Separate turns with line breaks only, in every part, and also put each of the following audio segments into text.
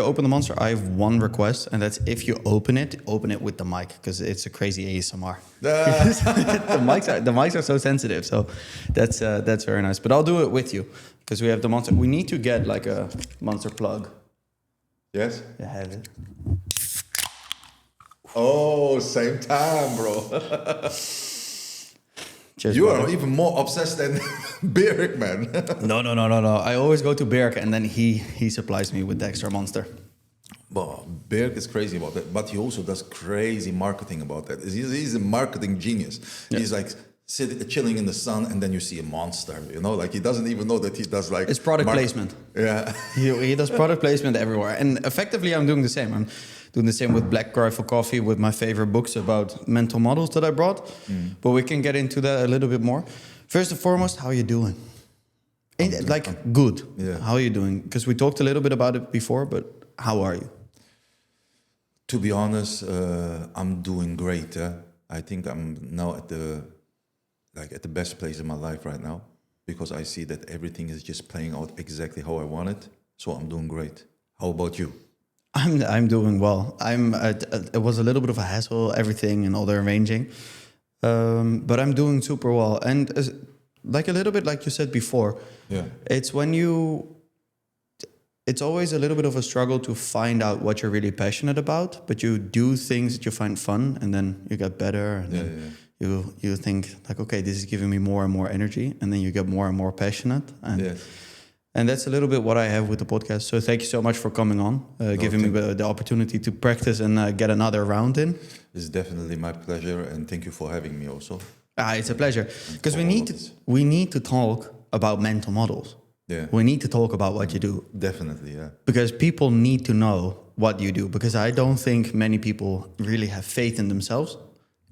open the monster, I have one request, and that's if you open it with the mic, because it's a crazy ASMR. The mics are so sensitive, so that's very nice. But I'll do it with you, because we have the monster. We need to get like a monster plug.
Yes?
Yeah, I have it.
Oh, same time, bro.
Cheers,
You
brother.
are even more obsessed than Birk, man.
No. I always go to Berk, and then he supplies me with the extra monster.
But Birk is crazy about that, but he also does crazy marketing about that. He's a marketing genius.
Yeah.
He's like chilling in the sun, and then you see a monster. You know, like he doesn't even know that he does like
It's product placement.
Yeah.
He does product placement everywhere. And effectively, I'm doing the same. I'm doing the same with Black Rifle Coffee, with my favorite books about mental models that I brought. But we can get into that a little bit more. First and foremost, how are you doing? Good.
Yeah.
How are you doing? Because we talked a little bit about it before, but how are you?
To be honest, I'm doing great. I think I'm now at the best place in my life right now, because I see that everything is just playing out exactly how I want it. So I'm doing great. How about you?
I'm doing well. It was a little bit of a hassle, everything and all the arranging, but I'm doing super well. And like a little bit like you said before,
Yeah.
It's always a little bit of a struggle to find out what you're really passionate about, but you do things that you find fun, and then you get better, and then you think like, okay, this is giving me more and more energy, and then you get more and more passionate, and that's a little bit what I have with the podcast. So thank you so much for coming on, giving me the opportunity to practice and get another round in.
It's definitely my pleasure, and thank you for having me also.
It's a pleasure, because we need to talk about mental models.
Yeah.
We need to talk about what you do.
Definitely, yeah.
Because people need to know what you do. Because I don't think many people really have faith in themselves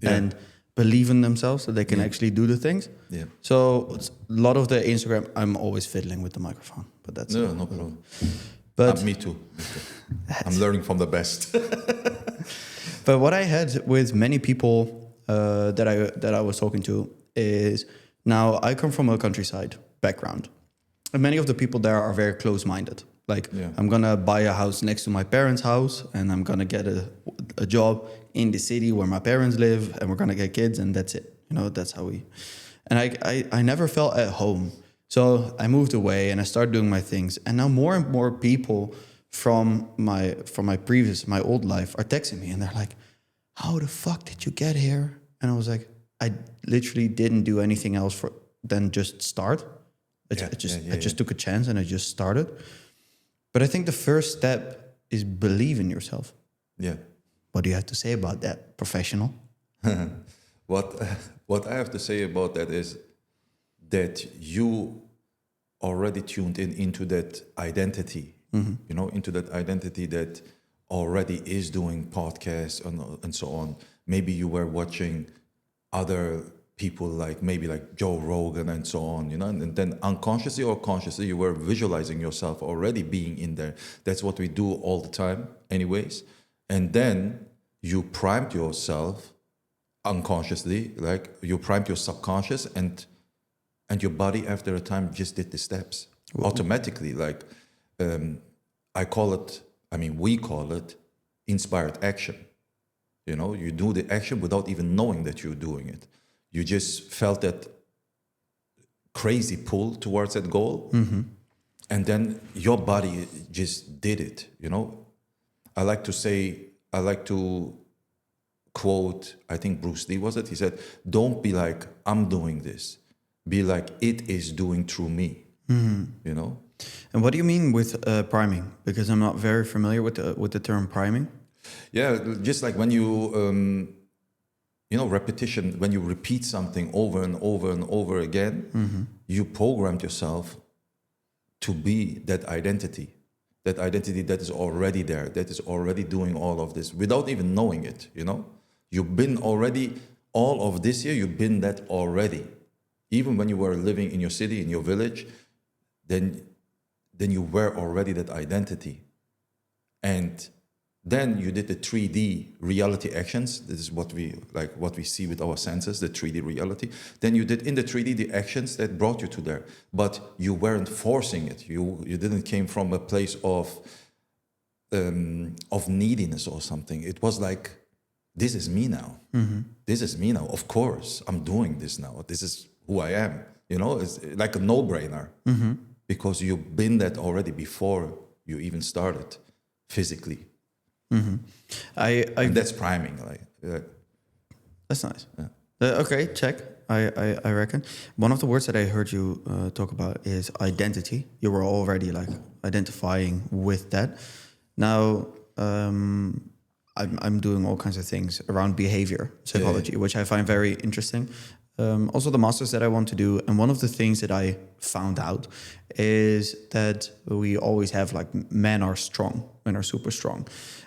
and believe in themselves that they can actually do the things.
Yeah.
So a lot of the Instagram, I'm always fiddling with the microphone, but that's
No problem.
But
Me too. I'm learning from the best.
But what I had with many people that I was talking to is, now I come from a countryside background. And many of the people there are very close-minded. Like, I'm going to buy a house next to my parents' house, and I'm going to get a job in the city where my parents live, and we're going to get kids, and that's it. You know, that's how we... And I never felt at home. So I moved away, and I started doing my things. And now more and more people from my old life are texting me, and they're like, how the fuck did you get here? And I was like, I literally didn't do anything else than just start. I just took a chance and I just started. But I think the first step is believe in yourself.
Yeah.
What do you have to say about that, professional?
What I have to say about that is that you already tuned into that identity, you know, into that identity that already is doing podcasts and so on. Maybe you were watching other people like Joe Rogan and so on, you know, and then unconsciously or consciously you were visualizing yourself already being in there. That's what we do all the time anyways. And then you primed yourself unconsciously, like you primed your subconscious, and your body after a time just did the steps automatically. Like we call it inspired action. You know, you do the action without even knowing that you're doing it. You just felt that crazy pull towards that goal. And then your body just did it, you know. I like to quote, I think Bruce Lee was it? He said, don't be like, I'm doing this. Be like, it is doing through me, you know.
And what do you mean with priming? Because I'm not very familiar with the term priming.
Yeah, just like when you... repetition, when you repeat something over and over and over again, you programmed yourself to be that identity that is already there, that is already doing all of this without even knowing it, you know? You've been already, all of this year, you've been that already. Even when you were living in your city, in your village, then you were already that identity. And then you did the 3D reality actions. This is what we see with our senses, the 3D reality. Then you did in the 3D the actions that brought you to there. But you weren't forcing it. You didn't came from a place of of neediness or something. It was like, this is me now. This is me now. Of course, I'm doing this now. This is who I am. You know, it's like a no-brainer because you've been that already before you even started physically. And that's priming.
That's nice. Yeah. Okay, check. I reckon one of the words that I heard you talk about is identity. You were already like identifying with that. Now, I'm doing all kinds of things around behavior psychology, which I find very interesting. Also, the masters that I want to do, and one of the things that I found out is that we always have like men are strong, men are super strong,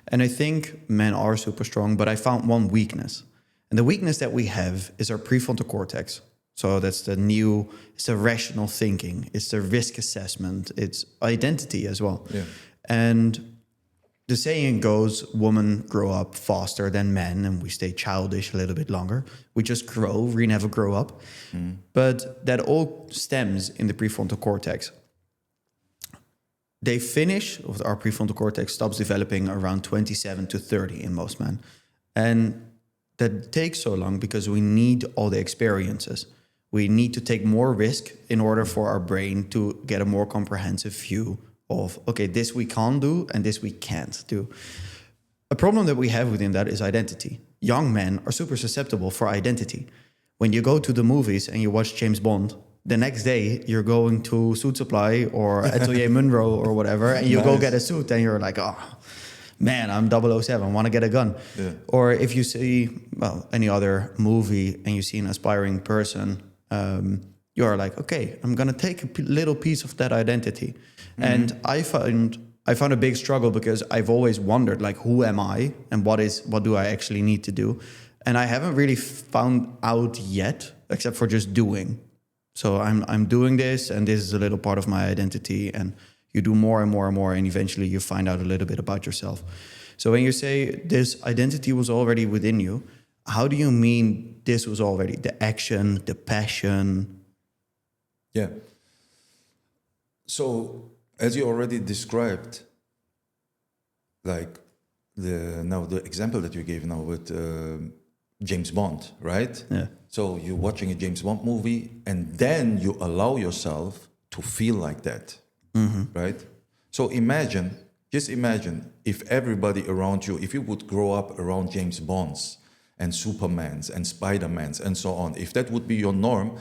and I think men are super strong. But I found one weakness, and the weakness that we have is our prefrontal cortex. So that's it's the rational thinking, it's the risk assessment, it's identity as well, and the saying goes, women grow up faster than men and we stay childish a little bit longer. We just grow, we never grow up. But that all stems in the prefrontal cortex. Our prefrontal cortex stops developing around 27 to 30 in most men. And that takes so long because we need all the experiences. We need to take more risk in order for our brain to get a more comprehensive view of, okay, this we can do and this we can't do. A problem that we have within that is identity. Young men are super susceptible for identity. When you go to the movies and you watch James Bond, the next day you're going to Suit Supply or Atelier Munro or whatever, and you go get a suit and you're like, oh, man, I'm 007, want to get a gun. Yeah. Or if you see, any other movie and you see an aspiring person, you're like, okay, I'm going to take a little piece of that identity. And I found a big struggle because I've always wondered, like, who am I and what do I actually need to do? And I haven't really found out yet, except for just doing. So I'm doing this, and this is a little part of my identity. And you do more and more and more, and eventually you find out a little bit about yourself. So when you say this identity was already within you, how do you mean this was already the action, the passion?
Yeah. So as you already described, like the example that you gave now with James Bond, right?
Yeah.
So you're watching a James Bond movie, and then you allow yourself to feel like that, right? So just imagine if everybody around you, if you would grow up around James Bonds and Supermans and Spider-Mans and so on, if that would be your norm,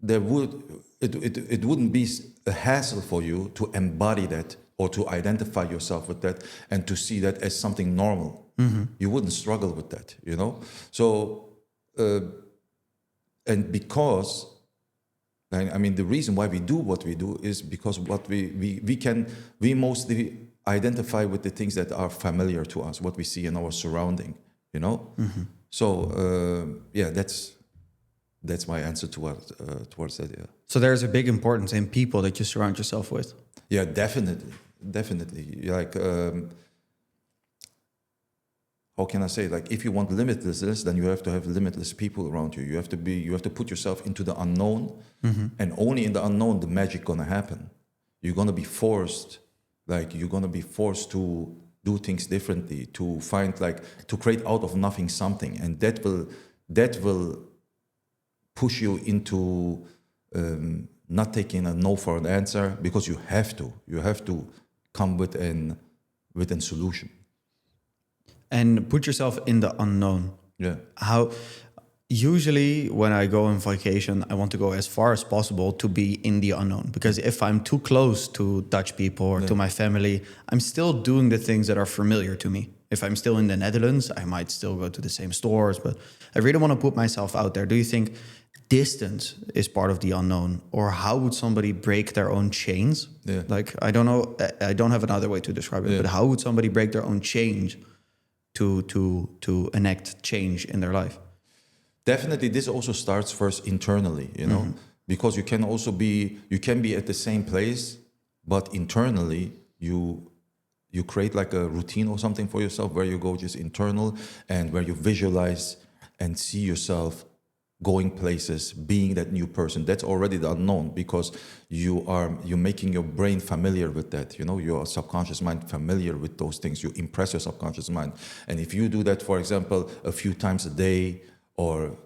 it wouldn't be a hassle for you to embody that or to identify yourself with that and to see that as something normal. You wouldn't struggle with that, you know? So, and because, I mean, the reason why we do what we do is because what we mostly identify with the things that are familiar to us, what we see in our surrounding, you know? So, that's my answer towards that. Yeah.
So there's a big importance in people that you surround yourself with.
Yeah, definitely. Like, how can I say? Like, if you want limitlessness, then you have to have limitless people around you. You have to put yourself into the unknown, and only in the unknown the magic gonna happen. You're gonna be forced to do things differently, to find to create out of nothing something, and that will push you into not taking a no for an answer, because you have to come with a solution
and put yourself in the unknown.
Yeah.
Usually when I go on vacation, I want to go as far as possible to be in the unknown, because if I'm too close to Dutch people or to my family, I'm still doing the things that are familiar to me. If I'm still in the Netherlands, I might still go to the same stores, but I really want to put myself out there. Do you think distance is part of the unknown, or how would somebody break their own chains?
Yeah.
Like, I don't know, I don't have another way to describe it, but how would somebody break their own chains to enact change in their life?
Definitely, this also starts first internally, you know, because you can be at the same place, but internally you create like a routine or something for yourself where you go just internal and where you visualize and see yourself going places, being that new person. That's already the unknown, because you're making your brain familiar with that. You know, your subconscious mind familiar with those things. You impress your subconscious mind, and if you do that, for example, a few times a day, or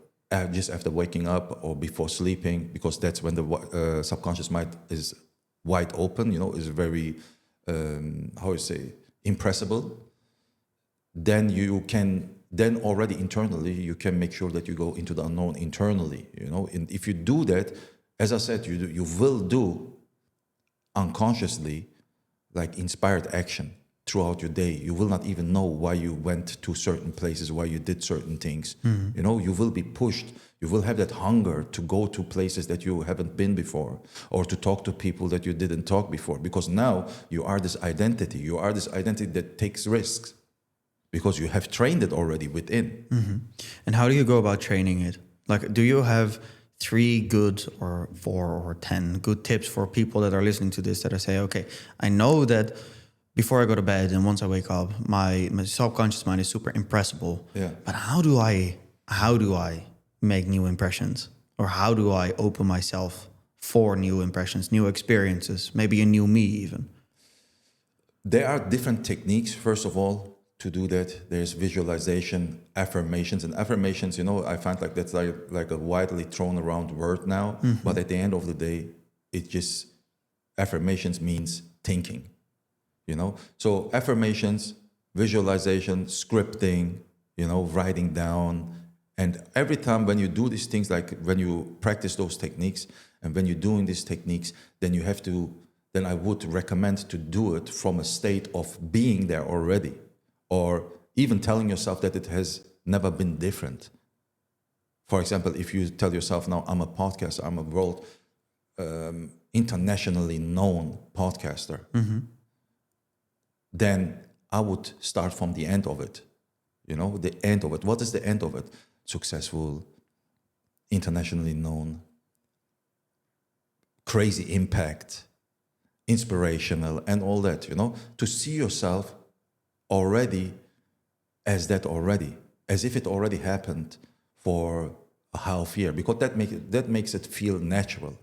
just after waking up or before sleeping, because that's when the subconscious mind is wide open. You know, is very how you say, impressible. Then you can, then already internally you can make sure that you go into the unknown internally, you know. And if you do that, as I said, you will do unconsciously, like, inspired action throughout your day. You will not even know why you went to certain places, why you did certain things. You know, you will be pushed. You will have that hunger to go to places that you haven't been before, or to talk to people that you didn't talk before, because now you are this identity. You are this identity that takes risks, because you have trained it already within.
And how do you go about training it? Like, do you have 3 good or 4 or 10 good tips for people that are listening to this, that I say, okay, I know that before I go to bed and once I wake up, my subconscious mind is super impressible.
Yeah.
But how do I make new impressions? Or how do I open myself for new impressions, new experiences, maybe a new me even?
There are different techniques, first of all, to do that. There's visualization, affirmations. And affirmations, you know, I find like that's like a widely thrown around word now. But at the end of the day, it just, affirmations means thinking, you know. So affirmations, visualization, scripting, you know, writing down. And every time when you do these things, like when you practice those techniques, and when you're doing these techniques, then you have to, then I would recommend to do it from a state of being there already, or even telling yourself that it has never been different. For example, if you tell yourself, now I'm a podcaster, I'm a world internationally known podcaster, then I would start from the end of it. You know, the end of it. What is the end of it? Successful, internationally known, crazy impact, inspirational, and all that, you know, to see yourself already as that already, as if it already happened for a half year, because that makes it feel natural,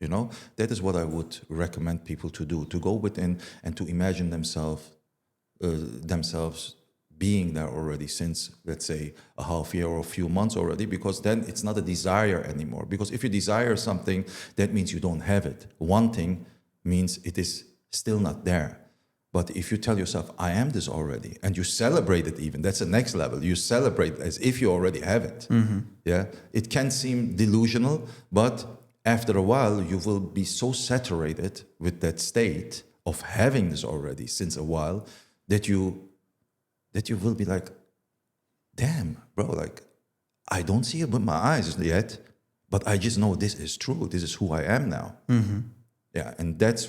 you know. That is what I would recommend people to do, to go within and to imagine themselves being there already since, let's say, a half year or a few months already, because then it's not a desire anymore. Because if you desire something, that means you don't have it. Wanting means it is still not there. But if you tell yourself, I am this already, and you celebrate it even, that's the next level. You celebrate as if you already have it. Yeah, it can seem delusional, but after a while, you will be so saturated with that state of having this already since a while, that you will be like, damn, bro, like, I don't see it with my eyes yet, but I just know this is true. This is who I am now. Yeah, and that's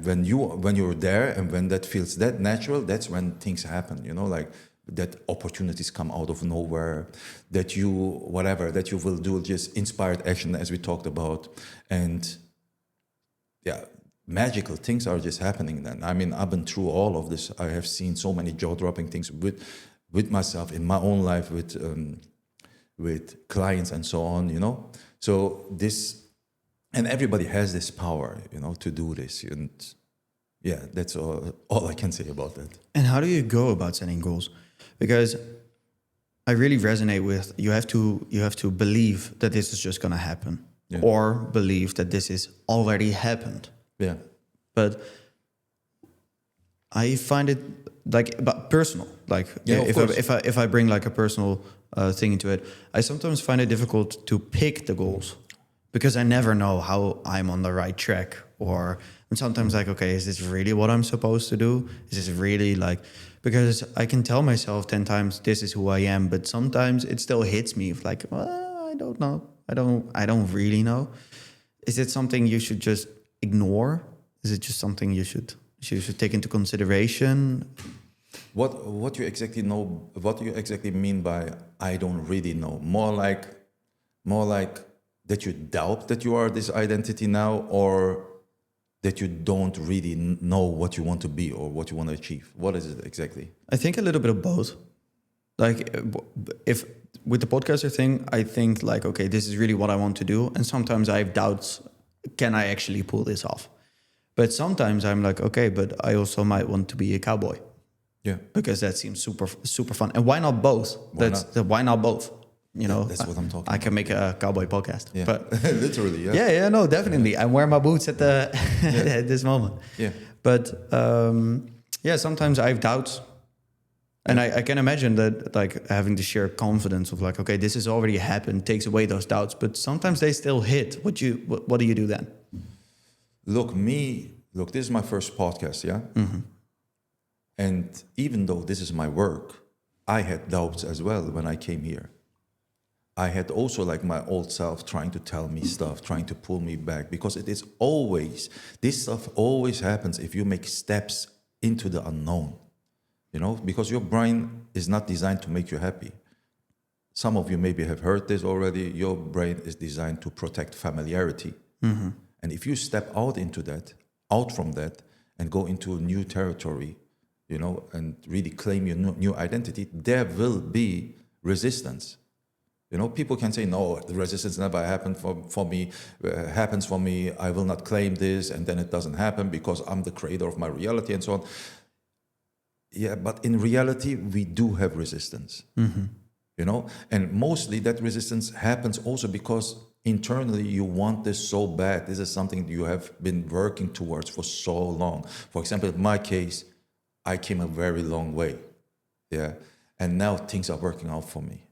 when you're there, and when that feels that natural, that's when things happen, you know, like that opportunities come out of nowhere, that you will do just inspired action, as we talked about. And yeah, magical things are just happening then. I mean, I've been through all of this. I have seen so many jaw-dropping things with myself in my own life, with clients and so on, you know. So this, and everybody has this power, you know, to do this. And yeah, that's all I can say about that.
And how do you go about setting goals? Because I really resonate with, you have to believe that this is just going to happen, or believe that this is already happened.
Yeah.
But I find it personal. Like, if I bring like a personal thing into it, I sometimes find it difficult to pick the goals, because I never know how I'm on the right track. Or I'm sometimes like, okay, is this really what I'm supposed to do? Is this really like, because I can tell myself 10 times this is who I am, but sometimes it still hits me like, well, I don't know. I don't really know. Is it something you should just ignore? Is it just something you should take into consideration?
What you exactly know? What do you exactly mean by I don't really know? More like that you doubt that you are this identity now, or that you don't really know what you want to be or what you want to achieve? What is it exactly?
I think a little bit of both. Like, if with the podcaster thing, I think like, okay, this is really what I want to do. And sometimes I have doubts, can I actually pull this off? But sometimes I'm like, okay, but I also might want to be a cowboy.
Yeah.
Because that seems super, super fun. And why not both? Why not both? You know,
that's what I'm talking
I can make a cowboy podcast.
Yeah.
But
literally, yeah.
yeah, no, definitely. I'm wearing my boots at the at this moment.
Yeah.
But sometimes I have doubts. And I can imagine that like having the sheer confidence of like, okay, this has already happened takes away those doubts. But sometimes they still hit. What do you do then?
Look, this is my first podcast, yeah? And even though this is my work, I had doubts as well when I came here. I had also like my old self trying to tell me stuff, trying to pull me back, because this stuff always happens if you make steps into the unknown, you know, because your brain is not designed to make you happy. Some of you maybe have heard this already. Your brain is designed to protect familiarity. And if you step out from that and go into a new territory, you know, and really claim your new identity, there will be resistance. You know, people can say, no, the resistance never happened for me, happens for me, I will not claim this, and then it doesn't happen because I'm the creator of my reality and so on. Yeah, but in reality, we do have resistance, you know, and mostly that resistance happens also because internally you want this so bad. This is something you have been working towards for so long. For example, in my case, I came a very long way, yeah, and now things are working out for me.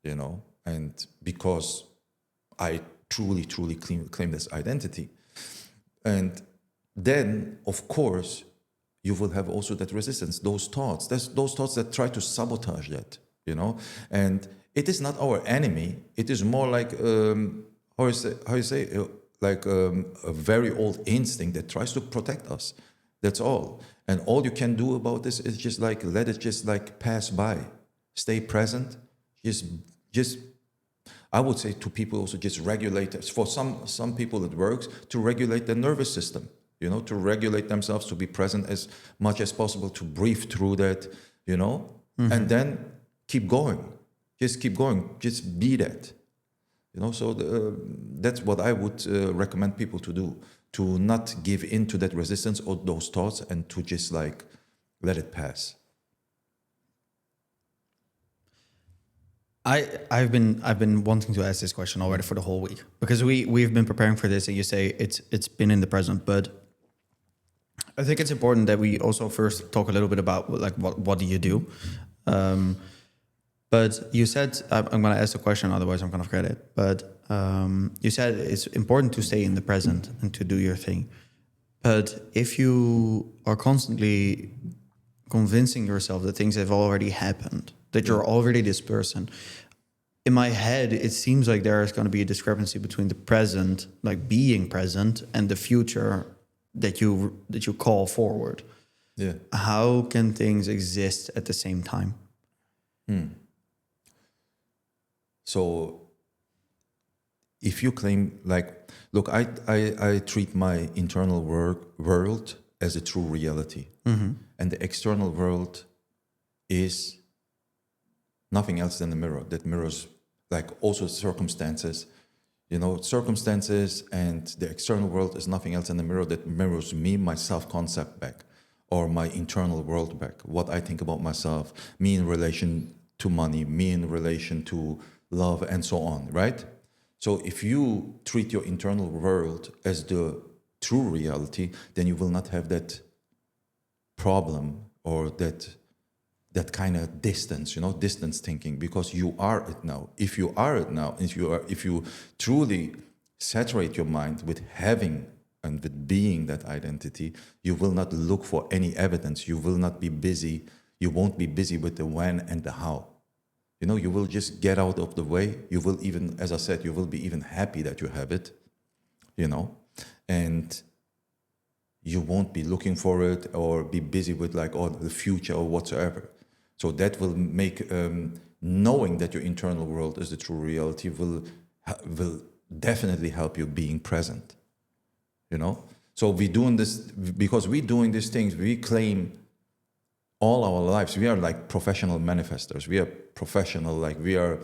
You know, and because I truly claim this identity. And then, of course, you will have also that resistance, those thoughts that try to sabotage that, you know. And it is not our enemy. It is more like, a very old instinct that tries to protect us. That's all. And all you can do about this is just like, let it just like pass by. Stay present. Just, I would say to people also just regulate it. For some people it works to regulate their nervous system, you know, to regulate themselves, to be present as much as possible, to breathe through that, you know, and then keep going. Just keep going. Just be that, you know. So that's what I would recommend people to do, to not give in to that resistance or those thoughts and to just like let it pass.
I've been wanting to ask this question already for the whole week because we've been preparing for this, and you say it's been in the present, but I think it's important that we also first talk a little bit about like what do you do. But you said I'm going to ask the question, otherwise I'm going to forget it. But you said it's important to stay in the present and to do your thing. But if you are constantly convincing yourself that things have already happened, that you're already this person. In my head, it seems like there is going to be a discrepancy between the present, like being present, and the future that you call forward.
Yeah.
How can things exist at the same time?
So if you claim like, look, I treat my internal world as a true reality. And the external world is nothing else than a mirror that mirrors like also circumstances, you know, circumstances, and the external world is nothing else than a mirror that mirrors me, my self-concept back, or my internal world back, what I think about myself, me in relation to money, me in relation to love, and so on, right? So if you treat your internal world as the true reality, then you will not have that problem or that kind of distance, you know, distance thinking, because you are it now. If you are it now, if you truly saturate your mind with having and with being that identity, you will not look for any evidence. You will not be busy. You won't be busy with the when and the how. You know, you will just get out of the way. You will even, as I said, you will be even happy that you have it, you know, and you won't be looking for it or be busy with like, oh, the future or whatsoever. So that will make knowing that your internal world is the true reality will definitely help you being present, you know. So we're doing this because we're doing these things. We claim all our lives, we are like professional manifestors. We are professional, like we are,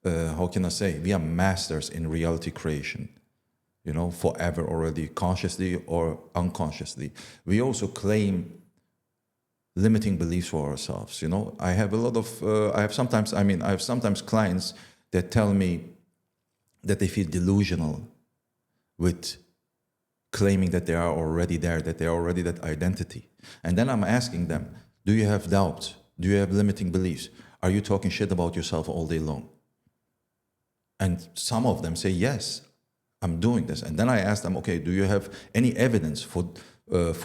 how can I say, we are masters in reality creation, you know, forever already, consciously or unconsciously. We also claim limiting beliefs for ourselves, you know. I have sometimes clients that tell me that they feel delusional with claiming that they are already there, that they are already that identity. And then I'm asking them, do you have doubts? Do you have limiting beliefs? Are you talking shit about yourself all day long? And some of them say, yes, I'm doing this. And then I ask them, okay, do you have any evidence for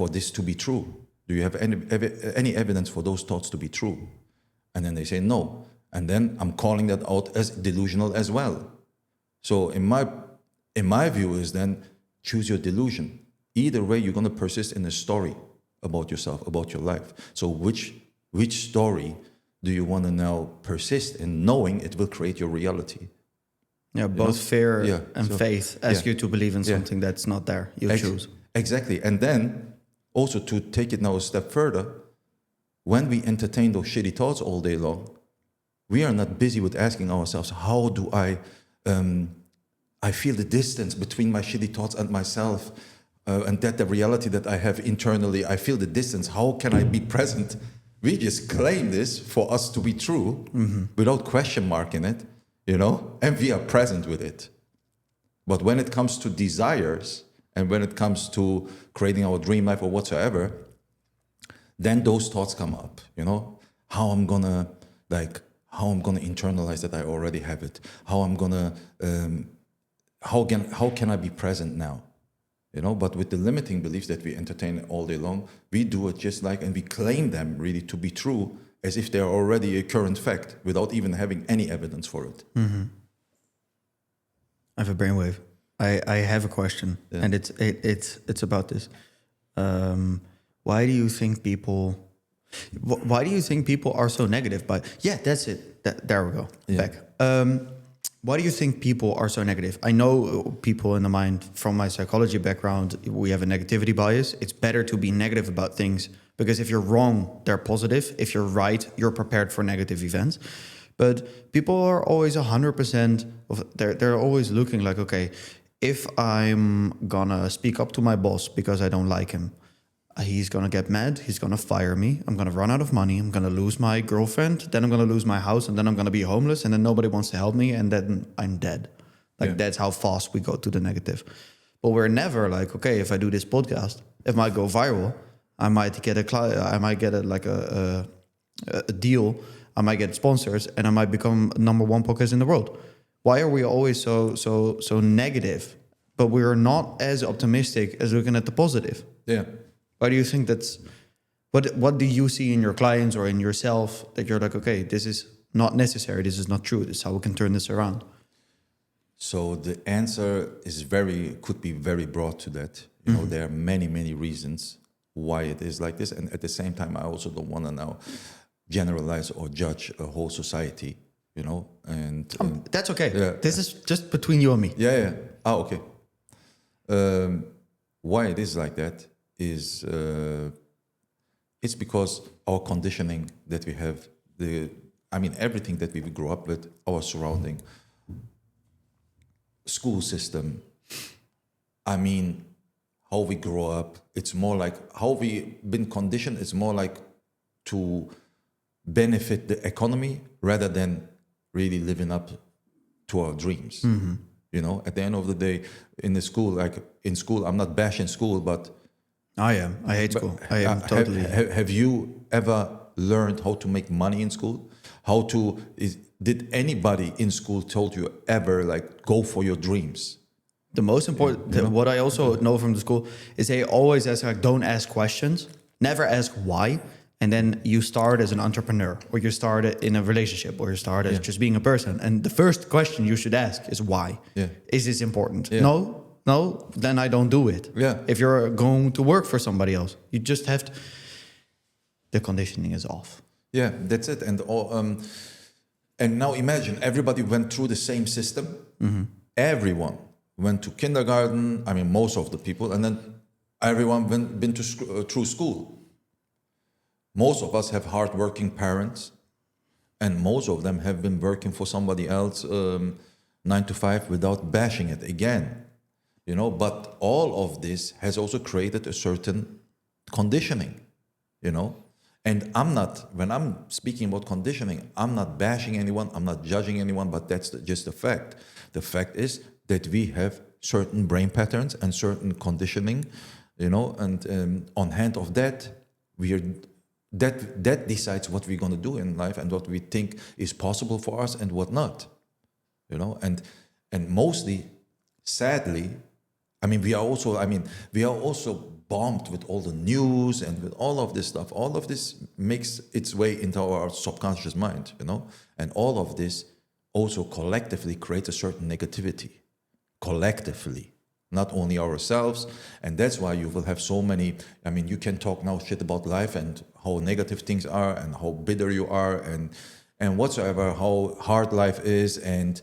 this to be true? Do you have any evidence for those thoughts to be true? And then they say no. And then I'm calling that out as delusional as well. So in my view is then choose your delusion. Either way, you're going to persist in a story about yourself, about your life. So which story do you want to now persist in, knowing it will create your reality?
Yeah, both fear and faith ask you to believe in something that's not there. You choose.
Exactly. And then also to take it now a step further, when we entertain those shitty thoughts all day long, we are not busy with asking ourselves, how do I feel the distance between my shitty thoughts and myself, and that the reality that I have internally, I feel the distance. How can I be present? We just claim this for us to be true without question marking it, you know, and we are present with it. But when it comes to desires and when it comes to creating our dream life or whatsoever, then those thoughts come up, you know, how I'm gonna internalize that I already have it, how can I be present now? You know, but with the limiting beliefs that we entertain all day long, we do it and we claim them really to be true as if they're already a current fact without even having any evidence for it.
Mm-hmm. I have a brainwave. I have a question, and it's about this. Why do you think people are so negative? But that's it. There we go. Yeah. Back. Why do you think people are so negative? I know people in the mind, from my psychology background, we have a negativity bias. It's better to be negative about things because if you're wrong, they're positive. If you're right, you're prepared for negative events. But people are always 100% they're always looking like, okay, if I'm gonna speak up to my boss because I don't like him, he's gonna get mad, he's gonna fire me, I'm gonna run out of money, I'm gonna lose my girlfriend, then I'm gonna lose my house, and then I'm gonna be homeless, and then nobody wants to help me, and then I'm dead. That's how fast we go to the negative. But we're never like, okay, if I do this podcast, it might go viral, I might get a deal, I might get sponsors, and I might become number one podcast in the world. Why are we always so negative? But we are not as optimistic as looking at the positive.
Yeah.
Why do you think that's... What do you see in your clients or in yourself that you're like, okay, this is not necessary, this is not true, this is how we can turn this around?
So the answer could be very broad to that. You know, there are many, many reasons why it is like this. And at the same time, I also don't want to now generalize or judge a whole society, you know. And
that's okay. Yeah. This is just between you and me.
Yeah. Oh, okay. Why it is like that is it's because our conditioning that we have, everything that we grew up with, our surrounding, school system, how we grow up, it's more like how we've been conditioned, it's more like to benefit the economy rather than really living up to our dreams. Mm-hmm. You know, at the end of the day, in school, I'm not bashing school, but
I am. I hate school. I am totally.
Have you ever learned how to make money in school? Did anybody in school told you ever go for your dreams?
The most important, what I also know from the school is they always ask don't ask questions, never ask why, and then you start as an entrepreneur, or you start in a relationship, or you start as just being a person. And the first question you should ask is why. Yeah. Is this important? Yeah. No, then I don't do it. Yeah. If you're going to work for somebody else, you just have to... The conditioning is off.
Yeah, that's it. And now imagine everybody went through the same system. Mm-hmm. Everyone went to kindergarten. Most of the people, and then everyone been through school. most of us have hardworking parents, and most of them have been working for somebody else 9 to 5 without bashing it again. But all of this has also created a certain conditioning, And when I'm speaking about conditioning, I'm not bashing anyone, I'm not judging anyone, but that's just the fact. The fact is that we have certain brain patterns and certain conditioning, and on hand of that, that decides what we're going to do in life and what we think is possible for us and what not, and mostly, sadly, we are also bombed with all the news and with all of this stuff. All of this makes its way into our subconscious mind, and all of this also collectively creates a certain negativity, collectively, not only ourselves. And that's why you will have so many, you can talk now shit about life and how negative things are and how bitter you are and whatsoever, how hard life is, and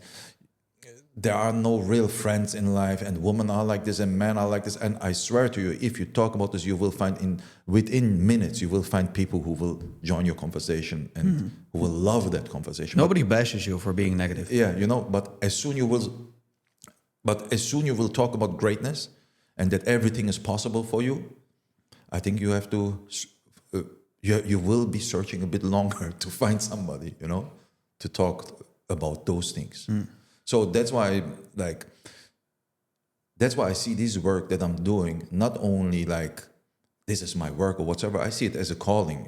there are no real friends in life, and women are like this and men are like this. And I swear to you, if you talk about this, you will find within minutes, you will find people who will join your conversation and who will love that conversation.
Nobody bashes you for being negative.
Yeah, but as soon you will talk about greatness and that everything is possible for you, I think you have to, you will be searching a bit longer to find somebody, to talk about those things. So that's why I see this work that I'm doing, not only like this is my work or whatever. I see it as a calling,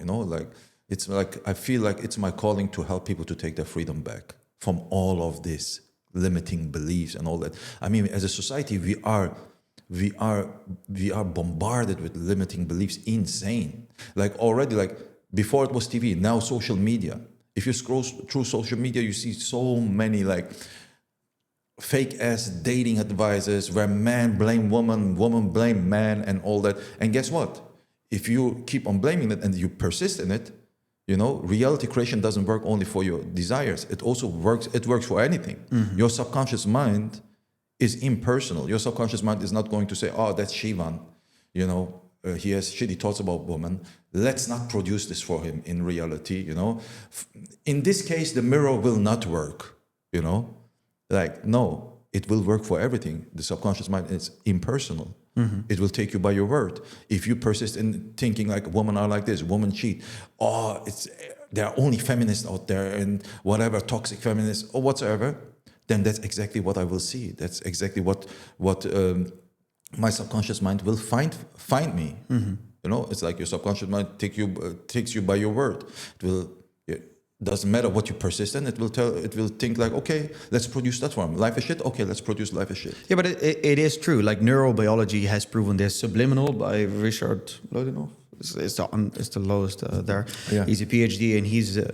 it's like I feel like it's my calling to help people to take their freedom back from all of this limiting beliefs and all that. As a society, we are bombarded with limiting beliefs, insane. Already, before it was TV, now social media. If you scroll through social media, you see so many fake ass dating advices where man blame woman, woman blame man, and all that. And guess what? If you keep on blaming it and you persist in it, reality creation doesn't work only for your desires. It also works. It works for anything. Your subconscious mind is impersonal. Your subconscious mind is not going to say, "Oh, that's Sivan, he has shitty thoughts about women. Let's not produce this for him in reality." In this case, the mirror will not work. No, it will work for everything. The subconscious mind is impersonal. It will take you by your word. If you persist in thinking women are like this, women cheat, there are only feminists out there and whatever, toxic feminists or whatsoever, then that's exactly what I will see. That's exactly what my subconscious mind will find me. It's like your subconscious mind takes you by your word. Doesn't matter what you persist in, it will think okay, let's produce that form. Life is shit, okay, let's produce life is shit.
Yeah, but it is true. Neurobiology has proven this. Subliminal by Richard Lodinoff. It's the lowest there.
Yeah.
He's a PhD and he's a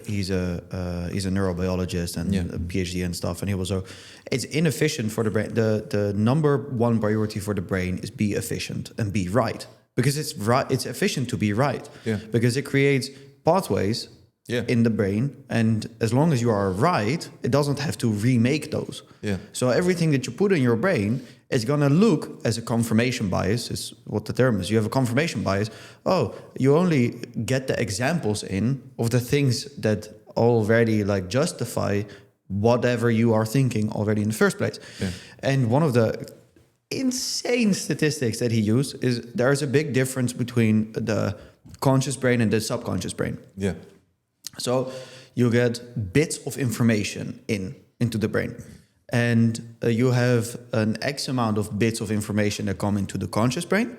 neurobiologist and a PhD and stuff. And he was it's inefficient for the brain. The number one priority for the brain is be efficient and be right, because it's right. It's efficient to be right.
Yeah.
Because it creates pathways. Yeah. In the brain, and as long as you are right, it doesn't have to remake those.
Yeah.
So everything that you put in your brain is gonna look as a confirmation bias, is what the term is. You have a confirmation bias. Oh, you only get the examples of the things that already justify whatever you are thinking already in the first place.
Yeah.
And one of the insane statistics that he used is there is a big difference between the conscious brain and the subconscious brain.
Yeah.
So you get bits of information into the brain. And you have an X amount of bits of information that come into the conscious brain.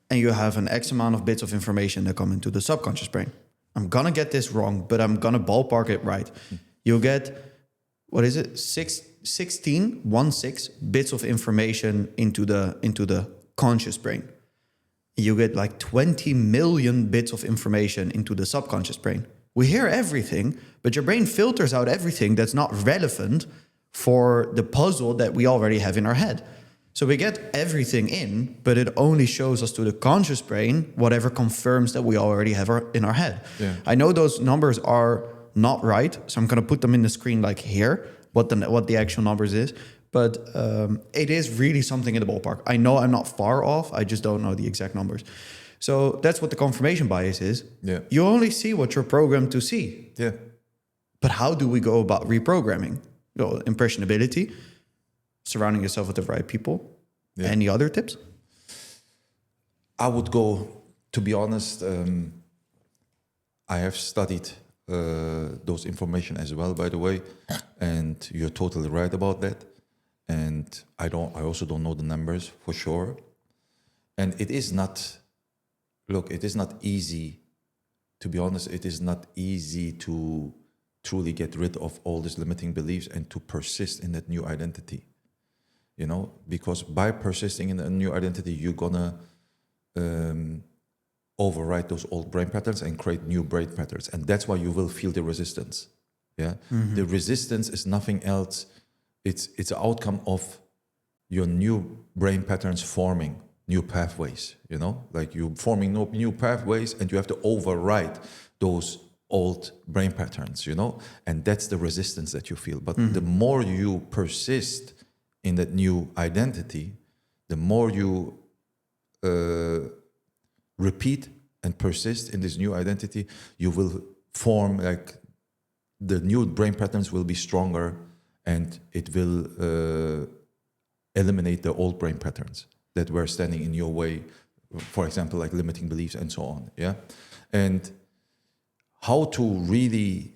And you have an X amount of bits of information that come into the subconscious brain. I'm going to get this wrong, but I'm going to ballpark it right. You get, 16 bits of information into the conscious brain. You get 20 million bits of information into the subconscious brain. We hear everything, but your brain filters out everything that's not relevant for the puzzle that we already have in our head. So we get everything in, but it only shows us to the conscious brain whatever confirms that we already have in our head.
Yeah.
I know those numbers are not right, so I'm going to put them in the screen here, what the actual numbers is. But it is really something in the ballpark. I know I'm not far off. I just don't know the exact numbers. So that's what the confirmation bias is.
Yeah.
You only see what you're programmed to see.
Yeah.
But how do we go about reprogramming? Well, impressionability, surrounding yourself with the right people.
Yeah.
Any other tips?
I would go, to be honest, I have studied those information as well, by the way, and you're totally right about that. And I also don't know the numbers for sure. And it is not easy, to be honest, it is not easy to truly get rid of all these limiting beliefs and to persist in that new identity. Because by persisting in a new identity, you're gonna override those old brain patterns and create new brain patterns. And that's why you will feel the resistance. Yeah. Mm-hmm. The resistance is nothing else. It's an outcome of your new brain patterns forming new pathways, like you forming new pathways, and you have to override those old brain patterns, and that's the resistance that you feel. But the more you persist in that new identity, the more you repeat and persist in this new identity, you will form, like, the new brain patterns will be stronger, and it will eliminate the old brain patterns that were standing in your way, for example, like limiting beliefs and so on. Yeah. And how to really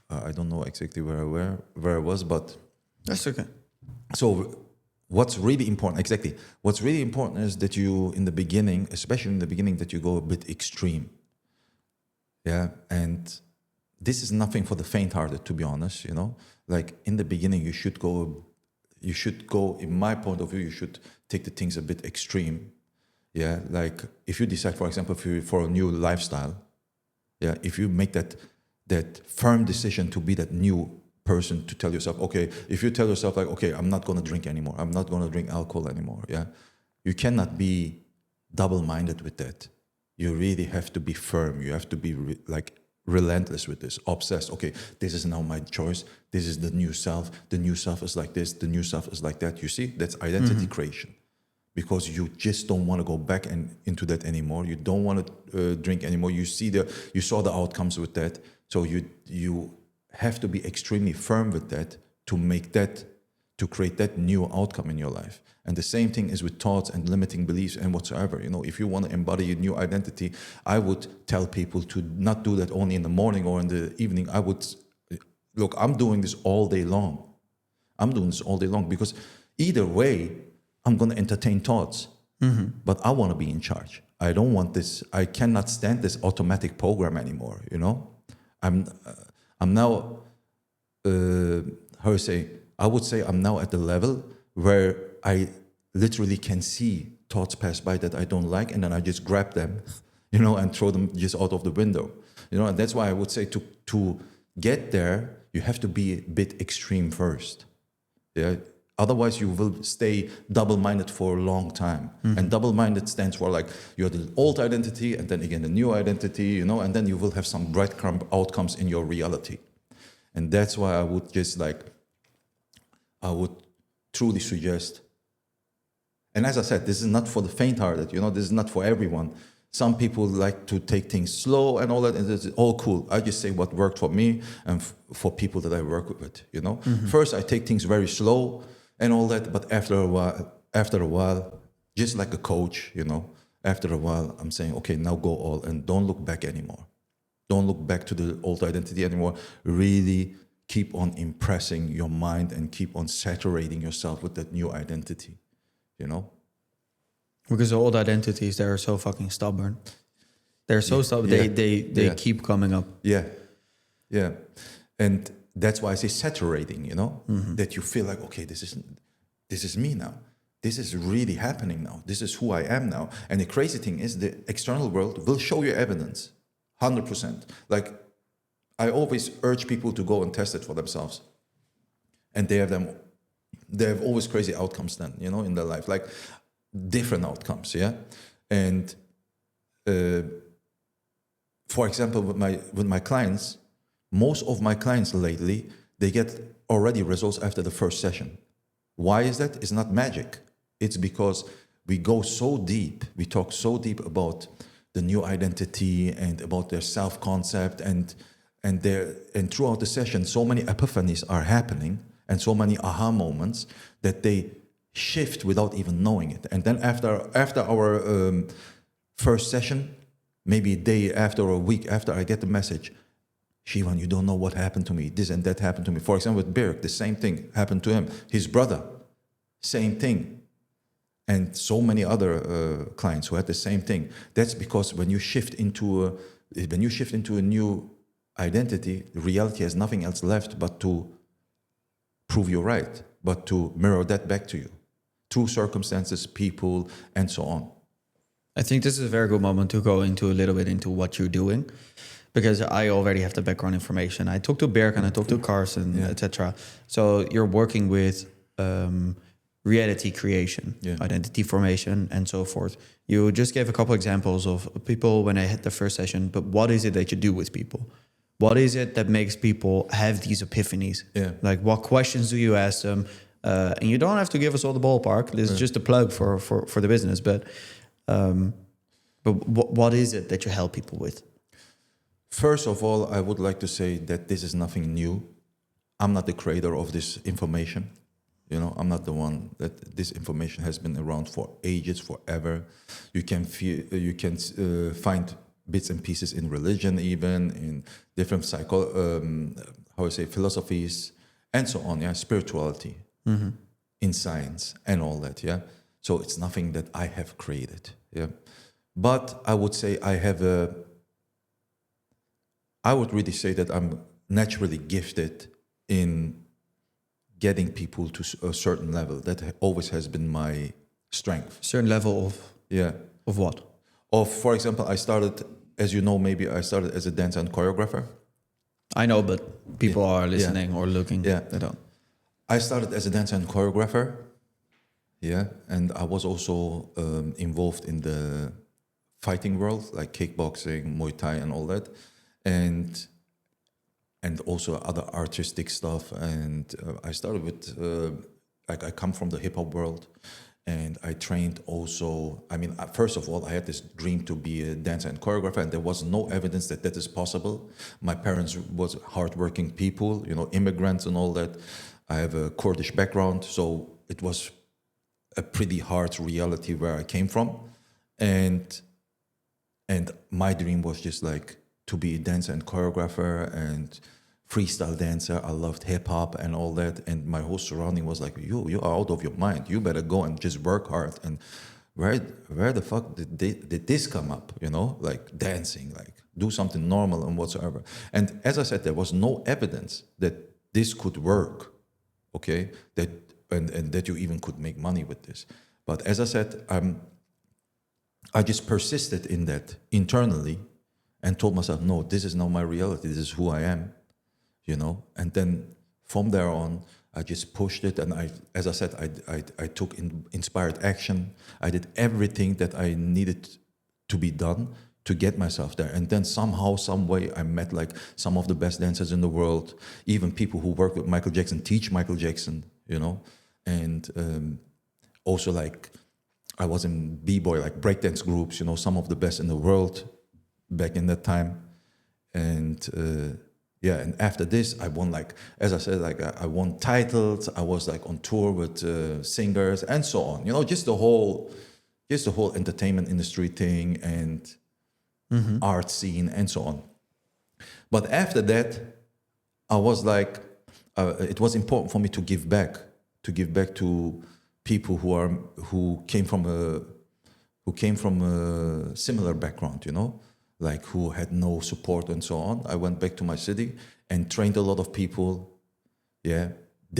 I don't know exactly where I was, but
that's okay.
So what's really important is that you, in the beginning, especially in the beginning, that you go a bit extreme. Yeah. And this is nothing for the faint-hearted, to be honest, like in the beginning, you should go, in my point of view, you should take the things a bit extreme. Yeah. Like if you decide, for example, for a new lifestyle, yeah, if you make that firm decision to be that new person, to tell yourself, okay, if you tell yourself like, okay, I'm not going to drink anymore, I'm not going to drink alcohol anymore, yeah, you cannot be double-minded with that. You really have to be firm. You have to be relentless with this, obsessed. Okay, this is now my choice. This is the new self. The new self is like this. The new self is like that. You see, that's identity creation, because you just don't want to go back into that anymore. You don't want to drink anymore. You saw the outcomes with that. So you have to be extremely firm with that to create that new outcome in your life. And the same thing is with thoughts and limiting beliefs and whatsoever. If you want to embody a new identity, I would tell people to not do that only in the morning or in the evening. I'm doing this all day long. Because either way, I'm going to entertain thoughts, but I want to be in charge. I don't want this. I cannot stand this automatic program anymore. I'm now, I would say I'm now at the level where I literally can see thoughts pass by that I don't like, and then I just grab them, and throw them just out of the window. And that's why I would say to get there, you have to be a bit extreme first. Yeah. Otherwise, you will stay double-minded for a long time. And double-minded stands for like you're the old identity and then again the new identity, and then you will have some breadcrumb outcomes in your reality. And that's why I would truly suggest. And as I said, this is not for the faint-hearted. This is not for everyone. Some people like to take things slow and all that, and it's all cool. I just say what worked for me and for people that I work with. First, I take things very slow and all that, but after a while, just like a coach, after a while, I'm saying, okay, now go all and don't look back anymore. Don't look back to the old identity anymore. Really keep on impressing your mind and keep on saturating yourself with that new identity,
Because the old identities, they're so fucking stubborn. They're so stubborn.
Yeah.
They keep coming up.
Yeah. Yeah. And that's why I say saturating, that you feel like, okay, this is me now. This is really happening now. This is who I am now. And the crazy thing is the external world will show you evidence, 100%. Like, I always urge people to go and test it for themselves. And they have always crazy outcomes then, in their life, like different outcomes, yeah? And for example, with my clients, most of my clients lately, they get already results after the first session. Why is that? It's not magic. It's because we go so deep, we talk so deep about the new identity and about their self-concept and throughout the session, so many epiphanies are happening and so many aha moments that they shift without even knowing it. And then after our first session, maybe a day after or a week after, I get the message, Sivan, you don't know what happened to me. This and that happened to me. For example, with Birk, the same thing happened to him. His brother, same thing. And so many other clients who had the same thing. That's because when you shift into a new identity, reality has nothing else left but to prove you right, but to mirror that back to you through circumstances, people, and so on.
I think this is a very good moment to go into a little bit into what you're doing, because I already have the background information. I talked to Berk and I talked to Carson, etc. So you're working with reality creation, identity formation, and so forth. You just gave a couple examples of people when I had the first session, but what is it that you do with people? What is it that makes people have these epiphanies? Yeah. Like, what questions do you ask them? And you don't have to give us all the ballpark. This is just a plug for the business. But what is it that you help people with?
First of all, I would like to say that this is nothing new. I'm not the creator of this information. You know, I'm not the one that this information has been around for ages, forever. You can find bits and pieces in religion, even in different philosophies, and so on. Yeah, spirituality, in science, and all that. Yeah, so it's nothing that I have created. Yeah, but I would say I would really say that I'm naturally gifted in getting people to a certain level. That always has been my strength.
Certain level of of what?
For example, I started, as you know, maybe I started as a dancer and choreographer.
I know, but people are listening or looking.
Yeah,
they don't.
I started as a dancer and choreographer. Yeah, and I was also involved in the fighting world, like kickboxing, Muay Thai, and all that, and also other artistic stuff. And I started with I come from the hip hop world. And I trained also, I mean, first of all, I had this dream to be a dancer and choreographer, and there was no evidence that that is possible. My parents was hardworking people, you know, immigrants and all that. I have a Kurdish background, so it was a pretty hard reality where I came from. And my dream was just like to be a dancer and choreographer and freestyle dancer. I loved hip hop and all that, and my whole surrounding was like, you are out of your mind. You better go and just work hard. And where the fuck did this come up? You know, like dancing, like do something normal and whatsoever. And as I said, there was no evidence that this could work. Okay, that and that you even could make money with this. But as I said, I just persisted in that internally, and told myself, no, this is not my reality. This is who I am. You know, and then from there on, I just pushed it, and as I said, I took inspired action. I did everything that I needed to be done to get myself there. And then somehow, some way, I met like some of the best dancers in the world, even people who work with Michael Jackson, teach Michael Jackson, you know, and also like I was in b-boy, like breakdance groups, you know, some of the best in the world back in that time, and. Yeah, and after this, I won, like, as I said, like I won titles. I was like on tour with singers and so on. You know, just the whole entertainment industry thing and art scene and so on. But after that, I was like, it was important for me to give back to people who came from a similar background. You know. Like who had no support and so on. I went back to my city and trained a lot of people, day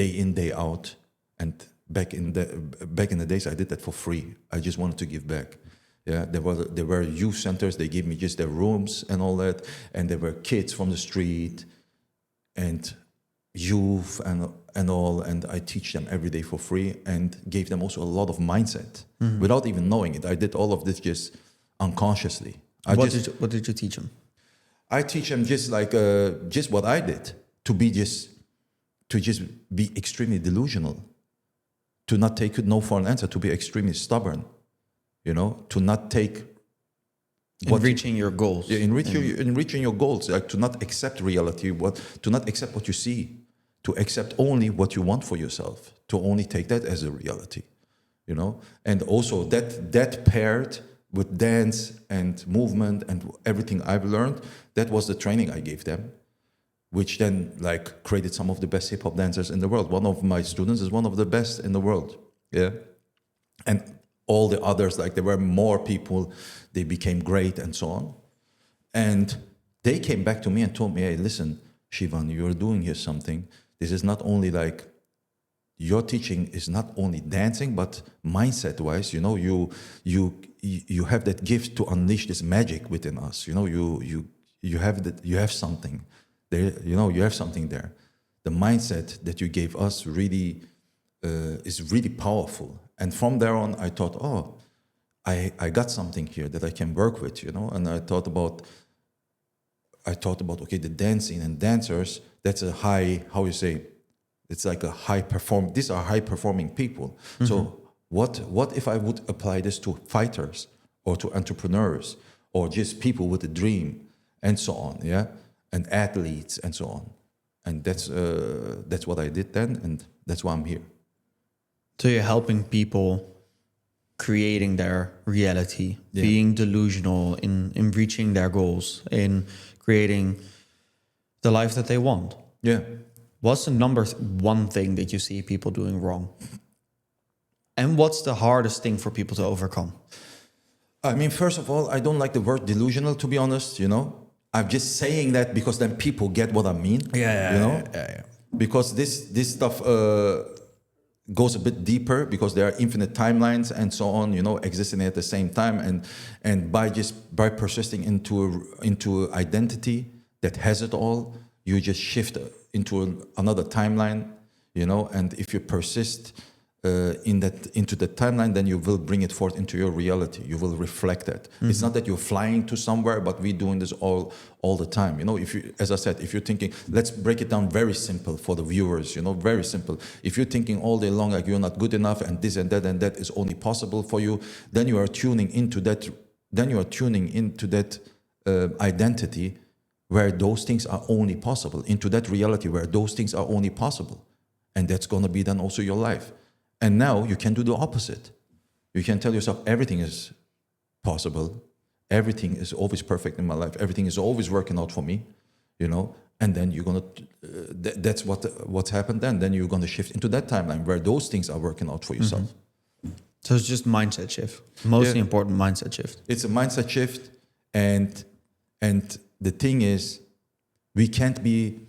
in, day out. And back in the days, I did that for free. I just wanted to give back. Yeah, there were youth centers. They gave me just their rooms and all that. And there were kids from the street and youth and all. And I teach them every day for free and gave them also a lot of mindset without even knowing it. I did all of this just unconsciously.
What did you teach them?
I teach them just like just what I did, to just be extremely delusional, to not take no for an answer, to be extremely stubborn, to not take
reaching your goals.
in reaching your goals, like to not accept reality, to not accept what you see, to accept only what you want for yourself, to only take that as a reality, and also that paired with dance and movement and everything I've learned, that was the training I gave them, which then like created some of the best hip hop dancers in the world. One of my students is one of the best in the world, and all the others, like there were more people, they became great and so on. And they came back to me and told me, hey, listen, Sivan, you're doing here something. This is not only like, your teaching is not only dancing, but mindset-wise, you have that gift to unleash this magic within us. You have something there. You have something there. The mindset that you gave us really is really powerful. And from there on, I thought, I got something here that I can work with, And I thought about, okay, the dancing and dancers, that's a high, how you say, it's like a these are high performing people. Mm-hmm. So what if I would apply this to fighters or to entrepreneurs or just people with a dream and so on, and athletes and so on. And that's what I did then, and that's why I'm here.
So you're helping people creating their reality, being delusional in reaching their goals, in creating the life that they want.
Yeah.
What's the number one thing that you see people doing wrong? And what's the hardest thing for people to overcome?
I mean, first of all, I don't like the word delusional, to be honest, I'm just saying that because then people get what I mean.
Yeah.
Because this stuff goes a bit deeper, because there are infinite timelines and so on, existing at the same time, and by persisting into identity that has it all, you just shift into another timeline, and if you persist into the timeline, then you will bring it forth into your reality. You will reflect that. Mm-hmm. It's not that you're flying to somewhere, but we're doing this all the time. If you, as I said, if you're thinking, let's break it down very simple for the viewers. Very simple. If you're thinking all day long like you're not good enough and this and that is only possible for you, then you are tuning into that. Then you are tuning into that identity where those things are only possible. Into that reality where those things are only possible, and that's going to be then also your life. And now you can do the opposite. You can tell yourself everything is possible. Everything is always perfect in my life. Everything is always working out for me, And then you're gonna. That's what's happened. Then you're gonna shift into that timeline where those things are working out for yourself.
Mm-hmm. So it's just mindset shift. Mostly important mindset shift.
It's a mindset shift, and the thing is, we can't be.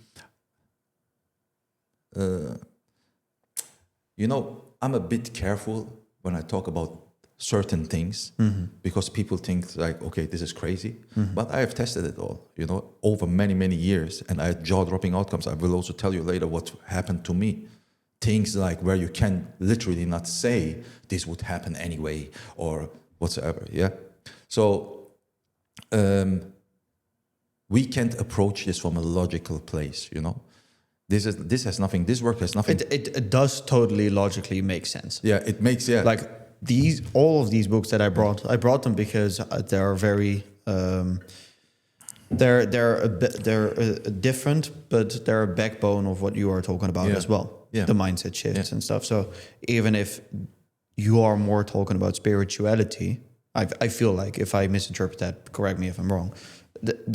I'm a bit careful when I talk about certain things, because people think like, okay, this is crazy. Mm-hmm. But I have tested it all, over many, many years, and I had jaw-dropping outcomes. I will also tell you later what happened to me. Things like where you can literally not say this would happen anyway or whatsoever, So we can't approach this from a logical place, This has nothing. This work has nothing.
It does totally logically make sense.
Yeah, it makes
like all of these books that I brought them because they're very they're different, but they're a backbone of what you are talking about as well. Yeah. The mindset shifts and stuff. So even if you are more talking about spirituality, I feel like if I misinterpret that, correct me if I'm wrong.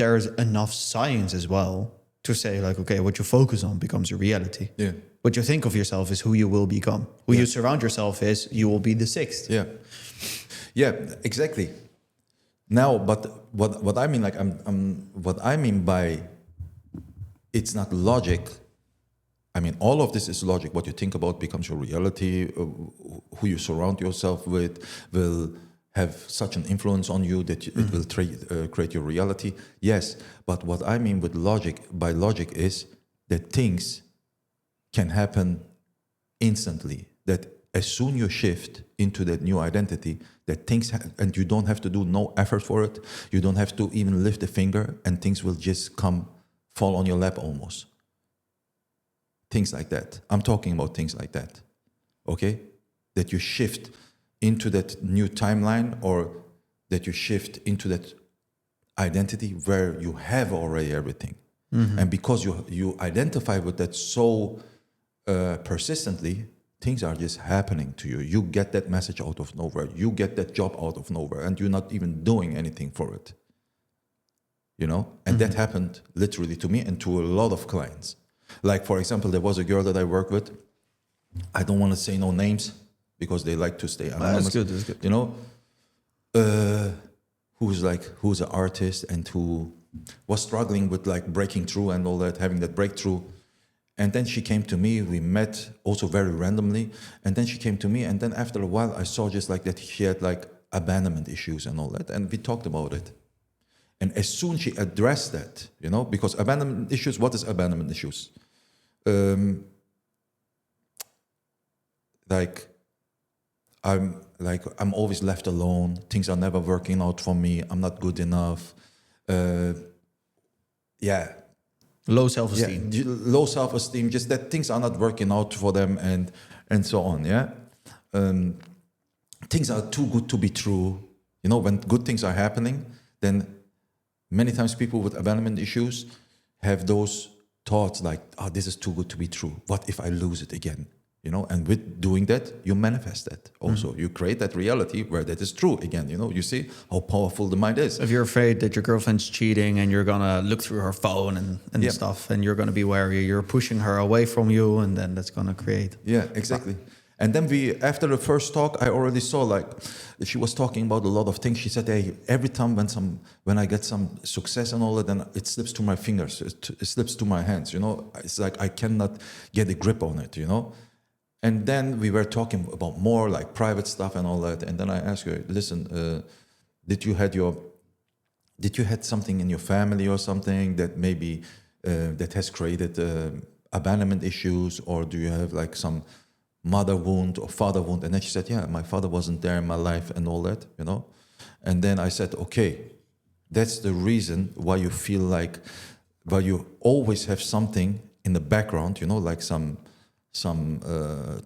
There's enough science as well to say like, okay, what you focus on becomes your reality. Yeah. What you think of yourself is who you will become. Who you surround yourself is, you will be the sixth. Yeah.
Yeah, exactly. Now, but what I mean, like what I mean by it's not logic. I mean, all of this is logic. What you think about becomes your reality. Who you surround yourself with will have such an influence on you that it will create your reality. Yes, but what I mean with by logic is that things can happen instantly. That as soon you shift into that new identity, that things and you don't have to do no effort for it. You don't have to even lift a finger, and things will just fall on your lap almost. Things like that. I'm talking about things like that. Okay? that you shift into that new timeline, or that you shift into that identity where you have already everything. And because you identify with that so persistently, things are just happening to you. You get that message out of nowhere. You get that job out of nowhere, and you're not even doing anything for it. You know? And that happened literally to me and to a lot of clients. Like, for example, there was a girl that I work with. I don't want to say no names because they like to stay anonymous.
That's good.
You know? Who's an artist and who was struggling with like breaking through and all that, having that breakthrough. And then she came to me, we met also very randomly. And then she came to me, and then after a while I saw just like that she had like abandonment issues and all that. And we talked about it. And as soon she addressed that, you know, because abandonment issues, what is abandonment issues? I'm always left alone. Things are never working out for me. I'm not good enough.
Low self-esteem.
Yeah, low self-esteem. Just that things are not working out for them, and so on. Yeah, things are too good to be true. You know, when good things are happening, then many times people with abandonment issues have those thoughts like, "Oh, this is too good to be true. What if I lose it again?" You know, and with doing that, you manifest that also. You create that reality where that is true again. You know, you see how powerful the mind is.
If you're afraid that your girlfriend's cheating and you're gonna look through her phone and stuff, and you're gonna be wary, you're pushing her away from you, and then that's gonna create.
Yeah, exactly. And then after the first talk, I already saw like she was talking about a lot of things. She said, "Hey, every time when I get some success and all that, then it slips to my fingers, it slips to my hands. You know, it's like I cannot get a grip on it. You know." And then we were talking about more like private stuff and all that. And then I asked her, "Listen, did you had something in your family or something that maybe that has created abandonment issues, or do you have like some mother wound or father wound?" And then she said, "Yeah, my father wasn't there in my life and all that, you know." And then I said, "Okay, that's the reason why you feel like, why you always have something in the background, you know, like some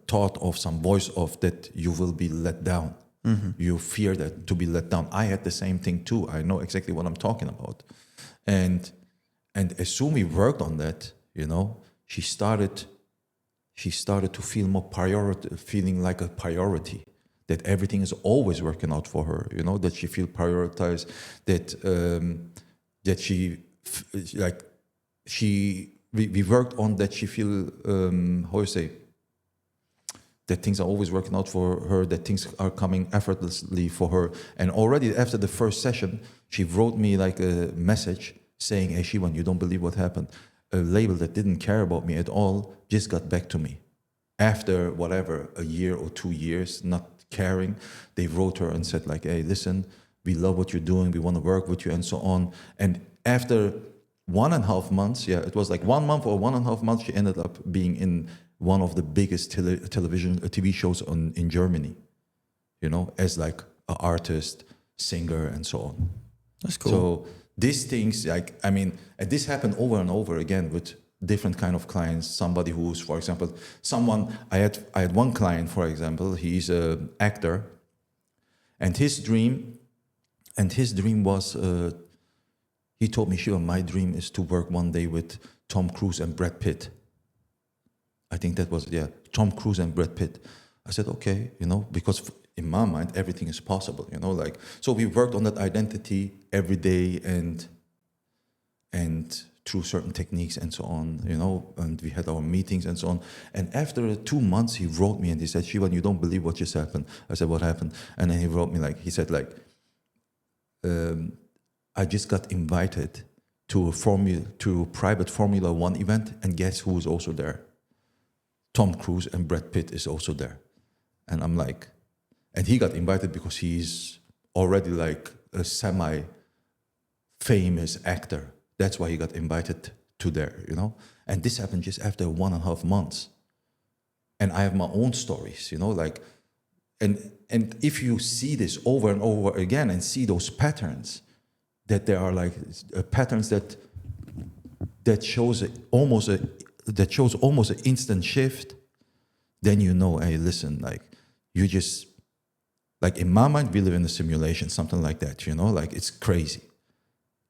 thought of some voice of that you will be let down. You fear that to be let down." I had the same thing too. I know exactly what I'm talking about. And as soon we worked on that, you know, she started to feel feeling like a priority, that everything is always working out for her, you know, that she feel prioritized, that we worked on that she feel, that things are always working out for her, that things are coming effortlessly for her. And already after the first session, she wrote me like a message saying, "Hey, Sivan, you don't believe what happened. A label that didn't care about me at all just got back to me. After whatever, a year or 2 years, not caring, they wrote her and said like, hey, listen, we love what you're doing. We want to work with you," and so on. And after 1.5 months, it was like 1 month or 1.5 months, she ended up being in one of the biggest TV shows in Germany, you know, as like an artist, singer, and so on.
That's cool.
So these things, like, I mean, and this happened over and over again with different kind of clients. Somebody who's, for example, I had one client, for example, he's an actor, and his dream was, he told me, "Shiva, my dream is to work one day with Tom Cruise and Brad Pitt." I think that was, Tom Cruise and Brad Pitt. I said, okay, you know, because in my mind, everything is possible, you know, like, so we worked on that identity every day and through certain techniques and so on, you know, and we had our meetings and so on. And after 2 months, he wrote me and he said, "Shivan, you don't believe what just happened." I said, "What happened?" And then he wrote me like, he said like, "I just got invited to a private Formula One event, and guess who is also there? Tom Cruise and Brad Pitt is also there." And I'm like, and he got invited because he's already like a semi-famous actor. That's why he got invited to there, you know? And this happened just after 1.5 months. And I have my own stories, you know, like, and if you see this over and over again and see those patterns, that there are like patterns that shows almost an instant shift, then you know, hey, listen, like, you just, like in my mind, we live in a simulation, something like that, like it's crazy.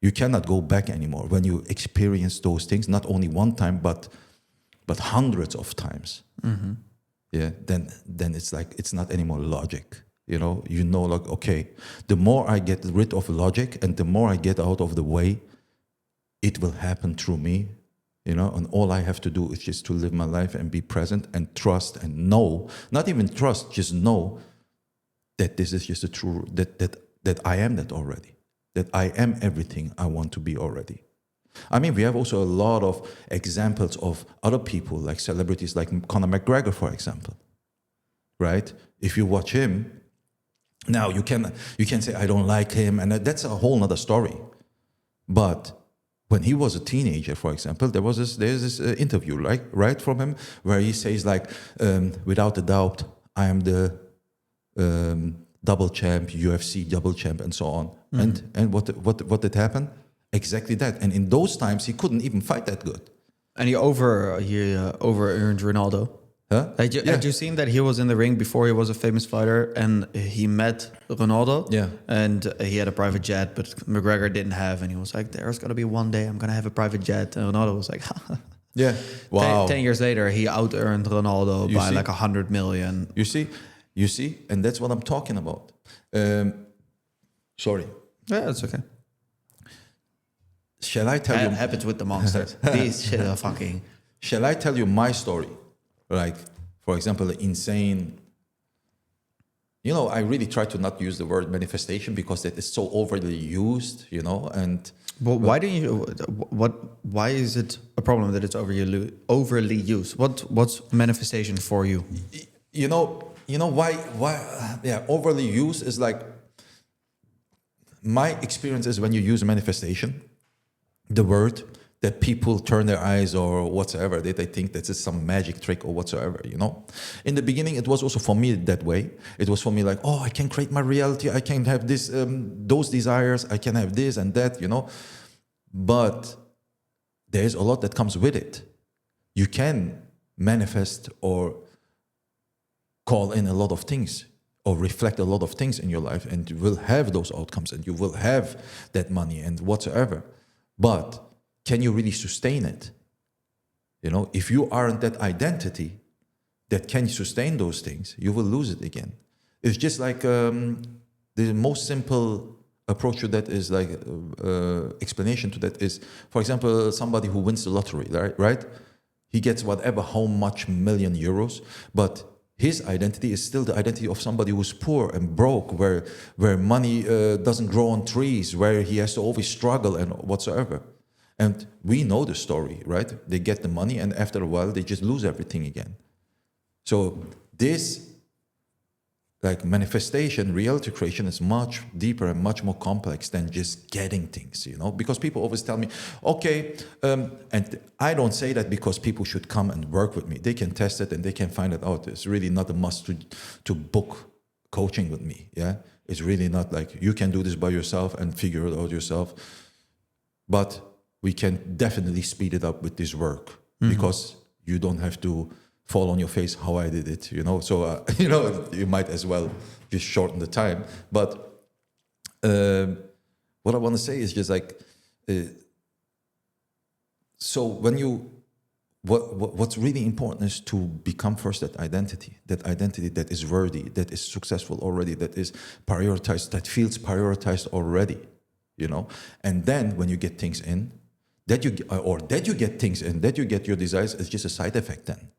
You cannot go back anymore. When you experience those things, not only one time, but hundreds of times, yeah, then it's like, it's not anymore logic. Like, okay, the more I get rid of logic and the more I get out of the way, it will happen through me, and all I have to do is just to live my life and be present and trust and know, not even trust, just know that this is just a true, that I am that already, that I am everything I want to be already. I mean, we have also a lot of examples of other people, like celebrities like Conor McGregor, for example, right? If you watch him, now you can say, I don't like him, and that's a whole nother story. But when he was a teenager, for example, there's this interview, right from him, where he says like, without a doubt, I am the double champ, UFC double champ, and so on. And what did happen? Exactly that. And in those times, he couldn't even fight that good.
And he over-earned Ronaldo.
Huh?
Had you seen that he was in the ring before he was a famous fighter, and he met Ronaldo?
Yeah.
And he had a private jet, but McGregor didn't have, and he was like, "There's gonna be one day I'm gonna have a private jet." And Ronaldo was like,
"Yeah, wow."
10 years later, he out-earned Ronaldo by like 100 million.
You see, and that's what I'm talking about. Sorry.
Yeah, that's okay.
Shall I tell you?
It happens with the monsters. These shit are fucking.
Shall I tell you my story? Like, for example, insane. I really try to not use the word manifestation because that is so overly used, and...
Why why is it a problem that it's overly used? What's manifestation for you?
Why, overly used is like... My experience is when you use manifestation, the word, that people turn their eyes or whatsoever, that they think that it's some magic trick or whatsoever, In the beginning, it was also for me that way. It was for me like, oh, I can create my reality. I can have this, those desires. I can have this and that, But there's a lot that comes with it. You can manifest or call in a lot of things or reflect a lot of things in your life, and you will have those outcomes and you will have that money and whatsoever. But can you really sustain it? If you aren't that identity that can sustain those things, you will lose it again. It's just like the most simple approach to that is like explanation to that is, for example, somebody who wins the lottery, right? He gets whatever, how much million euros, but his identity is still the identity of somebody who's poor and broke, where money doesn't grow on trees, where he has to always struggle and whatsoever. And we know the story, right? They get the money, and after a while, they just lose everything again. So this, like manifestation, reality creation is much deeper and much more complex than just getting things, Because people always tell me, okay, and I don't say that because people should come and work with me. They can test it and they can find it out. It's really not a must to book coaching with me, yeah? It's really not like you can do this by yourself and figure it out yourself. But we can definitely speed it up with this work, because you don't have to fall on your face how I did it, So, you might as well just shorten the time. But what I want to say is just like, so when what's really important is to become first that identity that is worthy, that is successful already, that is prioritized, that feels prioritized already, And then when you get things in, that you get things in, that you get your desires, is just a side effect then.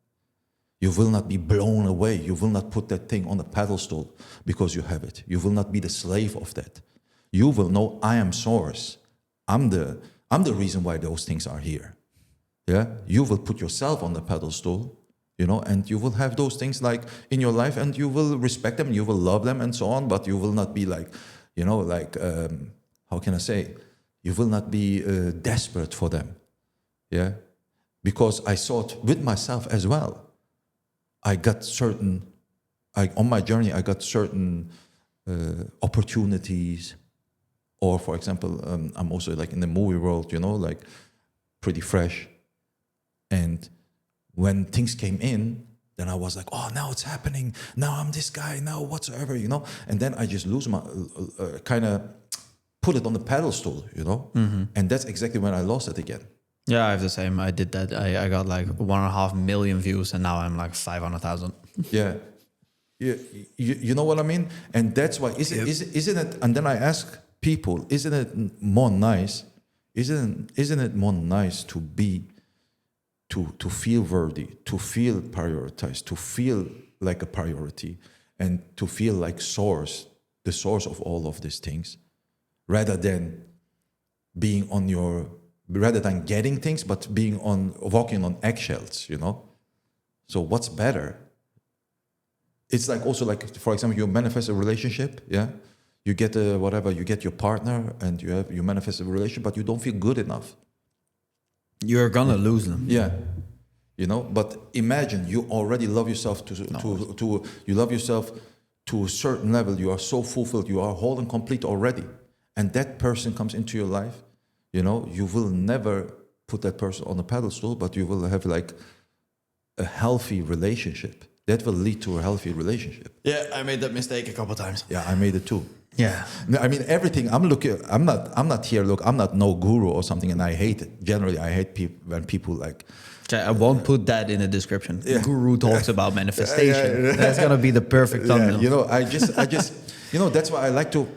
You will not be blown away. You will not put that thing on a pedestal because you have it. You will not be the slave of that. You will know, I am source. I'm the reason why those things are here. Yeah? You will put yourself on the pedestal, and you will have those things like in your life, and you will respect them, you will love them and so on, but you will not be like, how can I say? You will not be desperate for them. Yeah? Because I saw it with myself as well. On my journey, I got certain opportunities. Or, for example, I'm also like in the movie world, like pretty fresh. And when things came in, Then I was like, oh, now it's happening. Now I'm this guy. Now whatsoever, you know. And then I just lose my kind of put it on the pedestal, you know. And that's exactly when I lost it again.
Yeah, I have the same. I did that. I got like 1.5 million views, and now I'm like 500,000.
Yeah. You know what I mean? And that's why isn't it? And then I ask people, isn't it more nice? Isn't it more nice to be to feel worthy, to feel prioritized, to feel like a priority, and to feel like the source of all of these things, rather than getting things, but walking on eggshells, you know? So what's better? It's like also like, for example, you manifest a relationship, yeah? You get you get your partner and you manifest a relationship, but you don't feel good enough.
You're gonna lose them.
Yeah. You know, but imagine you already love yourself you love yourself to a certain level. You are so fulfilled, you are whole and complete already. And that person comes into your life, you know, you will never put that person on a pedestal, but you will have like a healthy relationship. That will lead to a healthy relationship.
Yeah, I made that mistake a couple of times.
Yeah, I made it too.
Yeah.
I mean, everything. I'm not here. Look, I'm not no guru or something, and I hate it. Generally, I hate when people like.
I won't put that in the description. Yeah. Guru talks about manifestation. That's gonna be the perfect thumbnail.
Yeah, you know, I just, you know, that's why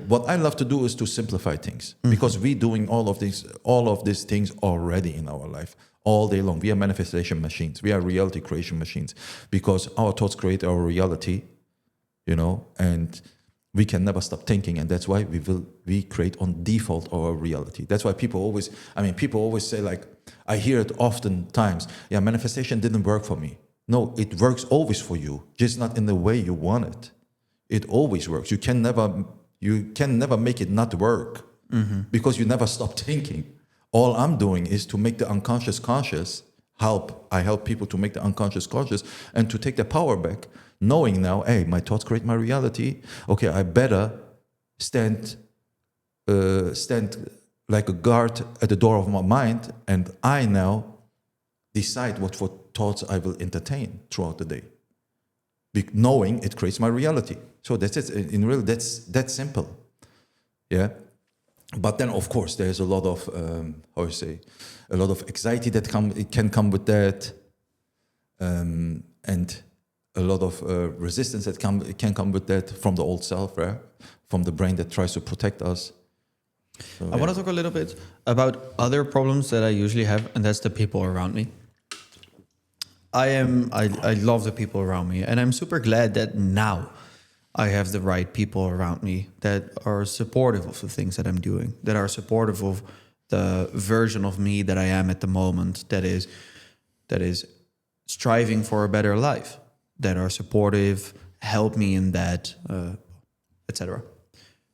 what I love to do is to simplify things, because we're doing all of these things already in our life all day long. We are manifestation machines. We are reality creation machines, because our thoughts create our reality, you know, and we can never stop thinking, and that's why we create on default our reality. That's why people always say, like, I hear it oftentimes, yeah, manifestation didn't work for me. No, it works always for you, just not in the way you want it. It always works. You can never make it not work, because you never stop thinking. All I'm doing is to make the unconscious conscious. I help people to make the unconscious conscious and to take the power back, knowing now, hey, my thoughts create my reality. Okay, I better stand like a guard at the door of my mind, and I now decide what thoughts I will entertain throughout the day, knowing it creates my reality. So that's it. In real, that's simple. Yeah. But then, of course, there's a lot of a lot of anxiety that can come with that, and a lot of resistance that can come with that from the old self, right? From the brain that tries to protect us. So,
I want to talk a little bit about other problems that I usually have, and that's the people around me. I love the people around me, and I'm super glad that now I have the right people around me that are supportive of the things that I'm doing, that are supportive of the version of me that I am at the moment, that is striving for a better life, that are supportive, help me in that, etc.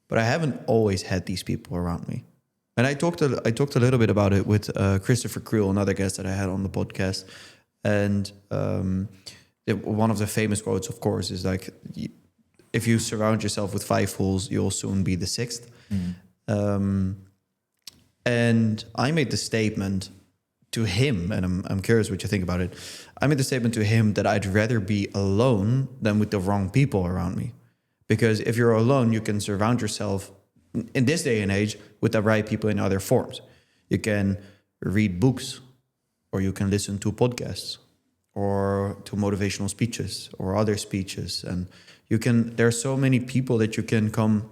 But I haven't always had these people around me. And I talked a little bit about it with Christopher Creel, another guest that I had on the podcast. And one of the famous quotes, of course, is like, if you surround yourself with 5 fools, you'll soon be the 6th. And I made the statement to him, and I'm curious what you think about it. I made the statement to him that I'd rather be alone than with the wrong people around me. Because if you're alone, you can surround yourself, in this day and age, with the right people in other forms. You can read books, or you can listen to podcasts, or to motivational speeches, or other speeches. And there are so many people that you can come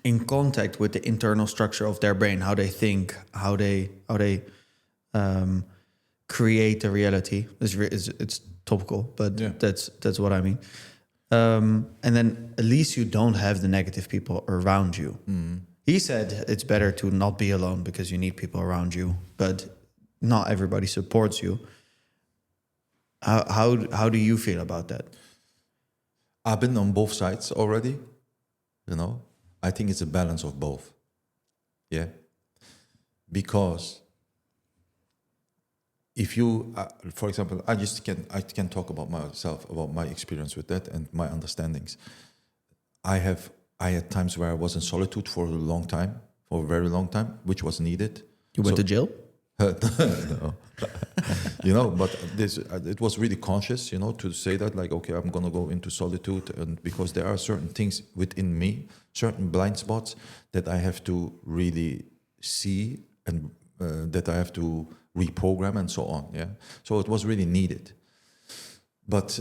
in contact with the internal structure of their brain, how they think, how they create a reality. It's topical, but yeah. That's what I mean. And then at least you don't have the negative people around you. He said it's better to not be alone because you need people around you, but not everybody supports you. How do you feel about that?
I've been on both sides already, you know. I think it's a balance of both. Yeah. Because if you, for example, I can talk about myself, about my experience with that and my understandings. I had times where I was in solitude for a very long time, which was needed.
You went to jail?
No. you know. But this, it was really conscious, you know, to say that, like, okay, I'm gonna go into solitude, and because there are certain things within me, certain blind spots that I have to really see, and that I have to reprogram and so on. Yeah, so it was really needed. But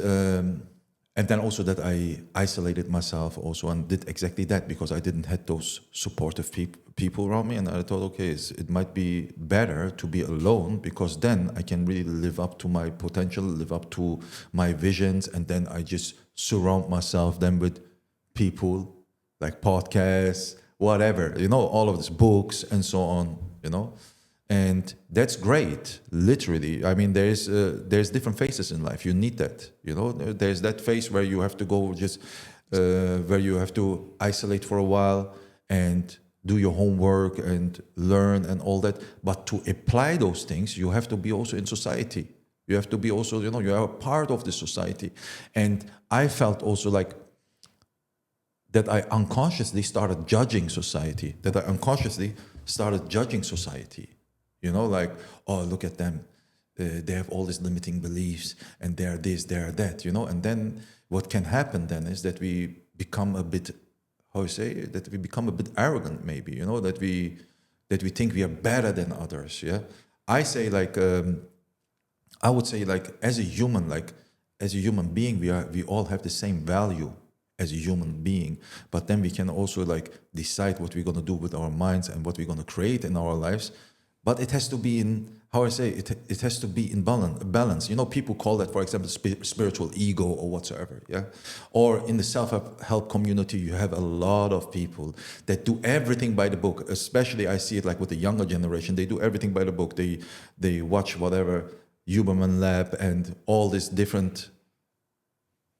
and then also that I isolated myself also and did exactly that, because I didn't have those supportive people around me, and I thought, okay, it might be better to be alone, because then I can really live up to my potential, live up to my visions, and then I just surround myself then with people like podcasts, whatever, you know, all of these books and so on, you know. And that's great, literally. I mean, there's different phases in life. You need that, you know. There's that phase where you have to go just, where you have to isolate for a while and do your homework and learn and all that. But to apply those things, you have to be also in society. You have to be also, you know, you are a part of the society. And I felt also like that I unconsciously started judging society, You know, like, oh, look at them. They have all these limiting beliefs, and they're this, they're that, you know. And then what can happen then is that we become a bit, that we become a bit arrogant, maybe, you know, that we think we are better than others, yeah. I say, like, I would say, like, as a human being, we all have the same value as a human being, but then we can also, like, decide what we're going to do with our minds and what we're going to create in our lives. But it has to be in, it has to be in balance. You know, people call that, for example, spiritual ego or whatsoever, yeah? Or in the self-help community, you have a lot of people that do everything by the book. Especially, I see it like with the younger generation. They do everything by the book. They watch whatever, Huberman Lab and all this different,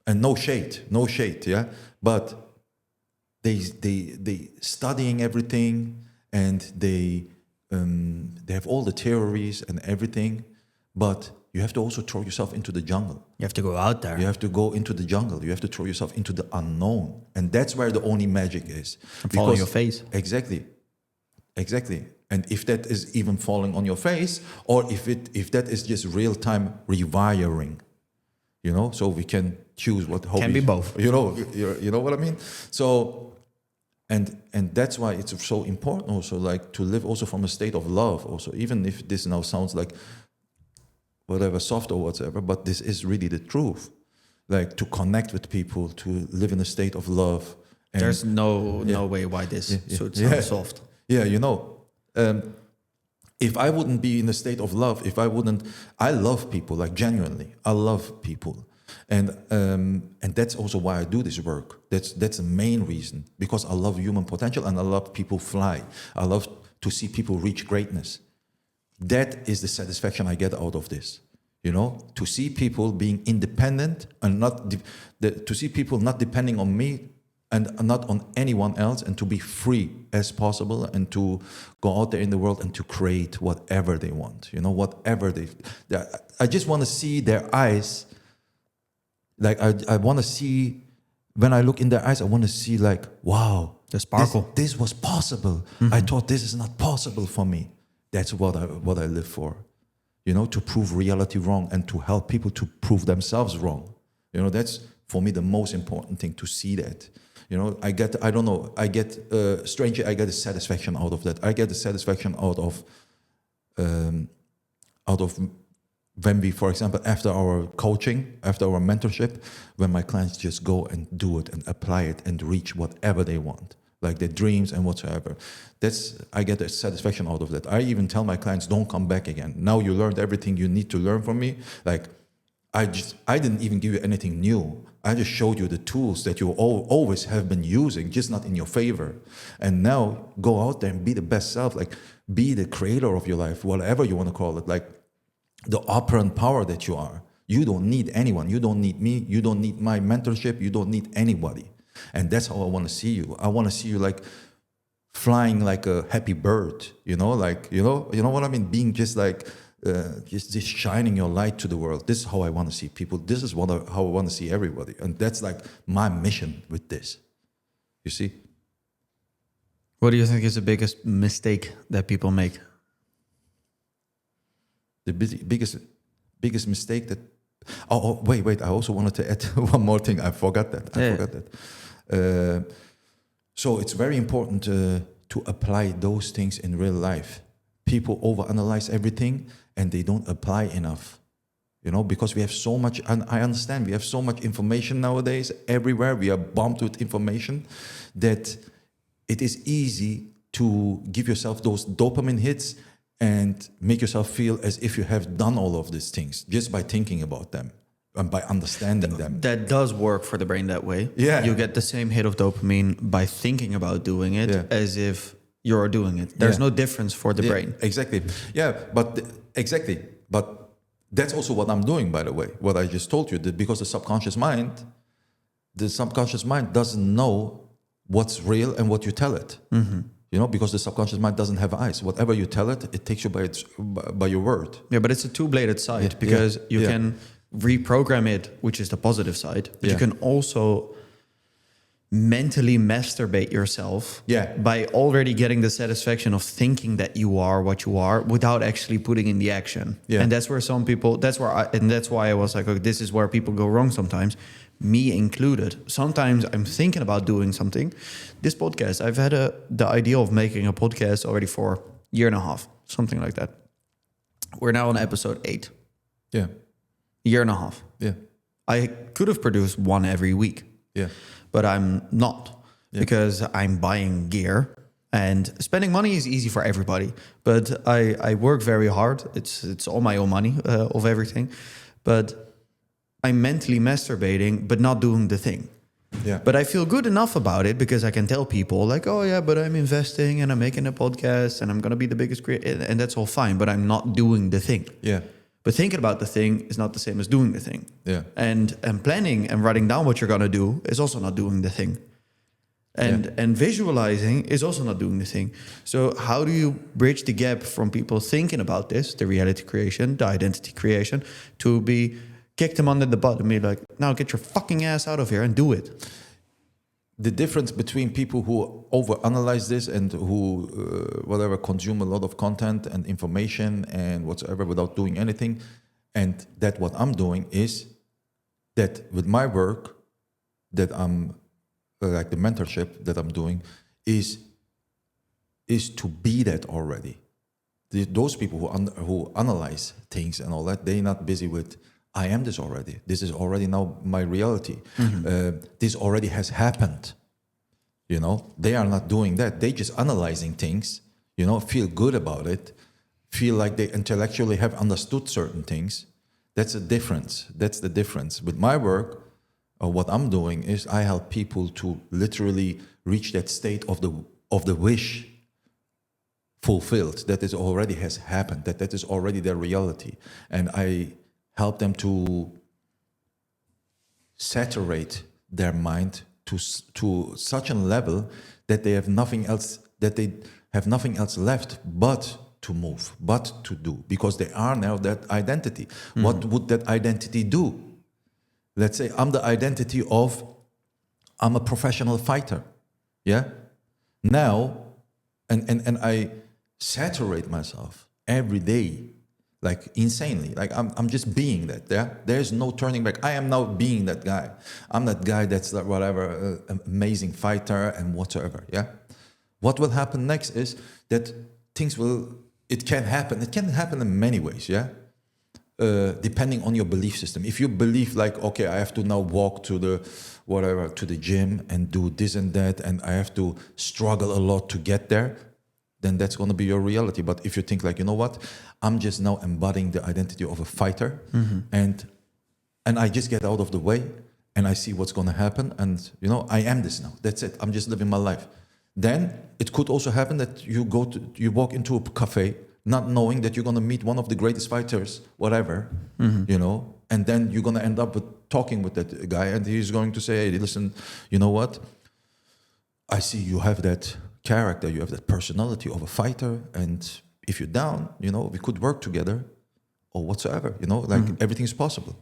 and no shade, yeah? But they studying everything, and they have all the theories and everything, but you have to also throw yourself into the jungle.
You have to go out there.
You have to go into the jungle. You have to throw yourself into the unknown. And that's where the only magic is.
And fall on your face.
Exactly. And if that is even falling on your face, or if that is just real-time rewiring, you know, so we can choose what hobby.
Can be both.
You know what I mean? So, and that's why it's so important also, like, to live also from a state of love also, even if this now sounds like whatever, soft or whatever, but this is really the truth. Like, to connect with people, to live in a state of love. And
there's no way why this should sound soft.
Yeah, you know, if I wouldn't be in a state of love, I love people, like, genuinely, I love people. And that's also why I do this work. That's the main reason, because I love human potential, and I love people fly. I love to see people reach greatness. That is the satisfaction I get out of this. You know, to see people being independent and to see people not depending on me and not on anyone else, and to be free as possible, and to go out there in the world and to create whatever they want. You know, whatever I just want to see their eyes. Like, I want to see, when I look in their eyes, I want to see, like, wow,
the sparkle.
This was possible. Mm-hmm. I thought this is not possible for me. That's what I live for. You know, to prove reality wrong, and to help people to prove themselves wrong. You know, that's for me the most important thing, to see that. You know, strangely, I get a satisfaction out of that. I get a satisfaction out of when we, for example, after our coaching, after our mentorship, when my clients just go and do it and apply it and reach whatever they want, like their dreams and whatsoever. I get a satisfaction out of that. I even tell my clients, don't come back again. Now you learned everything you need to learn from me. Like, I didn't even give you anything new. I just showed you the tools that you always have been using, just not in your favor. And now go out there and be the best self, like, be the creator of your life, whatever you want to call it, like, the operant power that you are. You don't need anyone. You don't need me. You don't need my mentorship. You don't need anybody. And that's how I want to see you. I want to see you, like, flying like a happy bird, you know, like, you know what I mean? Being just like, just shining your light to the world. This is how I want to see people. This is how I want to see everybody. And that's, like, my mission with this. You see?
What do you think is the biggest mistake that people make?
The biggest biggest mistake that. Oh, wait! I also wanted to add one more thing. I forgot that. So it's very important to apply those things in real life. People overanalyze everything and they don't apply enough. Because we have so much, and I understand we have so much information nowadays. Everywhere we are bombed with information that it is easy to give yourself those dopamine hits and make yourself feel as if you have done all of these things just by thinking about them and by understanding them.
That does work for the brain that way.
Yeah.
You get the same hit of dopamine by thinking about doing it as if you're doing it. There's no difference for the brain.
Exactly. Yeah, but that's also what I'm doing, by the way, what I just told you, that because the subconscious mind doesn't know what's real and what you tell it. Because the subconscious mind doesn't have eyes. Whatever you tell it, it takes you by your word.
Yeah, but it's a two-bladed side because you can reprogram it, which is the positive side, but you can also mentally masturbate yourself by already getting the satisfaction of thinking that you are what you are without actually putting in the action. And that's where some people, that's why I was like, okay, this is where people go wrong sometimes, me included. Sometimes I'm thinking about doing something. This podcast, I've had the idea of making a podcast already for a year and a half, something like that. We're now on episode 8.
Yeah.
Year and a half.
Yeah.
I could have produced one every week.
Yeah.
But I'm not because I'm buying gear, and spending money is easy for everybody. But I work very hard. It's all my own money of everything. But I'm mentally masturbating, but not doing the thing.
Yeah.
But I feel good enough about it because I can tell people like, oh yeah, but I'm investing and I'm making a podcast and I'm going to be the biggest creator, and that's all fine. But I'm not doing the thing.
Yeah.
But thinking about the thing is not the same as doing the thing.
Yeah.
And planning and writing down what you're going to do is also not doing the thing. And visualizing is also not doing the thing. So how do you bridge the gap from people thinking about this, the reality creation, the identity creation, to be kick them under the butt and be like, now get your fucking ass out of here and do it?
The difference between people who overanalyze this and who, consume a lot of content and information and whatsoever without doing anything, and that what I'm doing is that with my work, that I'm like the mentorship that I'm doing, is to be that already. Those people who analyze things and all that, they're not busy with, I am this already. This is already now my reality. This already has happened. They are not doing that. They just analyzing things, feel good about it, feel like they intellectually have understood certain things. That's a difference. That's the difference. With my work, what I'm doing is I help people to literally reach that state of the wish fulfilled, that is already has happened, that is already their reality. And I help them to saturate their mind to such a level that they have nothing else left but to move, but to do, because they are now that identity. What would that identity do? Let's say I'm the identity of, I'm a professional fighter. Yeah? Now, and I saturate myself every day, like insanely, like I'm just being that. Yeah, there's no turning back. I am now being that guy. I'm that guy that's like whatever, amazing fighter and whatsoever. Yeah, what will happen next is that it can happen. It can happen in many ways. Yeah, depending on your belief system. If you believe like, okay, I have to now walk to the gym and do this and that, and I have to struggle a lot to get there, then that's going to be your reality. But if you think like, you know what, I'm just now embodying the identity of a fighter, and I just get out of the way and I see what's going to happen, and I am this now. That's it. I'm just living my life. Then it could also happen that you walk into a cafe not knowing that you're going to meet one of the greatest fighters, whatever, and then you're going to end up with talking with that guy, and he's going to say, hey, listen, you know what? I see you have that character, you have that personality of a fighter, and if you're down, we could work together or whatsoever, everything's possible.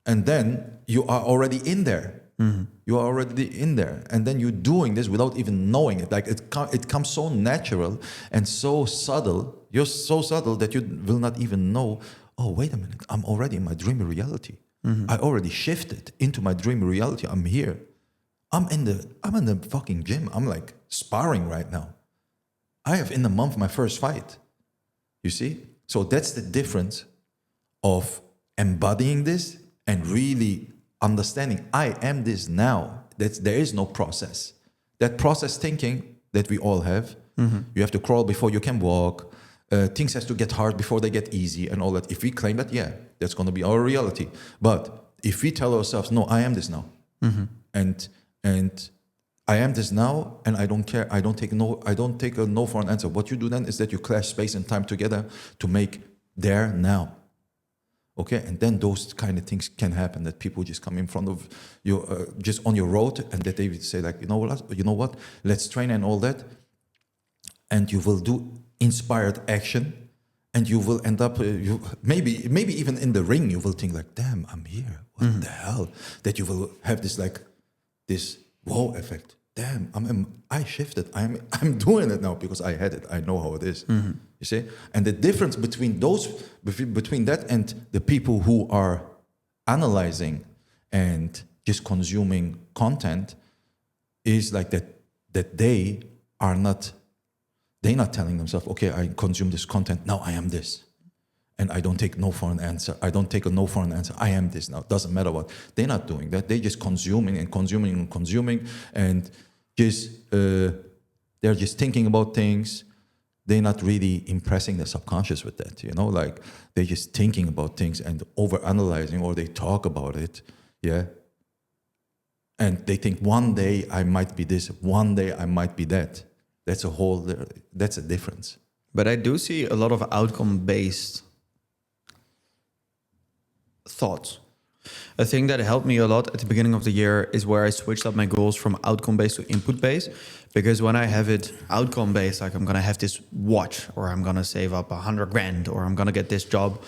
And then you are already in there. You are already in there. And then you're doing this without even knowing it. Like it comes so natural and so subtle. You're so subtle that you will not even know, oh, wait a minute, I'm already in my dream reality. I already shifted into my dream reality. I'm here. I'm in the fucking gym. I'm like sparring right now. I have in a month my first fight. You see? So that's the difference of embodying this and really understanding I am this now. There is no process. That process thinking that we all have, you have to crawl before you can walk. Things has to get hard before they get easy and all that. If we claim that, yeah, that's going to be our reality. But if we tell ourselves, no, I am this now. And I am this now, and I don't care. I don't take a no for an answer. What you do then is that you clash space and time together to make there now. Okay, and then those kind of things can happen, that people just come in front of you, just on your road, and that they would say like, you know what, let's train and all that, and you will do inspired action, and you will end up, maybe even in the ring, you will think like, damn, I'm here. What the hell? That you will have this wow effect. Damn, I shifted. I'm doing it now because I had it. I know how it is. You see? And the difference between that and the people who are analyzing and just consuming content is like that they're not telling themselves, okay, I consume this content, now I am this. And I don't take no for an answer. I don't take a no for an answer. I am this now. Doesn't matter what. They're not doing that. They're just consuming and consuming and consuming, and just they're just thinking about things. They're not really impressing the subconscious with that, like they're just thinking about things and over-analyzing, or they talk about it, yeah? And they think one day I might be this, one day I might be that. That's a difference.
But I do see a lot of outcome-based thoughts. A thing that helped me a lot at the beginning of the year is where I switched up my goals from outcome-based to input-based. Because when I have it outcome-based, like I'm going to have this watch, or I'm going to save up $100,000, or I'm going to get this job,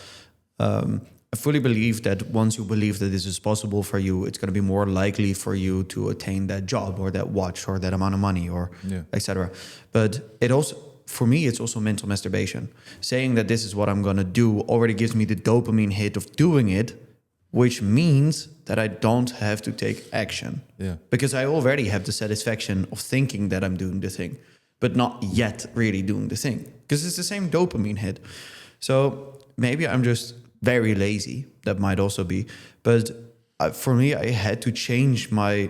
I fully believe that once you believe that this is possible for you, it's going to be more likely for you to attain that job or that watch or that amount of money, or etc. But it also, for me, it's also mental masturbation. Saying that this is what I'm going to do already gives me the dopamine hit of doing it, which means that I don't have to take action.
Yeah.
Because I already have the satisfaction of thinking that I'm doing the thing, but not yet really doing the thing. Because it's the same dopamine hit. So maybe I'm just very lazy. That might also be. But for me, I had to change my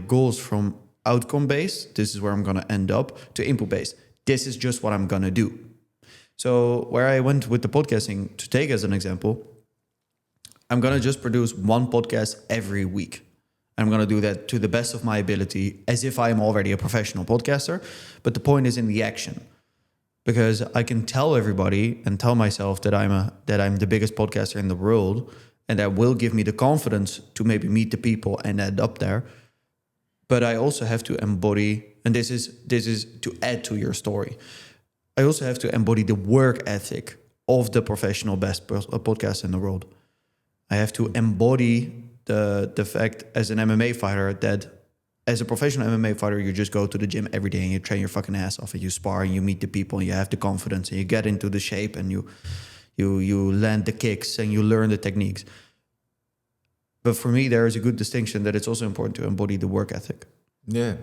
goals from outcome-based, this is where I'm going to end up, to input-based. This is just what I'm going to do. So where I went with the podcasting, to take as an example, I'm going to just produce one podcast every week. I'm going to do that to the best of my ability, as if I'm already a professional podcaster. But the point is in the action. Because I can tell everybody and tell myself that I'm the biggest podcaster in the world, and that will give me the confidence to maybe meet the people and end up there. But I also have to embody, and this is to add to your story, I also have to embody the work ethic of the professional best podcaster in the world. I have to embody the fact as an MMA fighter that as a professional MMA fighter, you just go to the gym every day and you train your fucking ass off and you spar and you meet the people and you have the confidence and you get into the shape and you land the kicks and you learn the techniques. But for me, there is a good distinction that it's also important to embody the work ethic.
Yeah,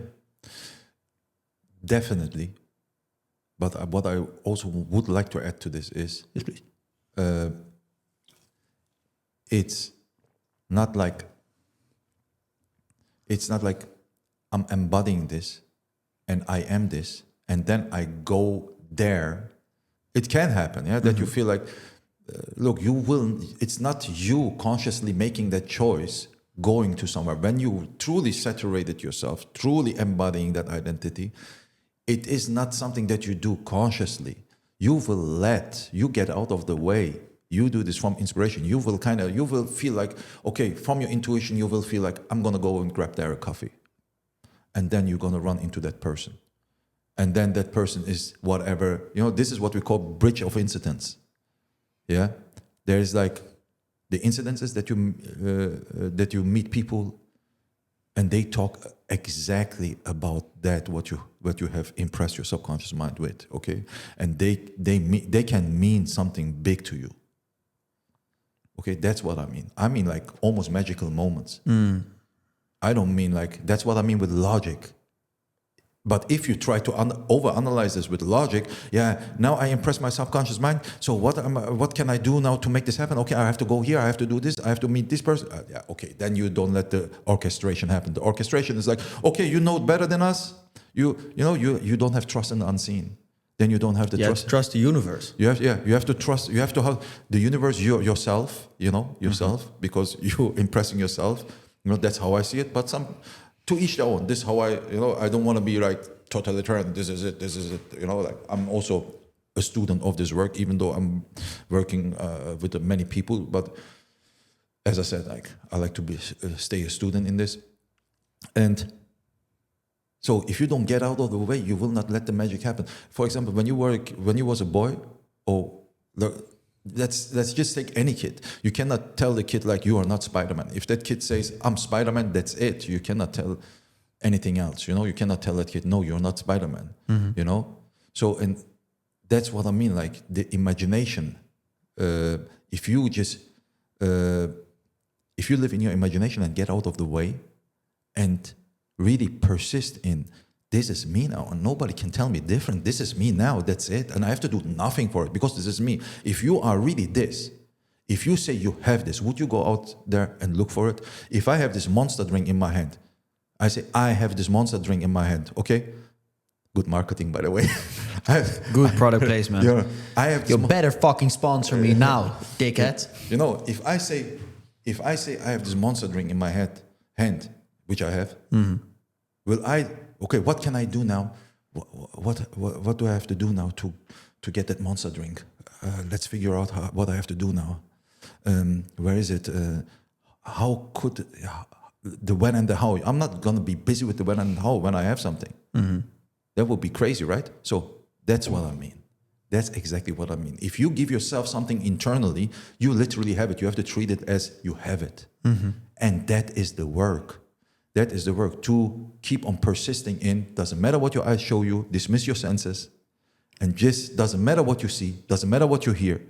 definitely. But what I also would like to add to this is,
Yes, please.
It's not like I'm embodying this and I am this and then I go there. It can happen, yeah, that you feel like, look, it's not you consciously making that choice going to somewhere. When you truly saturated yourself, truly embodying that identity, it is not something that you do consciously. You get out of the way. You do this from inspiration. You will feel like, okay, from your intuition, you will feel like, I'm going to go and grab there a coffee. And then you're going to run into that person. And then that person is whatever, this is what we call bridge of incidents. Yeah. There's like the incidences that you meet people and they talk exactly about that what you have impressed your subconscious mind with, okay? And they can mean something big to you. Okay, that's what I mean. I mean like almost magical moments. I don't mean like, that's what I mean with logic. But if you try to overanalyze this with logic, now I impress my subconscious mind. So what can I do now to make this happen? Okay, I have to go here. I have to do this. I have to meet this person. Okay, then you don't let the orchestration happen. The orchestration is like, okay, you know it better than us. You don't have trust in the unseen. Then you don't have the trust.
Trust the universe.
You have to trust. You have to have the universe. Yourself. Because you impressing yourself. That's how I see it. But to each their own. This is how I don't want to be like totalitarian. This is it. Like I'm also a student of this work, even though I'm working with many people. But as I said, like I like to stay a student in this. And so if you don't get out of the way, you will not let the magic happen. For example, when you was a boy, let's just take any kid. You cannot tell the kid like you are not Spider-Man. If that kid says I'm Spider-Man, that's it. You cannot tell anything else. You cannot tell that kid no, you're not Spider-Man. So and that's what I mean. Like the imagination. If you live in your imagination and get out of the way, and really persist in this is me now, and nobody can tell me different. This is me now, that's it. And I have to do nothing for it because this is me. If you are really this, if you say you have this, would you go out there and look for it? If I have this monster drink in my hand, I say, I have this monster drink in my hand, okay? Good marketing, by the way.
Good product placement.
I have
you better fucking sponsor me now, dickhead.
If I say I have this monster drink in my hand, which I have, what can I do now? What do I have to do now to get that monster drink? Let's figure out what I have to do now. Where is it? How could the when and the how? I'm not gonna be busy with the when and how when I have something. That would be crazy, right? So that's what I mean. That's exactly what I mean. If you give yourself something internally, you literally have it. You have to treat it as you have it, and that is the work. That is the work, to keep on persisting in. Doesn't matter what your eyes show you, dismiss your senses, and just doesn't matter what you see, doesn't matter what you hear,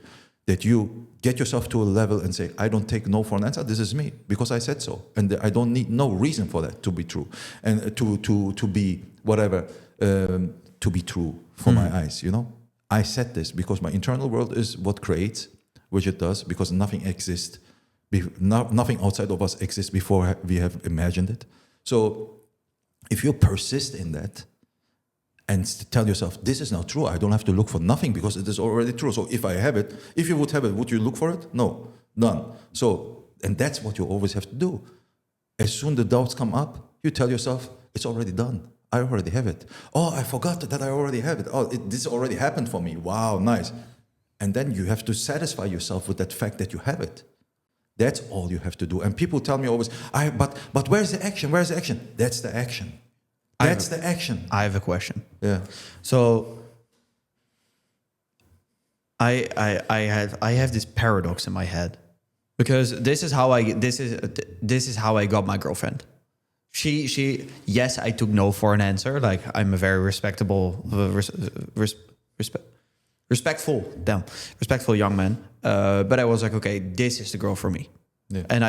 that you get yourself to a level and say, I don't take no for an answer, this is me, because I said so. And I don't need no reason for that to be true. And to be whatever, to be true for my eyes, I said this because my internal world is what creates, which it does, because nothing exists. Nothing outside of us exists before we have imagined it. So if you persist in that and tell yourself, this is now true, I don't have to look for nothing because it is already true. So if I have it, if you would have it, would you look for it? No, none. So, and that's what you always have to do. As soon the doubts come up, you tell yourself, it's already done. I already have it. Oh, I forgot that I already have it. Oh, this already happened for me. Wow, nice. And then you have to satisfy yourself with that fact that you have it. That's all you have to do. And people tell me always, but where's the action? Where's the action? That's the action. That's the action.
I have a question.
Yeah.
So I have this paradox in my head, because this is how I got my girlfriend. She yes, I took no for an answer. Like, I'm a very respectable, respectful young man. But I was like, okay, this is the girl for me. Yeah. And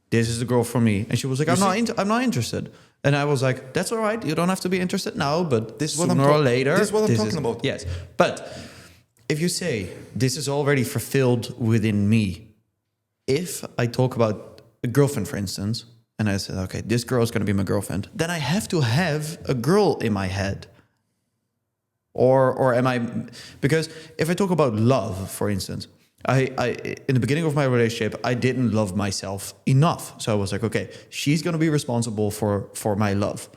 this is the girl for me. And she was like, I'm not interested. And I was like, that's all right. You don't have to be interested now, but this sooner or later.
This is what I'm talking about.
Yes. But if you say this is already fulfilled within me, if I talk about a girlfriend, for instance, and I said, okay, this girl is going to be my girlfriend, then I have to have a girl in my head. Or am I, because if I talk about love, for instance, I in the beginning of my relationship, I didn't love myself enough. So I was like, okay, she's going to be responsible for my love.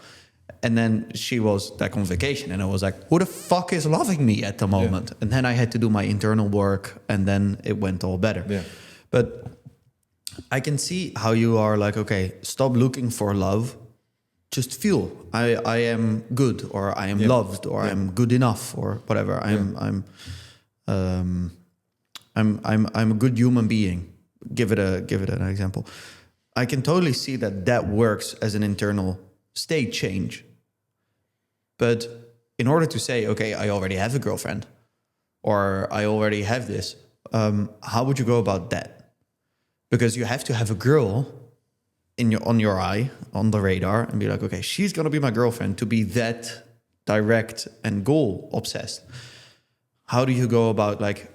And then she was back on vacation, and I was like, who the fuck is loving me at the moment? Yeah. And then I had to do my internal work, and then it went all better. Yeah. But I can see how you are like, okay, stop looking for love. Just feel I am good, or I am loved, or I'm good enough, or whatever. I'm a good human being. Give it an example. I can totally see that works as an internal state change. But in order to say, okay, I already have a girlfriend, or I already have this, how would you go about that? Because you have to have a girl on your eye, on the radar, and be like, okay, she's gonna be my girlfriend, to be that direct and goal obsessed. How do you go about, like,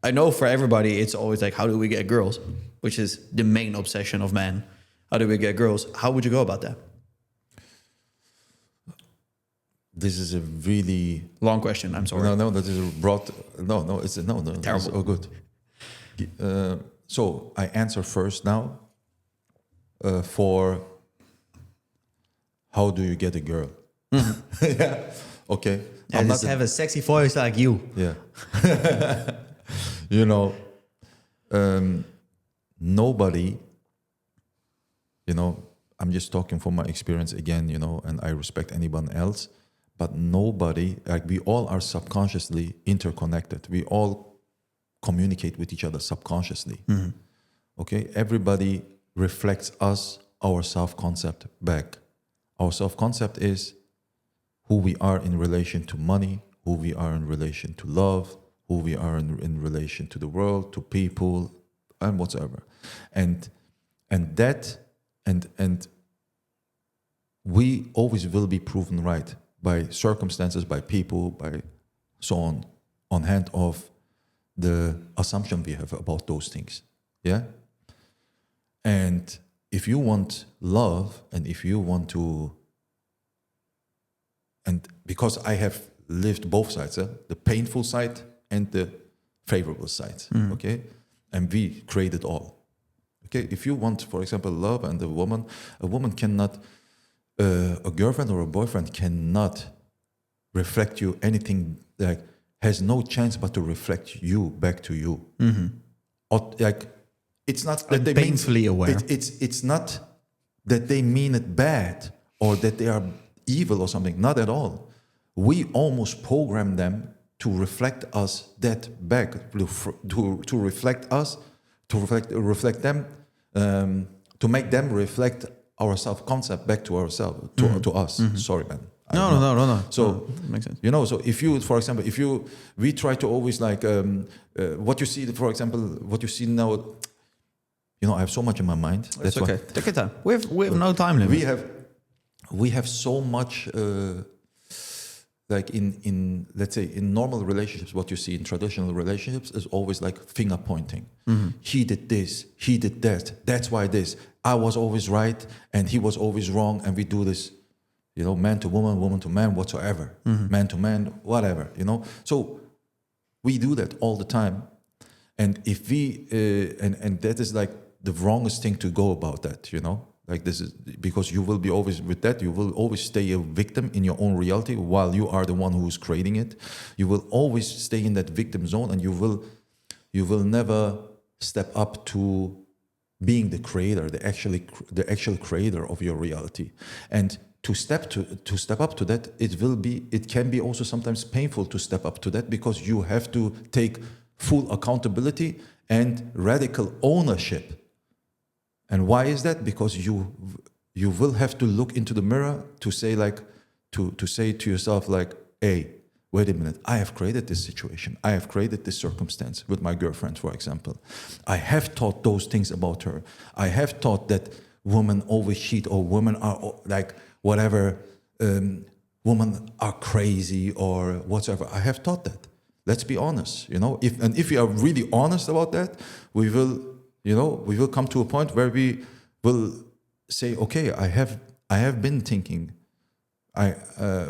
I know for everybody it's always like, how do we get girls, which is the main obsession of men. How do we get girls? How would you go about that?
This is a really
long question. I'm sorry.
No, that is a broad. No, it's terrible. It's, oh, good. So I answer first now. For how do you get a girl? Yeah. Okay.
I just have a sexy voice like you.
Yeah. You know, nobody. You know, I'm just talking from my experience again. You know, and I respect anyone else. But nobody, like, we all are subconsciously interconnected. We all communicate with each other subconsciously. Mm-hmm. Okay? Everybody reflects us, our self-concept back. Our self-concept is who we are in relation to money, who we are in relation to love, who we are in relation to the world, to people, and whatsoever. And we always will be proven right by circumstances, by people, by so on hand of the assumption we have about those things. Yeah? And if you want love, and if you want to, and because I have lived both sides, the painful side and the favorable side, okay? And we create it all. Okay, if you want, for example, love, and a woman cannot, a girlfriend or a boyfriend cannot reflect you anything, like, has no chance but to reflect you back to you. Mm-hmm. Or, like, it's not that they
painfully aware.
It's not that they mean it bad or that they are evil or something. Not at all. We almost program them to reflect us that back, to reflect us, to reflect them, to make them reflect our self-concept back to ourselves, to us. Mm-hmm. Sorry, man.
No.
So
makes sense.
You know, so if you, for example, we try to always, like, what you see, for example, what you see now. You know, I have so much in my mind.
That's okay. Take your time. We have no time limit.
We have so much, like in let's say in normal relationships. What you see in traditional relationships is always like finger pointing. Mm-hmm. He did this. He did that. That's why this. I was always right, and he was always wrong. And we do this, you know, man to woman, woman to man, whatsoever, man to man, whatever. You know, so we do that all the time. And if we and that is like the wrongest thing to go about that, you know, like, this is because you will be always with that. You will always stay a victim in your own reality while you are the one who is creating it. You will always stay in that victim zone, and you will never step up to being the creator, the actual creator of your reality. And to step up to that, it can be also sometimes painful to step up to that, because you have to take full accountability and radical ownership. And why is that? Because you will have to look into the mirror to say, like, to say to yourself, like, hey, wait a minute, I have created this situation. I have created this circumstance with my girlfriend, for example. I have thought those things about her. I have thought that women always cheat, or women are, like, whatever, women are crazy or whatsoever. I have thought that. Let's be honest, you know. If we are really honest about that, we will come to a point where we will say, okay, I have been thinking,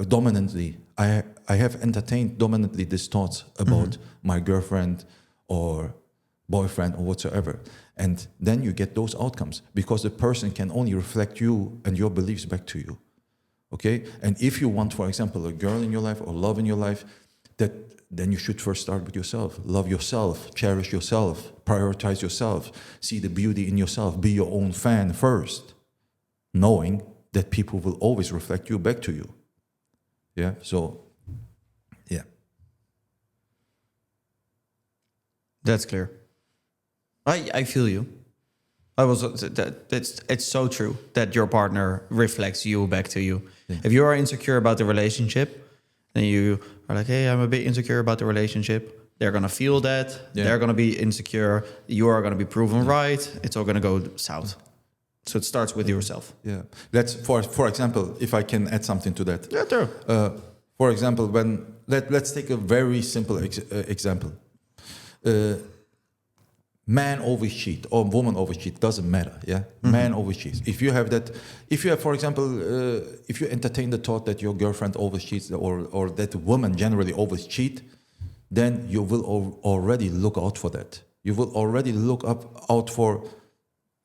dominantly. I have entertained dominantly these thoughts about my girlfriend or boyfriend or whatsoever, and then you get those outcomes, because the person can only reflect you and your beliefs back to you. Okay, and if you want, for example, a girl in your life or love in your life, then you should first start with yourself. Love yourself, cherish yourself, prioritize yourself, see the beauty in yourself, be your own fan first, knowing that people will always reflect you back to you. Yeah, so, yeah.
That's clear. I feel you. I was. It's so true that your partner reflects you back to you. If you are insecure about the relationship, then you are like, "Hey, I'm a bit insecure about the relationship." They're gonna feel that.
Yeah.
They're gonna be insecure. You are gonna be proven right. It's all gonna go south. So it starts with yourself.
Yeah. Let's for example, if I can add something to that.
Yeah, true.
For example, when let's take a very simple example. Man always cheat or woman always cheat, doesn't matter. Yeah, man always cheats. If you have, for example, if you entertain the thought that your girlfriend always cheats or that woman generally always cheat, then you will already look out for that. You will already look out for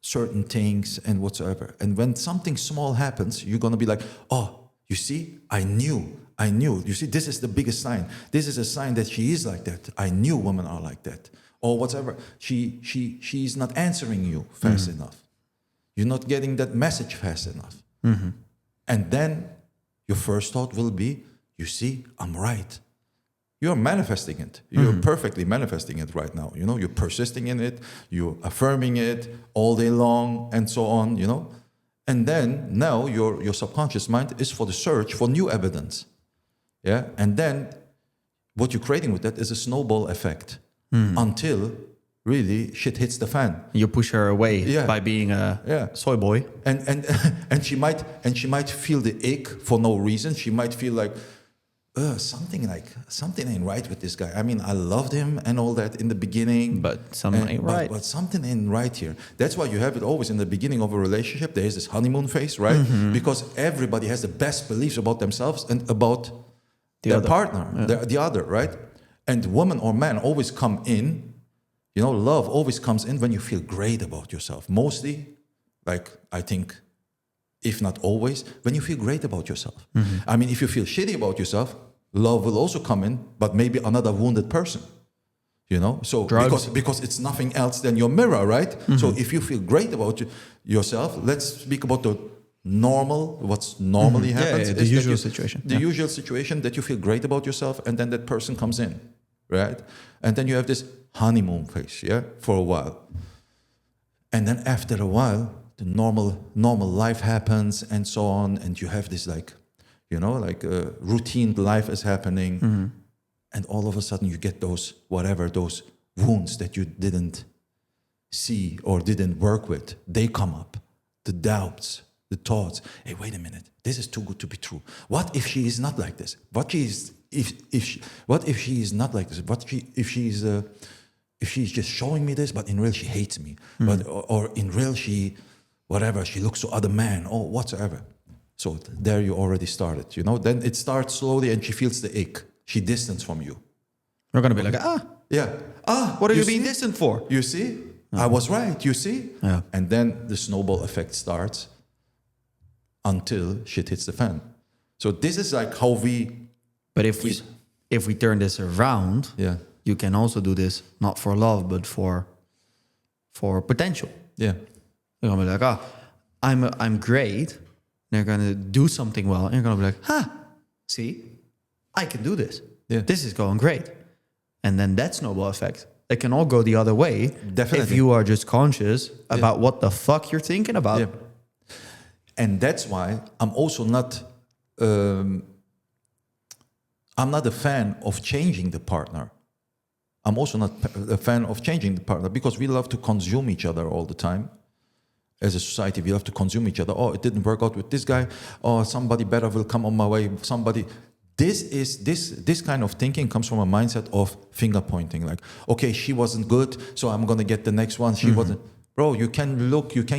certain things and whatsoever. And when something small happens, you're gonna be like, oh, you see, I knew. You see, this is the biggest sign. This is a sign that she is like that. I knew women are like that. Or whatever. She's not answering you fast enough. You're not getting that message fast enough. And then your first thought will be, you see, I'm right. You're manifesting it. You're perfectly manifesting it right now. You know, you're persisting in it, you're affirming it all day long, and so on, you know. And then now your subconscious mind is for the search for new evidence. Yeah. And then what you're creating with that is a snowball effect until really shit hits the fan.
You push her away by being a soy boy.
And she might feel the ache for no reason. She might feel like something ain't right with this guy. I mean, I loved him and all that in the beginning,
but something ain't right.
But something ain't right here. That's why you have it always in the beginning of a relationship. There is this honeymoon phase, right? Because everybody has the best beliefs about themselves and about their partner, the other, right? And woman or man always come in. You know, love always comes in when you feel great about yourself. Mostly, like I think, if not always, when you feel great about yourself. I mean, if you feel shitty about yourself, love will also come in, but maybe another wounded person. You know, so because it's nothing else than your mirror, right? So if you feel great about yourself, let's speak about the normal, what's normally happens.
The usual situation.
The usual situation that you feel great about yourself, and then that person comes in, right? And then you have this honeymoon phase, for a while. And then after a while, the normal life happens and so on, and you have this routine life is happening, and all of a sudden you get those wounds that you didn't see or didn't work with. They come up, the doubts, the thoughts. Hey, wait a minute, this is too good to be true. What if she is not like this? What if she is not like this? If she's just showing me this, but in real she hates me, or in real she looks to other men or whatsoever. So there you already started, you know. Then it starts slowly, and she feels the ache. She distance from you.
We're gonna be like, what are you being distant for?
You see, I was right. You see, and then the snowball effect starts until shit hits the fan. So this is like how we.
But if we turn this around, you can also do this not for love, but for potential. Yeah. You're gonna be like, I'm great. They're gonna do something well, and you're gonna be like, see, I can do this. Yeah. This is going great. And then that snowball effect, it can all go the other way. Definitely. If you are just conscious about what the fuck you're thinking about. Yeah.
And that's why I'm also not. I'm not a fan of changing the partner. I'm also not a fan of changing the partner because we love to consume each other all the time. As a society, we love to consume each other. Oh, it didn't work out with this guy. Oh, somebody better will come on my way. This kind of thinking comes from a mindset of finger pointing. Like, okay, she wasn't good, so I'm gonna get the next one. She wasn't. Bro, you can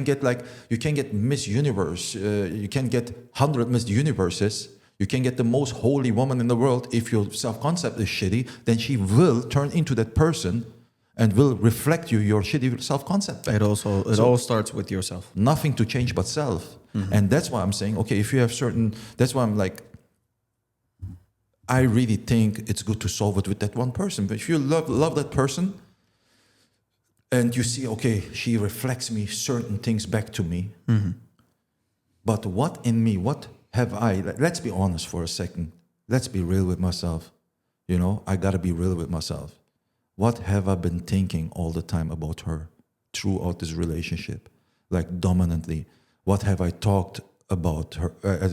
get Miss Universe. You can get 100 Miss Universes. You can get the most holy woman in the world. If your self-concept is shitty, then she will turn into that person and will reflect your shitty self-concept.
It all starts with yourself.
Nothing to change but self. And that's why I'm saying, okay, if you have that's why I'm like, I really think it's good to solve it with that one person. But if you love that person and you see, okay, she reflects me certain things back to me, but what in me, what have I, let's be honest for a second. Let's be real with myself. You know, I gotta be real with myself. What have I been thinking all the time about her throughout this relationship? like dominantly? What have I talked about her?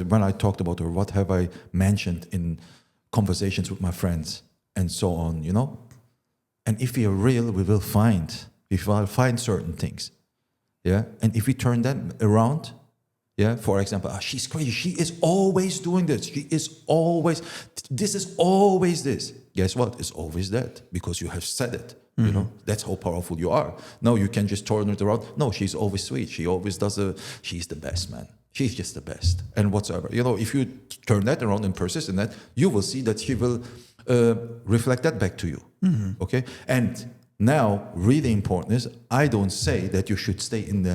When I talked about her, what have I mentioned in conversations with my friends and so on, you know? And if we are real, we will find certain things. Yeah. And if we turn that around, yeah, for example, she's crazy. She is always doing this. This is always this. Guess what? It's always that because you have said it. You know, that's how powerful you are. No, you can just turn it around. No, she's always sweet. She always she's the best, man. She's just the best. And whatsoever. You know, if you turn that around and persist in that, you will see that she will reflect that back to you. Okay? And now, really important is, I don't say that you should stay in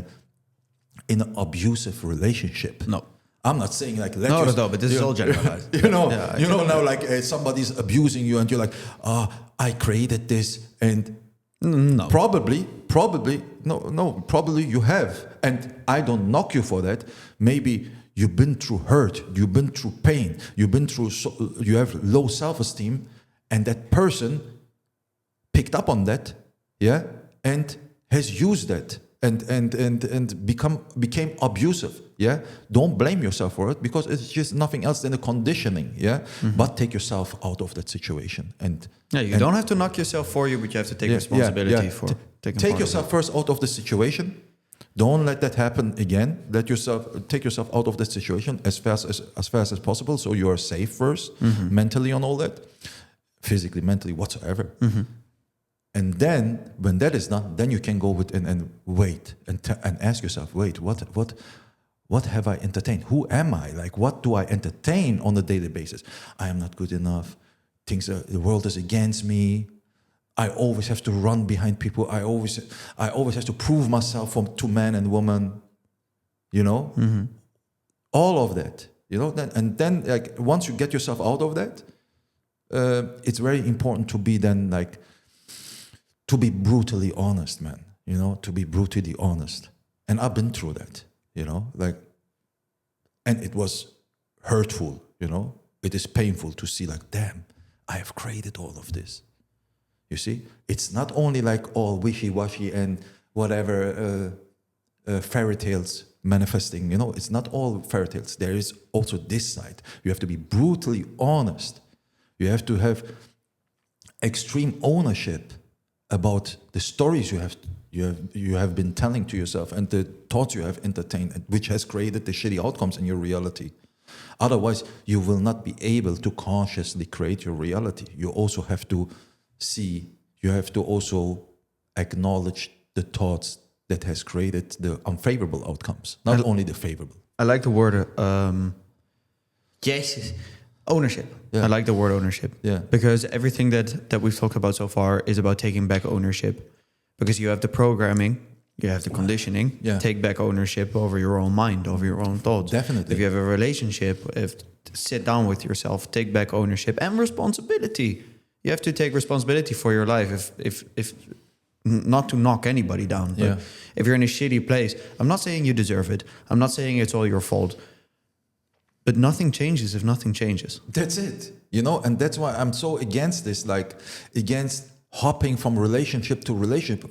an abusive relationship.
No.
I'm not saying like
no, but this is all generalized.
Now like somebody's abusing you and you're like, I created this, and
no,
probably you have, and I don't knock you for that. Maybe you've been through hurt, you've been through pain, you have low self-esteem, and that person picked up on that, yeah, and has used that and became abusive. Yeah, don't blame yourself for it because it's just nothing else than a conditioning. Yeah, but take yourself out of that situation
you don't have to knock yourself for you, but you have to take responsibility for
take yourself first out of the situation. Don't let that happen again. Take yourself out of that situation as fast as possible, so you are safe first, mentally on all that, physically, mentally, whatsoever. And then, when that is done, then you can go within and wait and ask yourself, wait, what have I entertained? Who am I? Like, what do I entertain on a daily basis? I am not good enough. The world is against me. I always have to run behind people. I always have to prove myself to man and woman. You know, all of that. You know, and then like once you get yourself out of that, it's very important to be brutally honest, man. You know, to be brutally honest. And I've been through that. You know, and it was hurtful, you know. It is painful to see like, damn, I have created all of this. You see, it's not only like all wishy-washy and whatever fairy tales manifesting, you know, it's not all fairy tales. There is also this side. You have to be brutally honest. You have to have extreme ownership about the stories you have been telling to yourself and the thoughts you have entertained, which has created the shitty outcomes in your reality. Otherwise, you will not be able to consciously create your reality. You also have to acknowledge the thoughts that has created the unfavorable outcomes, not only the favorable.
I like the word ownership.
Yeah.
I like the word ownership.
Yeah.
Because everything that we've talked about so far is about taking back ownership. Because you have the programming, you have the conditioning.
Yeah.
Take back ownership over your own mind, over your own thoughts.
Definitely.
If you have a relationship, sit down with yourself, take back ownership and responsibility. You have to take responsibility for your life. If not to knock anybody down, but if you're in a shitty place, I'm not saying you deserve it. I'm not saying it's all your fault. But nothing changes if nothing changes.
That's it. You know, and that's why I'm so against this, like against hopping from relationship to relationship.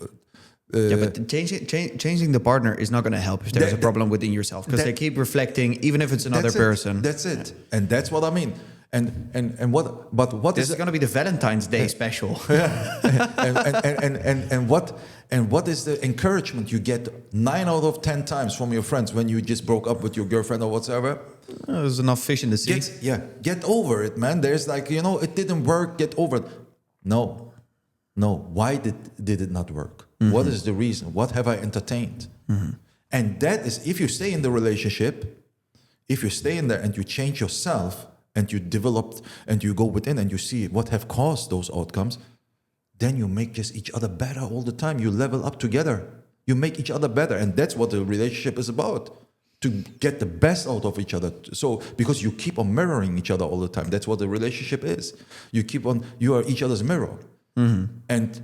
But changing the partner is not going to help if there's a problem within yourself, because they keep reflecting, even if it's another person.
That's it. And that's what I mean. And what
this is going to be the Valentine's Day special.
and what is the encouragement you get 9 out of 10 times from your friends when you just broke up with your girlfriend or whatsoever?
There's enough fish in the sea.
Get over it, man. There's like, you know, it didn't work. Get over it. No. Why did it not work? What is the reason? What have I entertained? And that is, if you stay in the relationship, if you stay in there and you change yourself and you develop and you go within and you see what have caused those outcomes, then you make just each other better all the time. You level up together. You make each other better. And that's what the relationship is about, to get the best out of each other. So, because you keep on mirroring each other all the time. That's what the relationship is. You are each other's mirror. And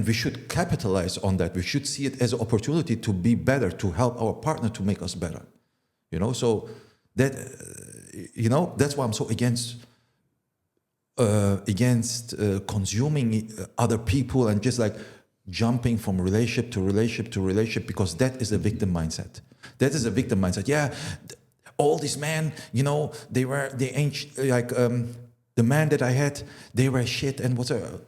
we should capitalize on that. We should see it as an opportunity to be better, to help our partner to make us better. You know, so that, you know, that's why I'm so against consuming other people and just like jumping from relationship to relationship to relationship, because that is a victim mindset. That is a victim mindset. Yeah, all these men, you know, they ain't like the man that I had, they were shit, and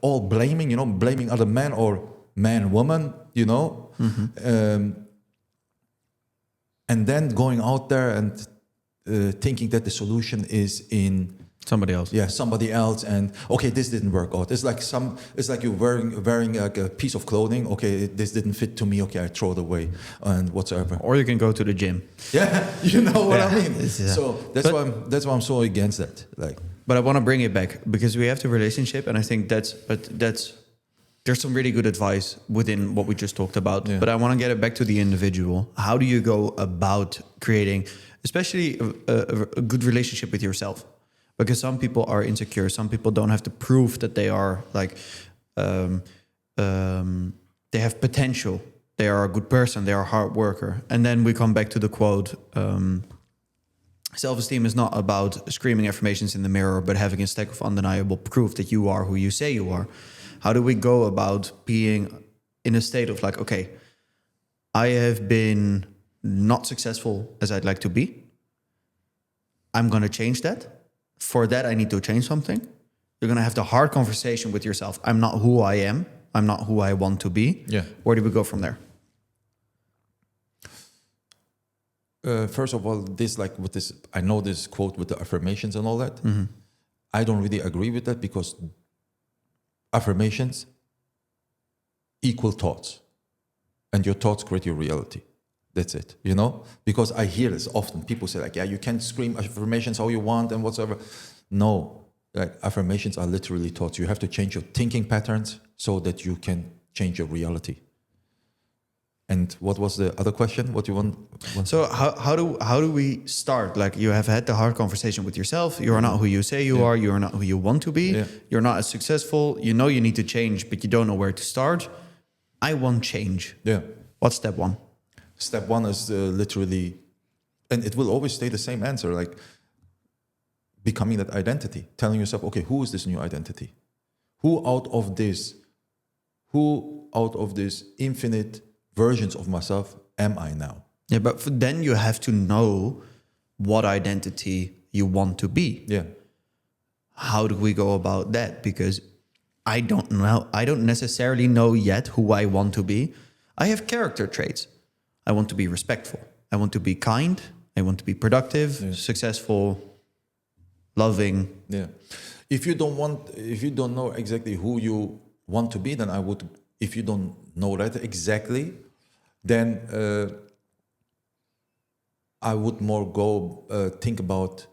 all blaming, you know, blaming other men or man, woman, you know, and then going out there and thinking that the solution is in
Somebody else.
yeah, somebody else, and okay, this didn't work out. It's like you're wearing like a piece of clothing. Okay, this didn't fit to me. Okay, I throw it away and whatsoever.
Or you can go to the gym.
Yeah, you know what I mean.
Yeah.
So that's why I'm so against that. Like,
but I want to bring it back because we have the relationship, and I think that's there's some really good advice within what we just talked about.
Yeah.
But I want to get it back to the individual. How do you go about creating, especially a good relationship with yourself? Because some people are insecure. Some people don't have to prove that they are like, they have potential. They are a good person. They are a hard worker. And then we come back to the quote, self-esteem is not about screaming affirmations in the mirror, but having a stack of undeniable proof that you are who you say you are. How do we go about being in a state of like, okay, I have been not successful as I'd like to be. I'm going to change that. For that, I need to change something. You're going to have the hard conversation with yourself. I'm not who I am. I'm not who I want to be.
yeah.
Where do we go from there?
First of all, I know this quote with the affirmations and all that.
Mm-hmm.
I don't really agree with that, because affirmations equal thoughts, and your thoughts create your reality. That's it, you know? Because I hear this often. People say like, yeah, you can scream affirmations all you want and whatsoever. No, like want are literally thoughts. You have to change your thinking patterns so that you can change your reality. And what was the other question? What you want?
So how do we start? Like, you have had the hard conversation with yourself. You are not who you say you are. You are not who you want to be.
Yeah.
You're not as successful. You know you need to change, but you don't know where to start. I want change.
Yeah.
What's step one?
Step one is literally, and it will always stay the same answer, like becoming that identity, telling yourself, okay, who is this new identity? Who out of this infinite versions of myself am I now?
Yeah, but then you have to know what identity you want to be.
Yeah.
How do we go about that? Because I don't know. I don't necessarily know yet who I want to be. I have character traits. I want to be respectful. I want to be kind. I want to be productive, successful, loving.
Yeah. If you don't know exactly who you want to be, then if you don't know that exactly, then I would more go think about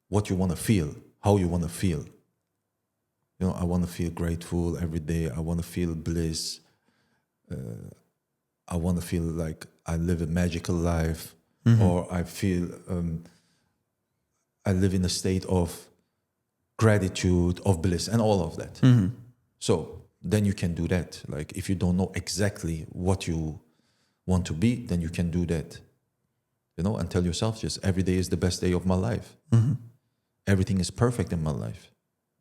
what you want to feel, how you want to feel. You know, I want to feel grateful every day. I want to feel bliss. I want to feel like I live a magical life, or I feel I live in a state of gratitude, of bliss, and all of that.
Mm-hmm.
So then you can do that. Like, if you don't know exactly what you want to be, then you can do that. You know, and tell yourself just every day is the best day of my life.
Mm-hmm.
Everything is perfect in my life.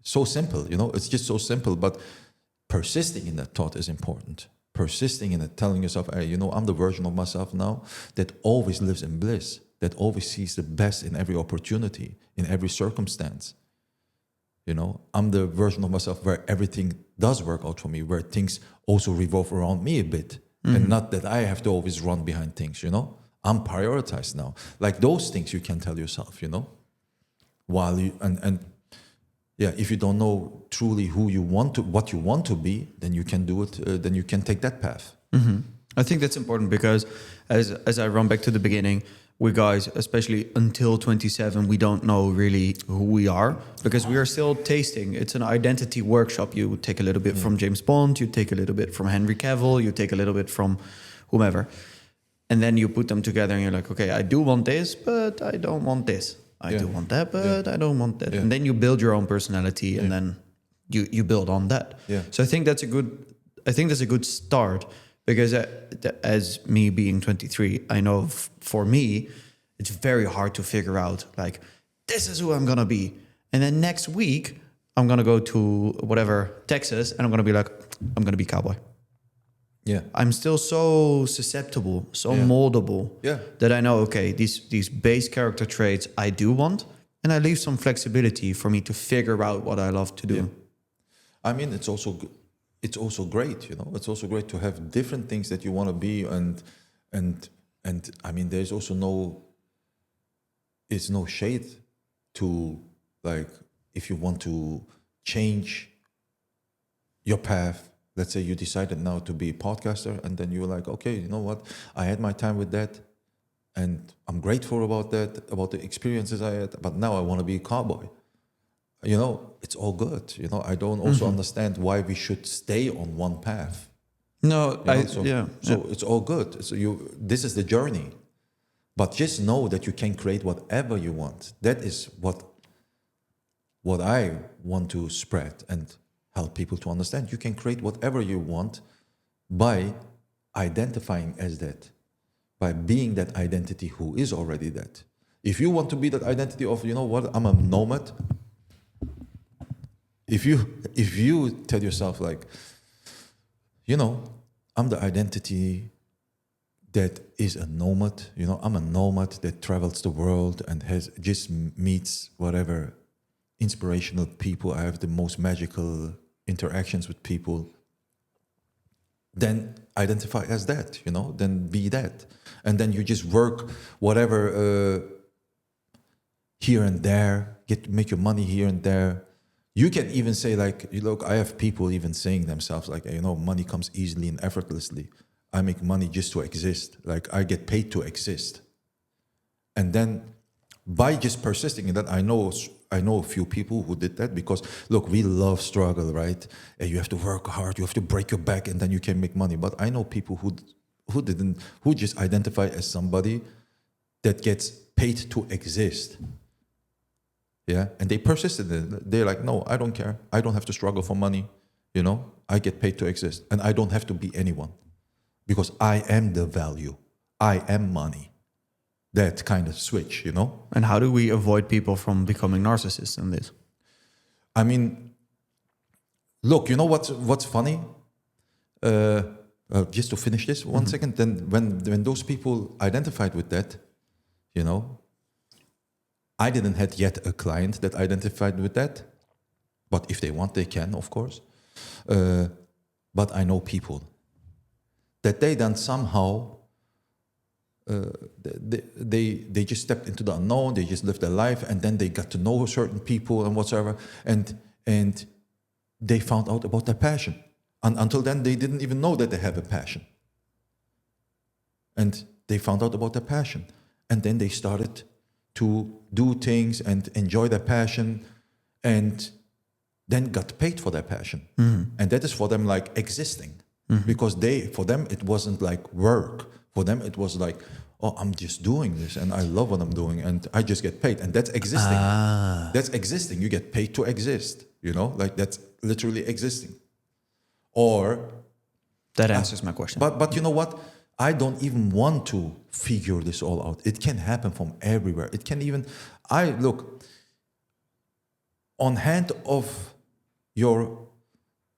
So simple, you know, it's just so simple, but persisting in that thought is important. Persisting in it, telling yourself, hey, you know, I'm the version of myself now that always lives in bliss, that always sees the best in every opportunity, in every circumstance. You know, I'm the version of myself where everything does work out for me, where things also revolve around me a bit, and not that I have to always run behind things, you know. I'm prioritized now. Like, those things you can tell yourself, you know, while you, and yeah, if you don't know truly what you want to be, then you can do it. Then you can take that path.
Mm-hmm. I think that's important because, as I run back to the beginning, we guys, especially until 27, we don't know really who we are because we are still tasting. It's an identity workshop. You take a little bit from James Bond, you take a little bit from Henry Cavill, you take a little bit from whomever, and then you put them together, and you're like, okay, I do want this, but I don't want this. I do want that, but I don't want that. And then you build your own personality, and then you build on that.
Yeah.
So I think that's a good start because as me being 23, I know for me, it's very hard to figure out like, this is who I'm going to be. And then next week I'm going to go to whatever, Texas, and I'm going to be like, I'm going to be cowboy.
Yeah.
I'm still so susceptible, so
Yeah.
moldable,
Yeah.
that I know, okay, these base character traits I do want, and I leave some flexibility for me to figure out what I love to do.
Yeah. I mean, it's also great, It's also great to have different things that you want to be, and I mean, there's also it's no shade to, like, if you want to change your path. Let's say you decided now to be a podcaster, and then you're like, okay, you know what? I had my time with that, and I'm grateful about that, about the experiences I had. But now I want to be a cowboy. It's all good. I don't also understand why we should stay on one path.
No,
So it's all good. So this is the journey. But just know that you can create whatever you want. That is what I want to spread and help people to understand. You can create whatever you want by identifying as that, by being that identity who is already that. If you want to be that identity of, you know what, I'm a nomad. If you tell yourself, like, I'm the identity that is a nomad, I'm a nomad that travels the world and just meets whatever inspirational people. I have the most magical interactions with people. Then identify as that, then be that. And then you just work whatever here and there, make your money here and there. You can even say, like, look, I have people even saying themselves, like, money comes easily and effortlessly. I make money just to exist. Like, I get paid to exist. And then by just persisting in that, I know a few people who did that, because, look, we love struggle, right? And you have to work hard, you have to break your back, and then you can make money. But I know people who just identify as somebody that gets paid to exist. Yeah, and they persisted in it. They're like, no, I don't care. I don't have to struggle for money. I get paid to exist, and I don't have to be anyone, because I am the value. I am money. That kind of switch,
And how do we avoid people from becoming narcissists in this?
I mean, look, you know what's funny? Just to finish this one second. Then when those people identified with that, I didn't have yet a client that identified with that, but if they want, they can, of course. But I know people that they then somehow they just stepped into the unknown. They just lived their life, and then they got to know certain people and whatsoever, and they found out about their passion. And until then, they didn't even know that they have a passion. And they found out about their passion, and then they started to do things and enjoy their passion, and then got paid for their passion. And that is for them like existing, because for them it wasn't like work. For them it was like, oh, I'm just doing this and I love what I'm doing and I just get paid, and that's existing. That's existing. You get paid to exist, like that's literally existing. Or
that answers my question.
But you know what? I don't even want to figure this all out. It can happen from everywhere. It can even, look, on hand of your,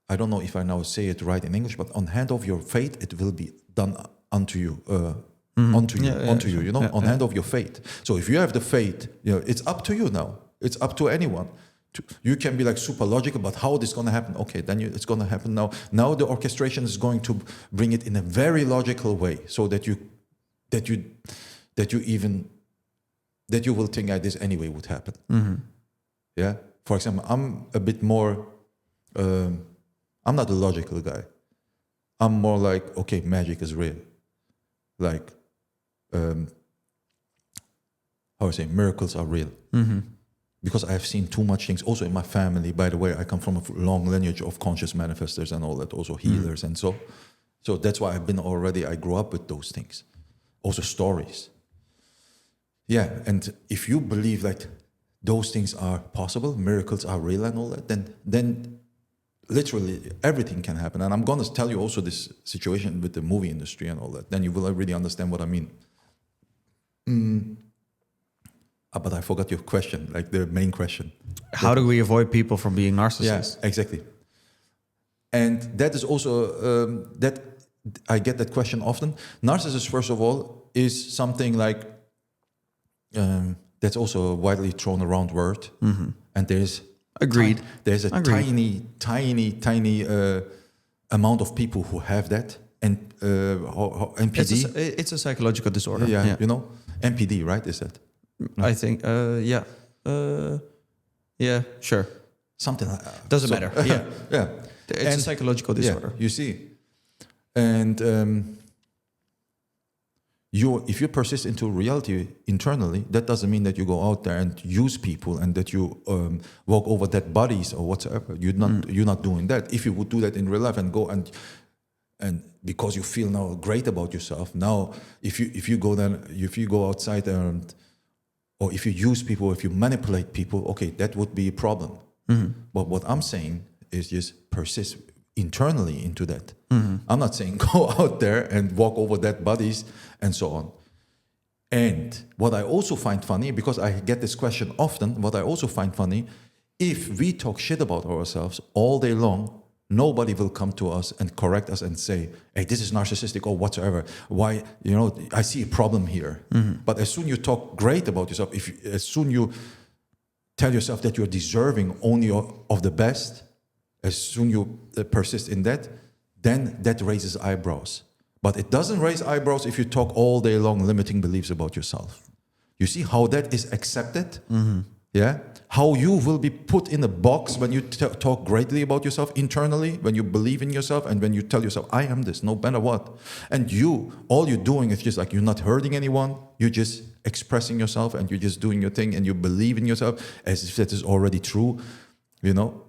I don't know if I now say it right in English, but on hand of your fate, it will be done unto you, onto you, on hand of your fate. So if you have the fate, it's up to you now. It's up to anyone. You can be like super logical, but how this going to happen? Okay, then it's going to happen now. Now the orchestration is going to bring it in a very logical way, so that you will think that this anyway would happen. Yeah. For example, I'm a bit more. I'm not a logical guy. I'm more like, okay, magic is real. Like, how I say, miracles are real. Because I have seen too much things. Also in my family, by the way, I come from a long lineage of conscious manifestors and all that, also healers and so that's why I grew up with those things. Also stories. Yeah, and if you believe that those things are possible, miracles are real and all that, then literally everything can happen. And I'm going to tell you also this situation with the movie industry and all that. Then you will really understand what I mean. But I forgot your question, like the main question.
How do we avoid people from being narcissists?
Yeah, exactly. And that is also, that I get that question often. Narcissist, first of all, is something like that's also a widely thrown around word, and there's
Agreed.
there's a
Agreed.
tiny amount of people who have that, and NPD.
It's a psychological disorder.
Yeah, you know, NPD, right? Is that
I think. Yeah. Yeah. Sure.
something like
Doesn't matter. Yeah.
yeah.
It's a psychological disorder.
Yeah, you see, and if you persist into reality internally, that doesn't mean that you go out there and use people and that you walk over dead bodies or whatsoever. You're not doing that. If you would do that in real life and go and because you feel now great about yourself, now if you go outside and or if you use people, if you manipulate people, okay, that would be a problem. But what I'm saying is just persist internally into that. I'm not saying go out there and walk over dead bodies and so on. And what I also find funny, because I get this question often, what I also find funny, if we talk shit about ourselves all day long, nobody will come to us and correct us and say, hey, this is narcissistic or whatsoever. Why, I see a problem here. But as soon you talk great about yourself, as soon you tell yourself that you're deserving only of the best, as soon you persist in that, then that raises eyebrows. But it doesn't raise eyebrows if you talk all day long limiting beliefs about yourself. You see how that is accepted? Yeah? How you will be put in a box when you talk greatly about yourself internally, when you believe in yourself, and when you tell yourself, I am this, no matter what. And all you're doing is just like you're not hurting anyone, you're just expressing yourself and you're just doing your thing and you believe in yourself as if that is already true.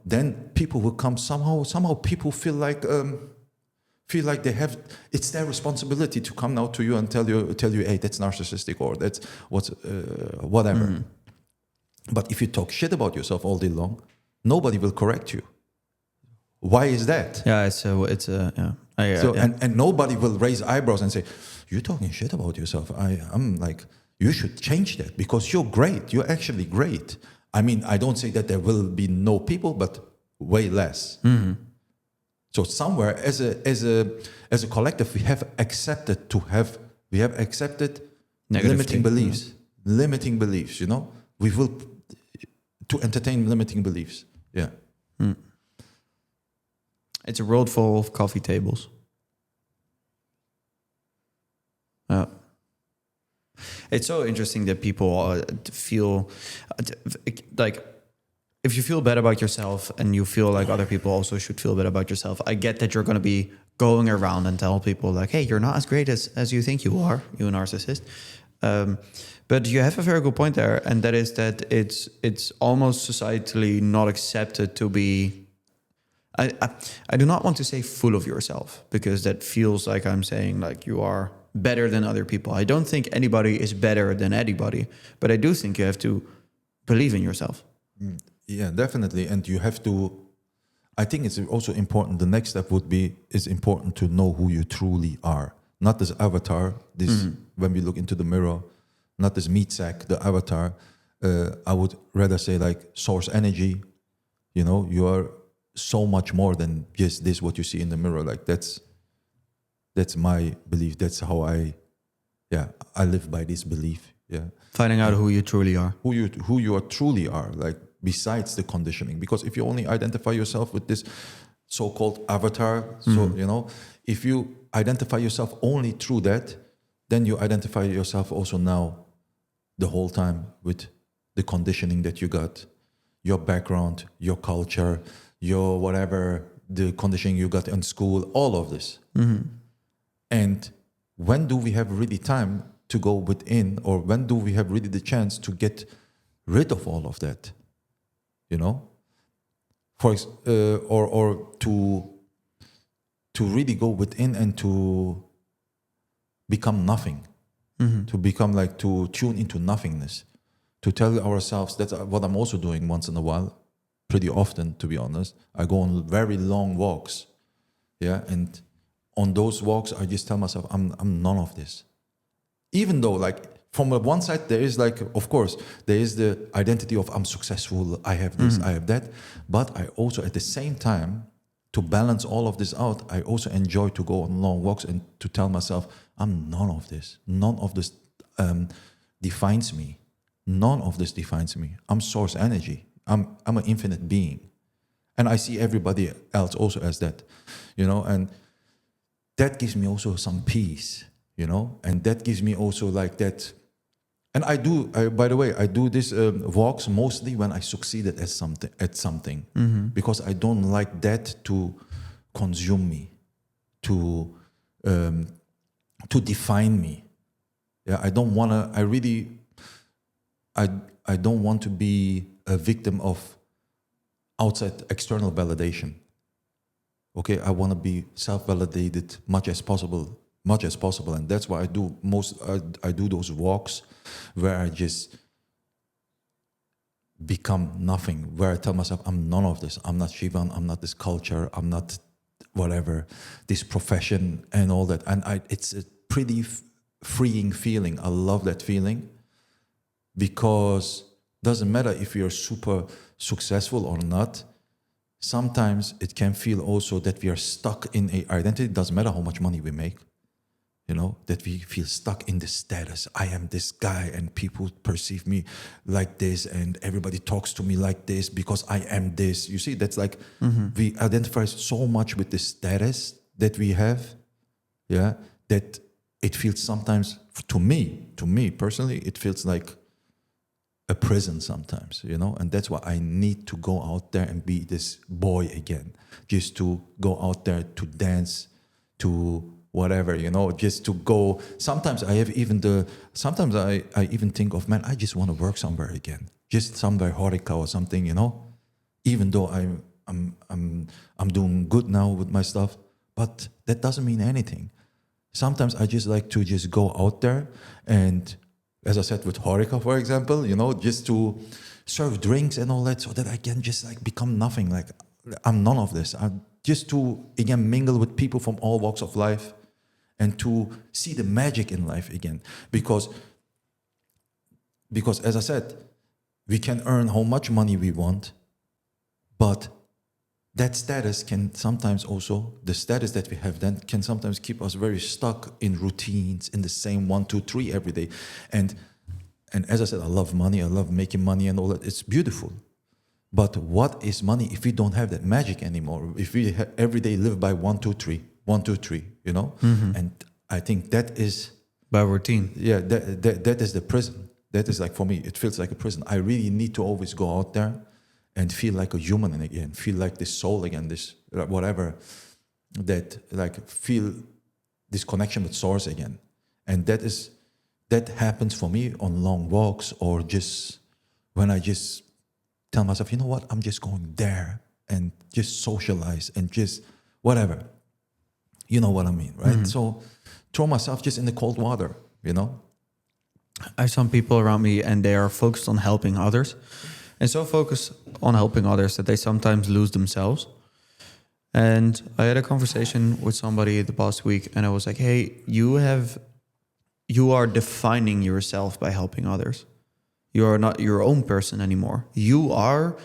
Then people will come somehow people feel like they have, it's their responsibility to come now to you and tell you, hey, that's narcissistic or that's whatever. But if you talk shit about yourself all day long, nobody will correct you. Why is that?
Yeah,
and nobody will raise eyebrows and say, you're talking shit about yourself. I'm like, you should change that because you're great. You're actually great. I mean, I don't say that there will be no people, but way less. So somewhere, as a collective, we have accepted
Negative
limiting beliefs. Limiting beliefs. We will to entertain limiting beliefs. Yeah.
It's a world full of coffee tables. It's so interesting that people feel like if you feel bad about yourself and you feel like other people also should feel bad about yourself, I get that you're going to be going around and tell people like, hey, you're not as great as you think you are, you narcissist. But you have a very good point there, and that is that it's almost societally not accepted to be. I do not want to say full of yourself because that feels like I'm saying like you are better than other people. I don't think anybody is better than anybody, but I do think you have to believe in yourself.
Yeah, definitely, and you have to. I think it's also important. The next step is important to know who you truly are, not this avatar. When we look into the mirror, not this meat sack, the avatar. I would rather say like source energy. You are so much more than just this what you see in the mirror. Like that's my belief. That's how I live by this belief. Yeah,
finding out who you truly are,
who you truly are. Like besides the conditioning, because if you only identify yourself with this so-called avatar, if you identify yourself only through that, then you identify yourself also now the whole time with the conditioning that you got, your background, your culture, your whatever, the conditioning you got in school, all of this. And when do we have really time to go within, or when do we have really the chance to get rid of all of that? Or to really go within and to become nothing, to become like to tune into nothingness, to tell ourselves. That's what I'm also doing once in a while, pretty often, to be honest. I go on very long walks, and on those walks I just tell myself I'm none of this. Even though like from one side there is like, of course, there is the identity of I'm successful, I have this, I have that, but I also at the same time to balance all of this out, I also enjoy to go on long walks and to tell myself, I'm none of this. None of this defines me. None of this defines me. I'm source energy. I'm an infinite being. And I see everybody else also as that, and that gives me also some peace, and that gives me also like that. And by the way, I do this walks mostly when I succeeded at something, because I don't like that to consume me, to define me. Yeah, I don't want to. I don't want to be a victim of outside external validation. Okay, I want to be self-validated much as possible, and that's why I do I do those walks where I just become nothing, where I tell myself I'm none of this. I'm not Sivan, I'm not this culture, I'm not whatever, this profession and all that. And it's a pretty freeing feeling. I love that feeling, because it doesn't matter if you're super successful or not. Sometimes it can feel also that we are stuck in an identity. It doesn't matter how much money we make, that we feel stuck in the status. I am this guy and people perceive me like this and everybody talks to me like this because I am this. You see, that's like we identify so much with the status that we have, that it feels sometimes, to me personally, it feels like a prison sometimes, and that's why I need to go out there and be this boy again, just to go out there to dance, to whatever, just to go. Sometimes I even think of, man, I just want to work somewhere again, just somewhere Horeca or something, even though I'm doing good now with my stuff, but that doesn't mean anything. Sometimes I just like to just go out there and, as I said, with Horeca, for example, just to serve drinks and all that, so that I can just like become nothing. Like, I'm none of this. I'm just to, again, mingle with people from all walks of life and to see the magic in life again. Because as I said, we can earn how much money we want, but that status can sometimes also, the status that we have then can sometimes keep us very stuck in routines, in the same 1, 2, 3 every day. And as I said, I love money, I love making money and all that. It's beautiful. But what is money if we don't have that magic anymore? If we every day live by 1, 2, 3, 1, 2, 3, And I think that is...
By routine.
Yeah, that is the prison. That is like, for me, it feels like a prison. I really need to always go out there and feel like a human again, feel like this soul again, this whatever, that like feel this connection with source again. And that happens for me on long walks, or just when I just tell myself, you know what, I'm just going there and just socialize and just whatever. You know what I mean, right? So throw myself just in the cold water,
I have some people around me and they are focused on helping others. And so focused on helping others that they sometimes lose themselves. And I had a conversation with somebody the past week, and I was like, hey, you are defining yourself by helping others. You are not your own person anymore. You are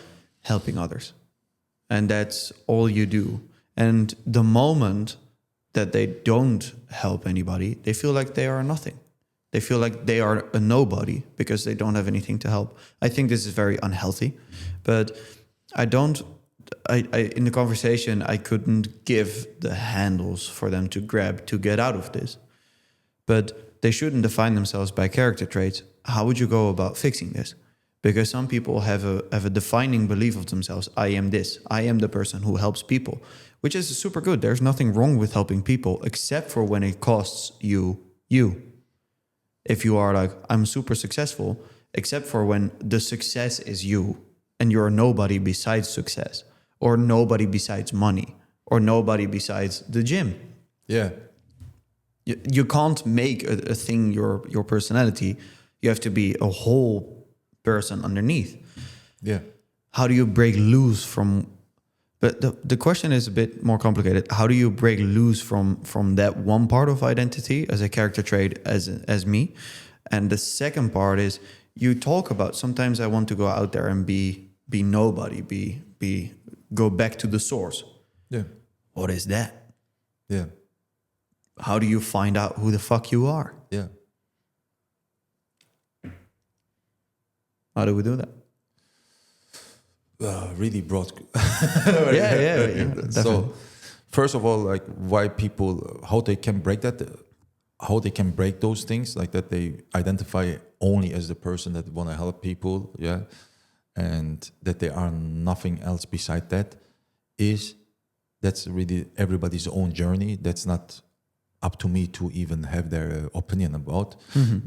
helping others. And that's all you do. And the moment that they don't help anybody, they feel like they are nothing. They feel like they are a nobody because they don't have anything to help. I think this is very unhealthy, but I in the conversation, I couldn't give the handles for them to grab to get out of this. But they shouldn't define themselves by character traits. How would you go about fixing this? Because some people have a defining belief of themselves. I am this. I am the person who helps people, which is super good. There's nothing wrong with helping people, except for when it costs you. If you are like, I'm super successful, except for when the success is you and you're nobody besides success, or nobody besides money, or nobody besides the gym.
Yeah.
You can't make a thing your personality. You have to be a whole person underneath.
Yeah.
How do you break loose from... But the question is a bit more complicated. How do you break loose from that one part of identity as a character trait as me? And the second part is, you talk about, sometimes I want to go out there and be nobody, go back to the source.
Yeah.
What is that?
Yeah.
How do you find out who the fuck you are?
Yeah.
How do we do that?
Really broad.
Yeah.
So,
Definitely.
first of all, like why people, how they can break that, how they can break those things, like that they identify only as the person that want to help people, yeah, and that they are nothing else beside that, that's really everybody's own journey. That's not up to me to even have their opinion about.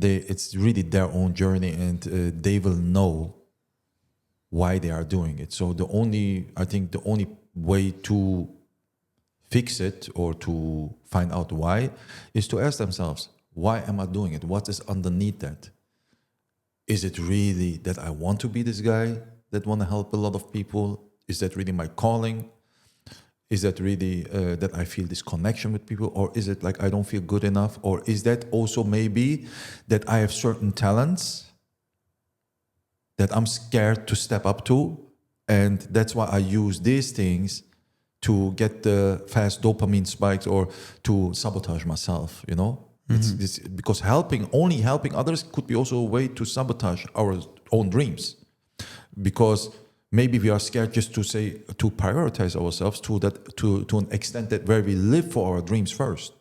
It's really their own journey, and they will know why they are doing it. So I think the only way to fix it or to find out why is to ask themselves, why am I doing it? What is underneath that? Is it really that I want to be this guy that want to help a lot of people? Is that really my calling? Is that really that I feel this connection with people? Or is it like I don't feel good enough? Or is that also maybe that I have certain talents that I'm scared to step up to? And that's why I use these things to get the fast dopamine spikes or to sabotage myself, you know? It's because only helping others could be also a way to sabotage our own dreams. Because maybe we are scared just to prioritize ourselves to an extent that where we live for our dreams first.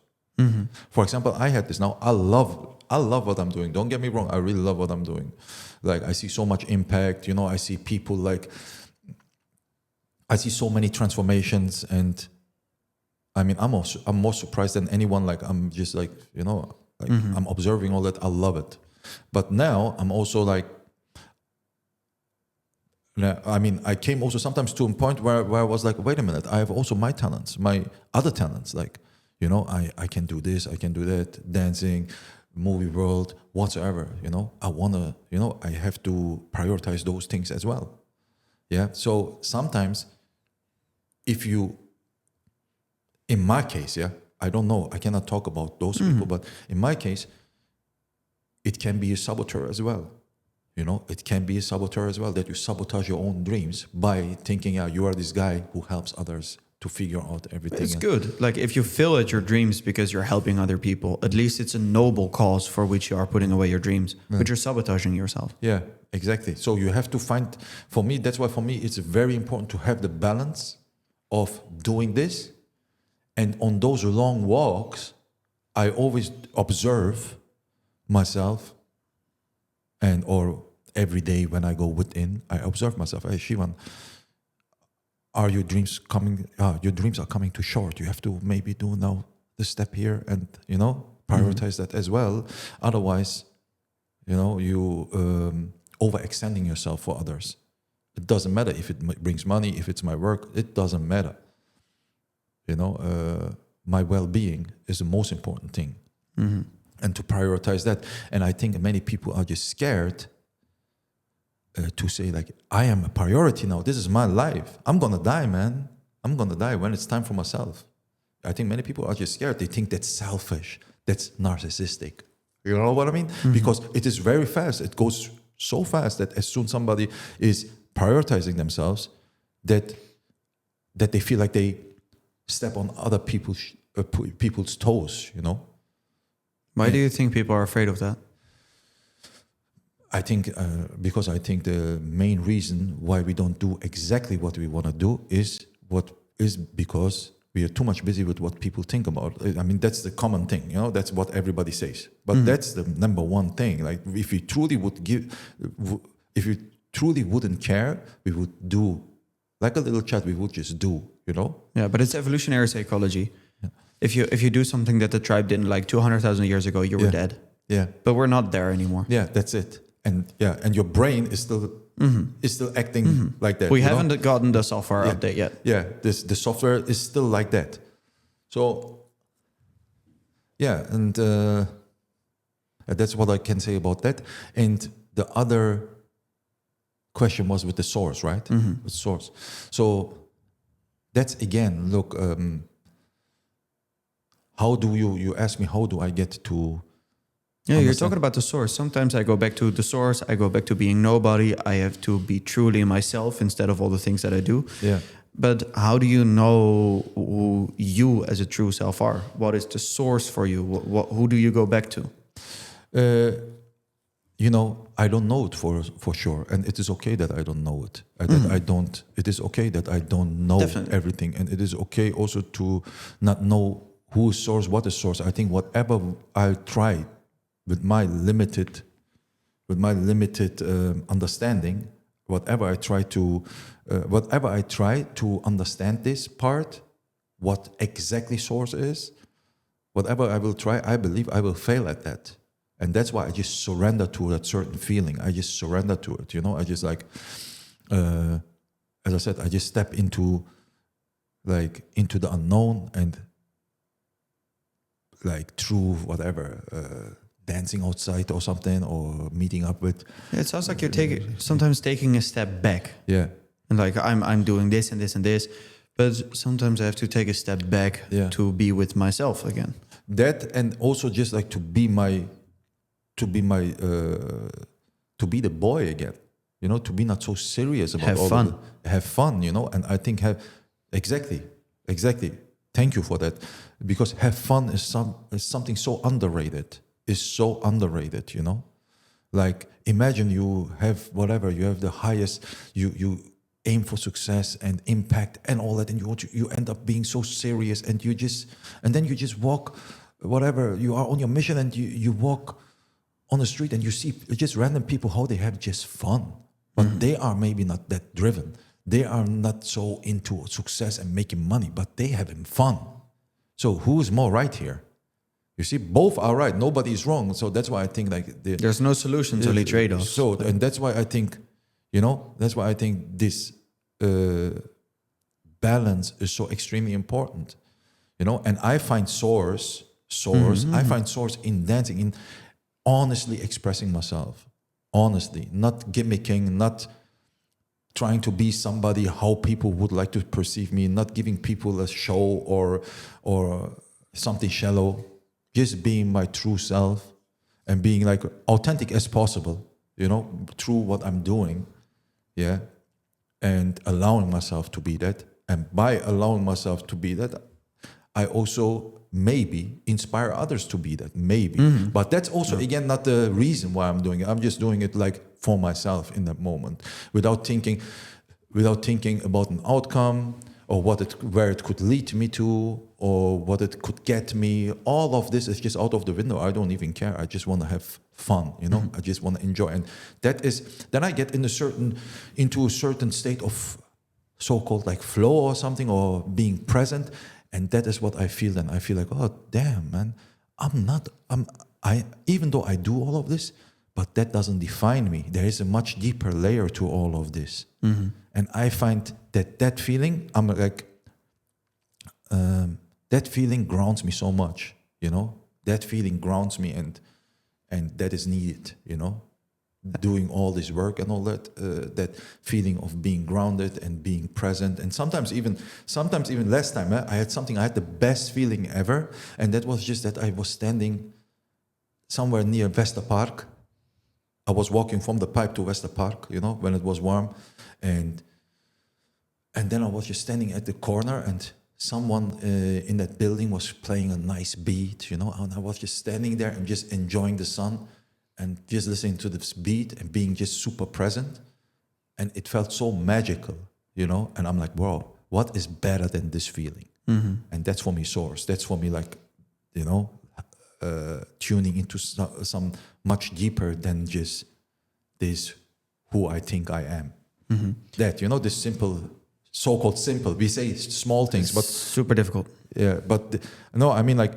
For example, I had this now. I love what I'm doing. Don't get me wrong. I really love what I'm doing. Like I see so much impact. You know, I see people like I see so many transformations, and I mean, I'm more surprised than anyone. Like I'm just like, you know, like I'm observing all that. I love it. But now I'm also like, I mean, I came also sometimes to a point where I was like, wait a minute, I have also my talents, my other talents. Like, you know, I can do this, I can do that, dancing, movie world, whatsoever, you know. I want to, you know, I have to prioritize those things as well. Yeah. So sometimes in my case, yeah, I don't know, I cannot talk about those people, but in my case, it can be a saboteur as well. You know, it can be a saboteur as well, that you sabotage your own dreams by thinking, yeah, you are this guy who helps others to figure out everything.
It's good. Like if you fail at your dreams because you're helping other people, at least it's a noble cause for which you are putting away your dreams, but you're sabotaging yourself.
Yeah, exactly. So you have to find, for me, that's why for me, it's very important to have the balance of doing this. And on those long walks, I always observe myself, and or every day when I go within, I observe myself. Hey, Sivan, are your dreams coming? Your dreams are coming too short. You have to maybe do now the step here, and you know, prioritize that as well. Otherwise, you know, you overextending yourself for others. It doesn't matter if it brings money, if it's my work. It doesn't matter. You know, my well-being is the most important thing. And to prioritize that. And I think many people are just scared to say like, I am a priority now. This is my life. I'm going to die, man. I'm going to die when it's time for myself. I think many people are just scared. They think that's selfish. That's narcissistic. You know what I mean? Because it is very fast. It goes so fast that as soon somebody is prioritizing themselves, that they feel like they step on other people's toes, you know?
Why do you think people are afraid of that?
I think because I think the main reason why we don't do exactly what we want to do is because we are too much busy with what people think about. I mean, that's the common thing, you know. That's what everybody says. But that's the number one thing. Like, if we truly wouldn't care, we would do like a little chat. We would just do, you know.
Yeah, but it's evolutionary psychology. If you do something that the tribe didn't like 200,000 years ago, you were dead.
Yeah.
But we're not there anymore.
Yeah, that's it. And and your brain is still acting like that.
We haven't gotten the software update yet.
Yeah, the software is still like that. So yeah, and that's what I can say about that. And the other question was with the source, right? With source. So that's again, look. How do you ask me, how do I get to...
Yeah, you're talking about the source. Sometimes I go back to the source. I go back to being nobody. I have to be truly myself instead of all the things that I do.
Yeah.
But how do you know who you as a true self are? What is the source for you? Who do you go back to?
You know, I don't know it for sure, and it is okay that I don't know it. That I don't. It is okay that I don't know
Definitely.
everything, and it is okay also to not know who is source, what is source. I think whatever I try with my limited, understanding, whatever I try to understand this part, what exactly source is, whatever I will try, I believe I will fail at that. And that's why I just surrender to that certain feeling. I just surrender to it, you know. I just like, as I said, I just step into the unknown, and like through whatever, dancing outside or something, or meeting up with.
It sounds like you're sometimes taking a step back.
Yeah.
And like I'm doing this and this and this, but sometimes I have to take a step back to be with myself again.
That, and also just like to be the boy again, you know, to be not so serious about
Have fun.
Have fun, you know. And I think exactly. Thank you for that, because have fun is something so underrated. Is so underrated, you know. Like imagine you have whatever, you have the highest, you aim for success and impact and all that, and you end up being so serious, and then you just walk, whatever, you are on your mission, and you walk on the street and you see just random people, how they have just fun, but they are maybe not that driven. They are not so into success and making money, but they having fun. So who is more right here? You see, both are right. Nobody is wrong. So that's why I think like
there's no solutions, only trade-offs.
So, and that's why I think, you know, that's why I think this balance is so extremely important. You know, and I find source. I find source in dancing, in honestly expressing myself, honestly, not gimmicking, not trying to be somebody how people would like to perceive me, not giving people a show or something shallow, just being my true self and being like authentic as possible, you know, through what I'm doing, yeah, and allowing myself to be that. And by allowing myself to be that, I also maybe inspire others to be that, maybe. But that's also, again, not the reason why I'm doing it. I'm just doing it like for myself in that moment, without thinking about an outcome or where it could lead me to or what it could get me. All of this is just out of the window. I don't even care. I just want to have fun, you know. I just want to enjoy, and then I get into a certain state of so-called like flow or something, or being present. And that is what I feel then. I feel like, oh, damn, man, even though I do all of this, but that doesn't define me. There is a much deeper layer to all of this. And I find that feeling, I'm like, that feeling grounds me so much, you know? That feeling grounds me, and that is needed, you know? Doing all this work and all that, that feeling of being grounded and being present. And sometimes even last time, I had the best feeling ever. And that was just that I was standing somewhere near Vesta Park. I was walking from the pipe to Vesta Park, you know, when it was warm. And then I was just standing at the corner, and someone in that building was playing a nice beat, you know, and I was just standing there and just enjoying the sun and just listening to this beat and being just super present. And it felt so magical, you know, and I'm like, wow, what is better than this feeling? And that's for me source. That's for me like, you know, tuning into some much deeper than just this who I think I am. That, you know, this simple, so-called simple, we say small things, but
super difficult.
Yeah, but no, I mean, like,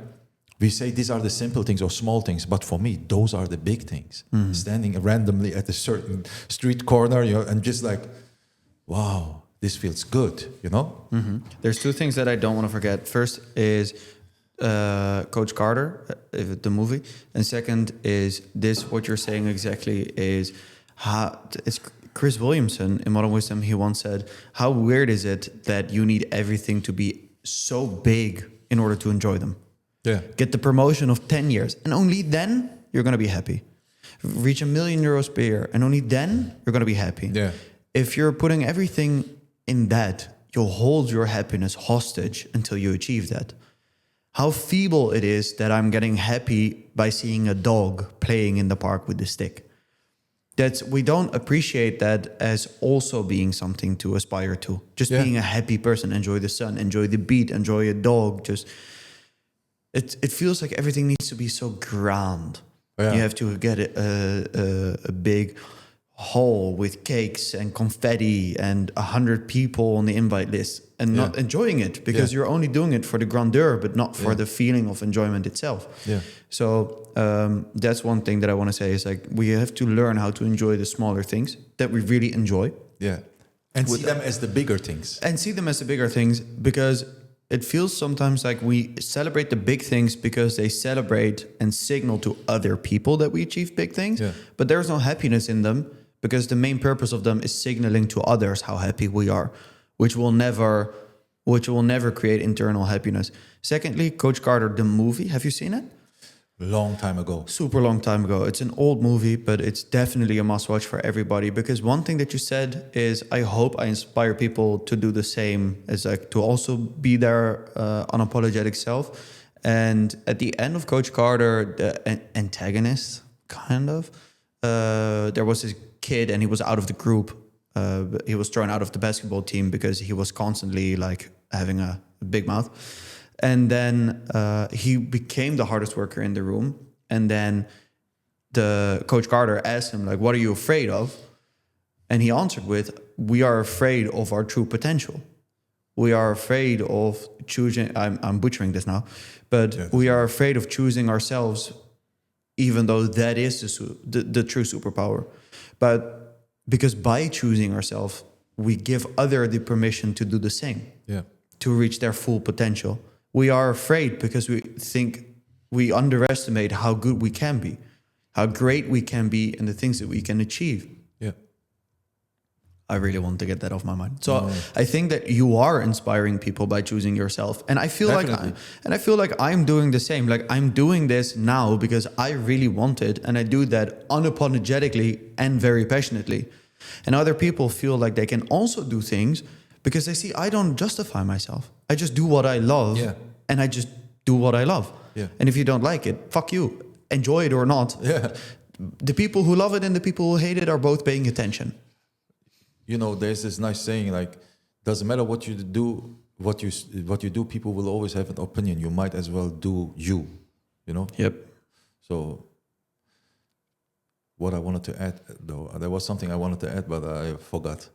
we say these are the simple things or small things, but for me, those are the big things. Standing randomly at a certain street corner, you know, and just like, wow, this feels good, you know?
There's two things that I don't want to forget. First is Coach Carter, the movie. And second is this, what you're saying exactly is, it's Chris Williamson in Modern Wisdom. He once said, how weird is it that you need everything to be so big in order to enjoy them?
Yeah.
Get the promotion of 10 years, and only then you're going to be happy. Reach €1 million per year, and only then you're going to be happy.
Yeah.
If you're putting everything in that, you'll hold your happiness hostage until you achieve that. How feeble it is that I'm getting happy by seeing a dog playing in the park with the stick. We don't appreciate that as also being something to aspire to. Just being a happy person, enjoy the sun, enjoy the beat, enjoy a dog. Just it feels like everything needs to be so grand. Yeah. You have to get a big hall with cakes and confetti and 100 people on the invite list and not enjoying it because you're only doing it for the grandeur, but not for the feeling of enjoyment itself. Yeah. So that's one thing that I want to say is like we have to learn how to enjoy the smaller things that we really enjoy.
Yeah. And see them as the bigger things.
And see them as the bigger things because it feels sometimes like we celebrate the big things because they celebrate and signal to other people that we achieve big things. Yeah. But there's no happiness in them because the main purpose of them is signaling to others how happy we are, which will never create internal happiness. Secondly, Coach Carter, the movie, have you seen it?
Long time ago.
Super long time ago. It's an old movie, but it's definitely a must watch for everybody because one thing that you said is I hope I inspire people to do the same, as like to also be their unapologetic self. And at the end of Coach Carter, the antagonist, kind of, there was this kid and he was out of the group. He was thrown out of the basketball team because he was constantly like having a big mouth. And then he became the hardest worker in the room. And then the Coach Carter asked him, like, what are you afraid of? And he answered with, we are afraid of our true potential. We are afraid of choosing, I'm butchering this now, but we are afraid of choosing ourselves, even though that is the true superpower. But because by choosing ourselves, we give others the permission to do the same, to reach their full potential. We are afraid because we think we underestimate how good we can be, how great we can be, and the things that we can achieve. Yeah, I really want to get that off my mind. So I think that you are inspiring people by choosing yourself, and I feel like I'm doing the same. Like I'm doing this now because I really want it, and I do that unapologetically and very passionately. And other people feel like they can also do things because they see I don't justify myself. I just do what I love, and I just do what I love. Yeah. And if you don't like it, fuck you. Enjoy it or not. Yeah. The people who love it and the people who hate it are both paying attention.
You know, there's this nice saying like, doesn't matter what you do, what you do, people will always have an opinion. You might as well do you. You know. Yep. So, what I wanted to add, though, there was something I wanted to add, but I forgot.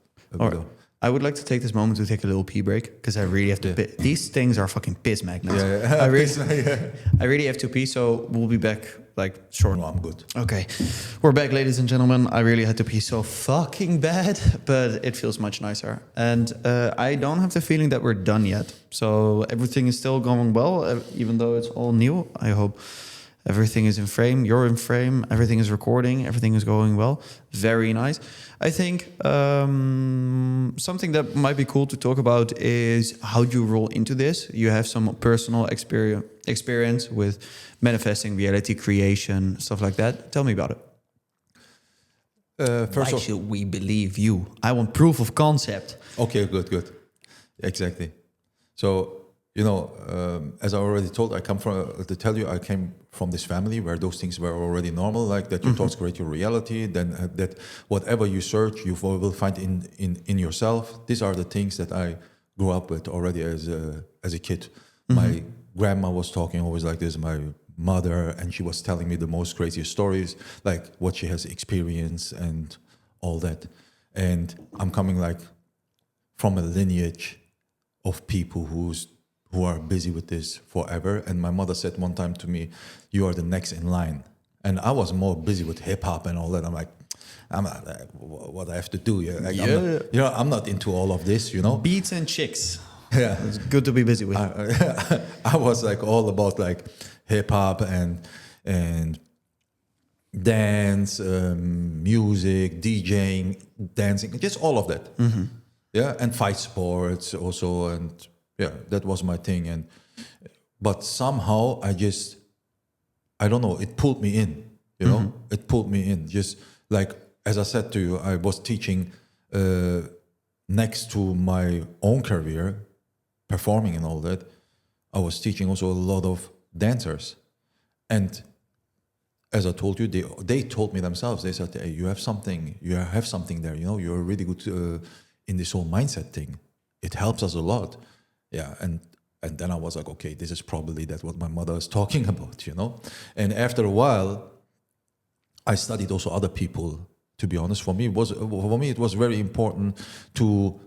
I would like to take this moment to take a little pee break because I really have to pee. These things are fucking piss magnets. I really have to pee, so we'll be back like short.
No, I'm good.
Okay. We're back, ladies and gentlemen. I really had to pee so fucking bad, but it feels much nicer. And I don't have the feeling that we're done yet. So everything is still going well, even though it's all new. I hope everything is in frame. You're in frame. Everything is recording. Everything is going well. Very nice. I think something that might be cool to talk about is how you roll into this. You have some personal experience with manifesting, reality creation, stuff like that. Tell me about it. Why should we believe you? I want proof of concept.
Okay, good. Exactly. So, you know, as I already told, I came from this family where those things were already normal, like that your thoughts create your reality, then that whatever you search, you will find in yourself. These are the things that I grew up with already as a kid. My grandma was talking always like this, my mother, and she was telling me the most craziest stories, like what she has experienced and all that. And I'm coming like from a lineage of people who are busy with this forever. And my mother said one time to me, you are the next in line. And I was more busy with hip hop and all that. I'm like, I'm not, what I have to do. Like, I'm not into all of this, you know.
Beats and chicks. Yeah. It's good to be busy with.
I was like all about like hip hop and dance, music, DJing, dancing, just all of that. Yeah. And fight sports also. And yeah, that was my thing. But somehow I don't know, it pulled me in, you know, it pulled me in. Just like, as I said to you, I was teaching next to my own career, performing and all that, I was teaching also a lot of dancers. And as I told you, they told me themselves, they said, hey, you have something there, you're really good in this whole mindset thing. It helps us a lot. Yeah, and then I was like, okay, this is probably that what my mother is talking about, And after a while, I studied also other people. To be honest, for me, it was very important to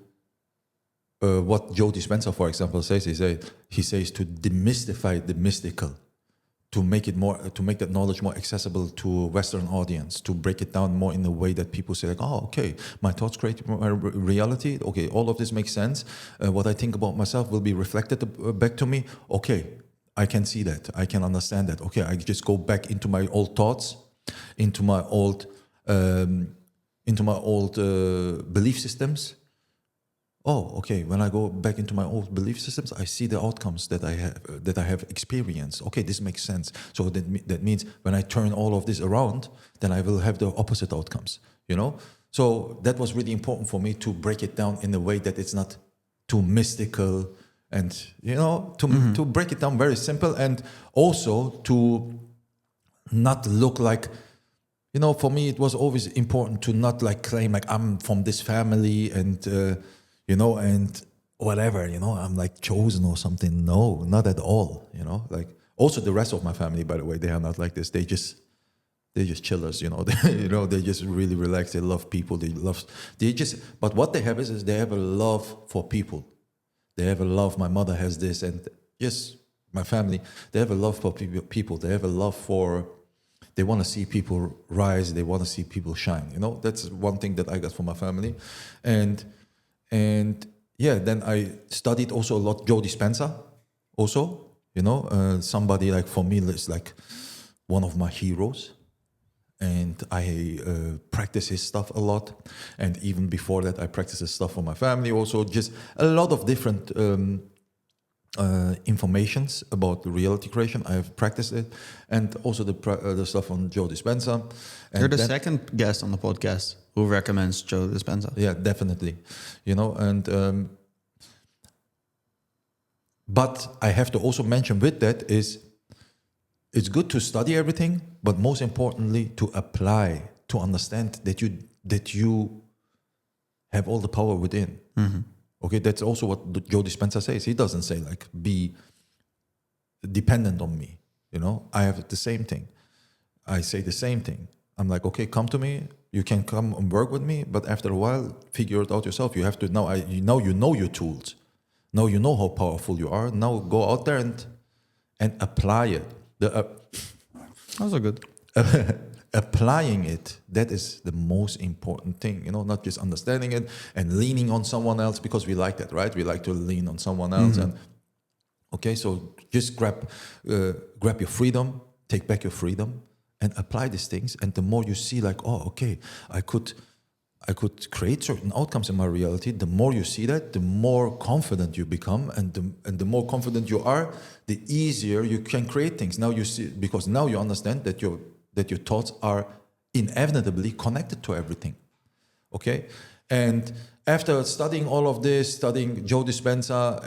what Joe Dispenza, for example, says. He says to demystify the mystical, to make that knowledge more accessible to a Western audience, to break it down more in a way that people say like, oh, okay, my thoughts create my reality. Okay, all of this makes sense. What I think about myself will be reflected back to me. Okay, I can see that. I can understand that. Okay, I just go back into my old thoughts, into my old belief systems. Oh, okay. When I go back into my old belief systems, I see the outcomes that I have experienced. Okay, this makes sense. So that means when I turn all of this around, then I will have the opposite outcomes. So that was really important for me to break it down in a way that it's not too mystical, and to break it down very simple, and also to not look like. For me, it was always important to not like claim like I'm from this family and, and whatever, I'm like chosen or something. No, not at all, like also the rest of my family, by the way, they are not like this. They're just chillers, they just really relax. They love people. But what they have is they have a love for people. They have a love. My mother has this, and yes, my family, they have a love for people. They have a love for, they want to see people rise. They want to see people shine. That's one thing that I got from my family. And yeah, then I studied also a lot Joe Dispenza also, somebody like for me is like one of my heroes. And I practice his stuff a lot. And even before that, I practice his stuff for my family also. Just a lot of different informations about the reality creation. I have practiced it, and also the stuff on Joe Dispenza. And
you're the second guest on the podcast who recommends Joe Dispenza.
Yeah, definitely. But I have to also mention with that is, it's good to study everything, but most importantly to apply, to understand that you have all the power within. Mm-hmm. Okay, that's also what Joe Dispenza says. He doesn't say like be dependent on me. I have the same thing. I say the same thing. I'm like, okay, come to me. You can come and work with me, but after a while, figure it out yourself. You have to now. You know your tools. Now you know how powerful you are. Now go out there and apply it.
Also good.
Applying it, that is the most important thing, not just understanding it and leaning on someone else, because we like that, right? We like to lean on someone else. And okay, so just grab your freedom, take back your freedom, and apply these things. And the more you see like, oh, okay, I could create certain outcomes in my reality, the more you see that, the more confident you become, and the more confident you are, the easier you can create things. Now you see, because now you understand that your thoughts are inevitably connected to everything. Okay? And after studying all of this, studying Joe Dispenza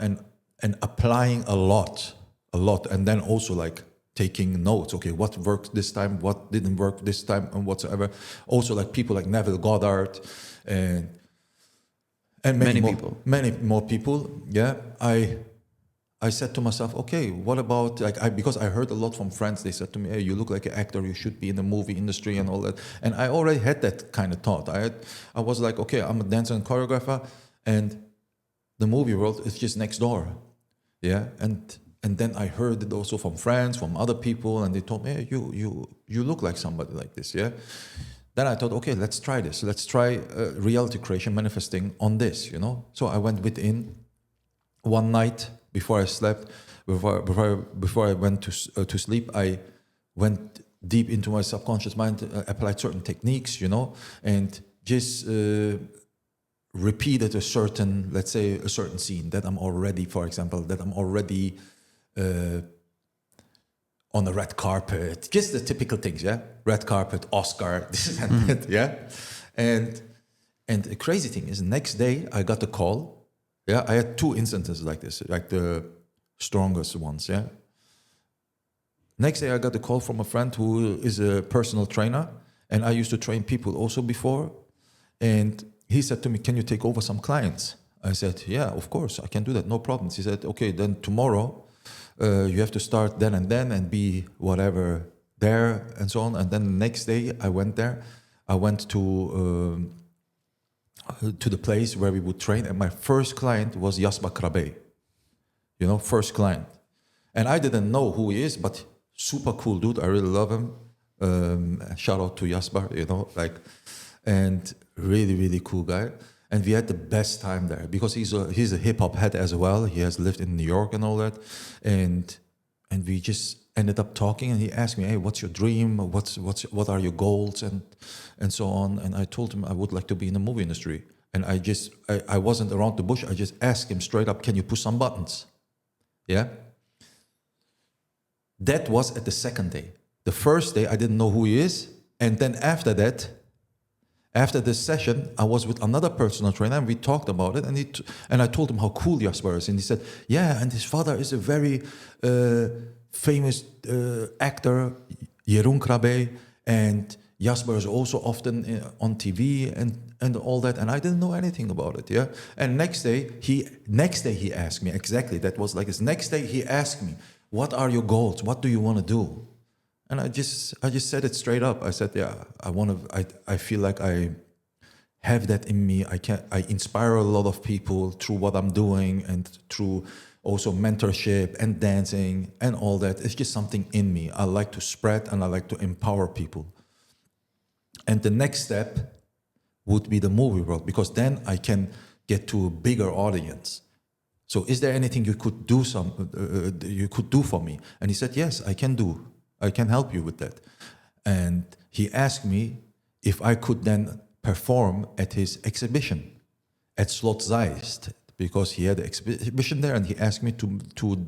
and applying a lot, and then also like taking notes. Okay, what worked this time, what didn't work this time, and whatsoever. Also like people like Neville Goddard and many more people. Yeah, I said to myself, okay, what about because I heard a lot from friends. They said to me, hey, you look like an actor. You should be in the movie industry and all that. And I already had that kind of thought. I was like, okay, I'm a dancer and choreographer, and the movie world is just next door. Yeah, and then I heard it also from friends, from other people, and they told me, hey, you look like somebody like this. Yeah. Then I thought, okay, let's try this. Let's try reality creation, manifesting on this. So I went within one night. Before I slept, before I went to sleep, I went deep into my subconscious mind, applied certain techniques, and just repeated a certain scene that I'm already, for example, on a red carpet, just the typical things, yeah, red carpet, Oscar, this and that, yeah, And the crazy thing is, next day I got a call. Yeah, I had 2 instances like this, like the strongest ones. Yeah. Next day I got a call from a friend who is a personal trainer, and I used to train people also before. And he said to me, "Can you take over some clients?" I said, "Yeah, of course, I can do that, no problems." He said, "Okay, then tomorrow you have to start then and be whatever there and so on." And then the next day I went there. I went to the place where we would train, and my first client was Jasper Krabbe. First client. And I didn't know who he is, but super cool dude. I really love him. Shout out to Jasper, and really, really cool guy. And we had the best time there because he's a hip hop head as well. He has lived in New York and all that. And we just ended up talking, and he asked me, "Hey, what's your dream? What are your goals?" and so on. And I told him I would like to be in the movie industry. And I wasn't around the bush. I just asked him straight up, "Can you push some buttons?" Yeah. That was at the second day. The first day I didn't know who he is. And then after that, after this session, I was with another personal trainer, and we talked about it. And I told him how cool Jasper is. And he said, "Yeah, and his father is a very famous actor, Jeroen Krabbe. And Jasper is also often on TV and all that." And I didn't know anything about it. Yeah. And next day he asked me, exactly, that was like this. Next day he asked me, "What are your goals? What do you want to do?" And I just said it straight up. I said, "Yeah, I feel like I have that in me. I inspire a lot of people through what I'm doing, and through also mentorship and dancing and all that. It's just something in me. I like to spread, and I like to empower people." And the next step would be the movie world, because then I can get to a bigger audience. "So is there anything you could do for me?" And he said, "Yes, I can do. I can help you with that." And he asked me if I could then perform at his exhibition at Slot Zeist, because he had an exhibition there, and he asked me to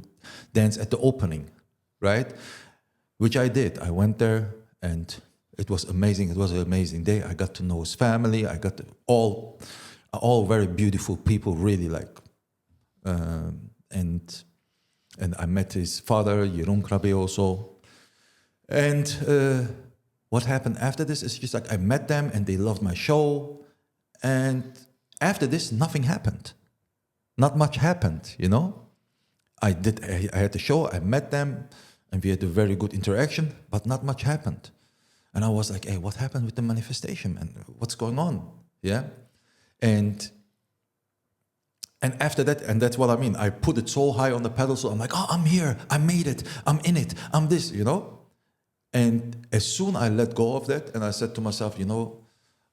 dance at the opening, right? Which I did. I went there, and it was amazing. It was an amazing day. I got to know his family. I got all very beautiful people, really and I met his father, Jeroen Krabbe, also. And what happened after this is just like I met them, and they loved my show. And after this, nothing happened. Not much happened, I had the show, I met them, and we had a very good interaction, but not much happened. And I was like, "Hey, what happened with the manifestation, man? What's going on?" Yeah. And after that, and that's what I mean, I put it so high on the pedestal. I'm like, "Oh, I'm here. I made it. I'm in it. I'm this, And as soon I let go of that, and I said to myself,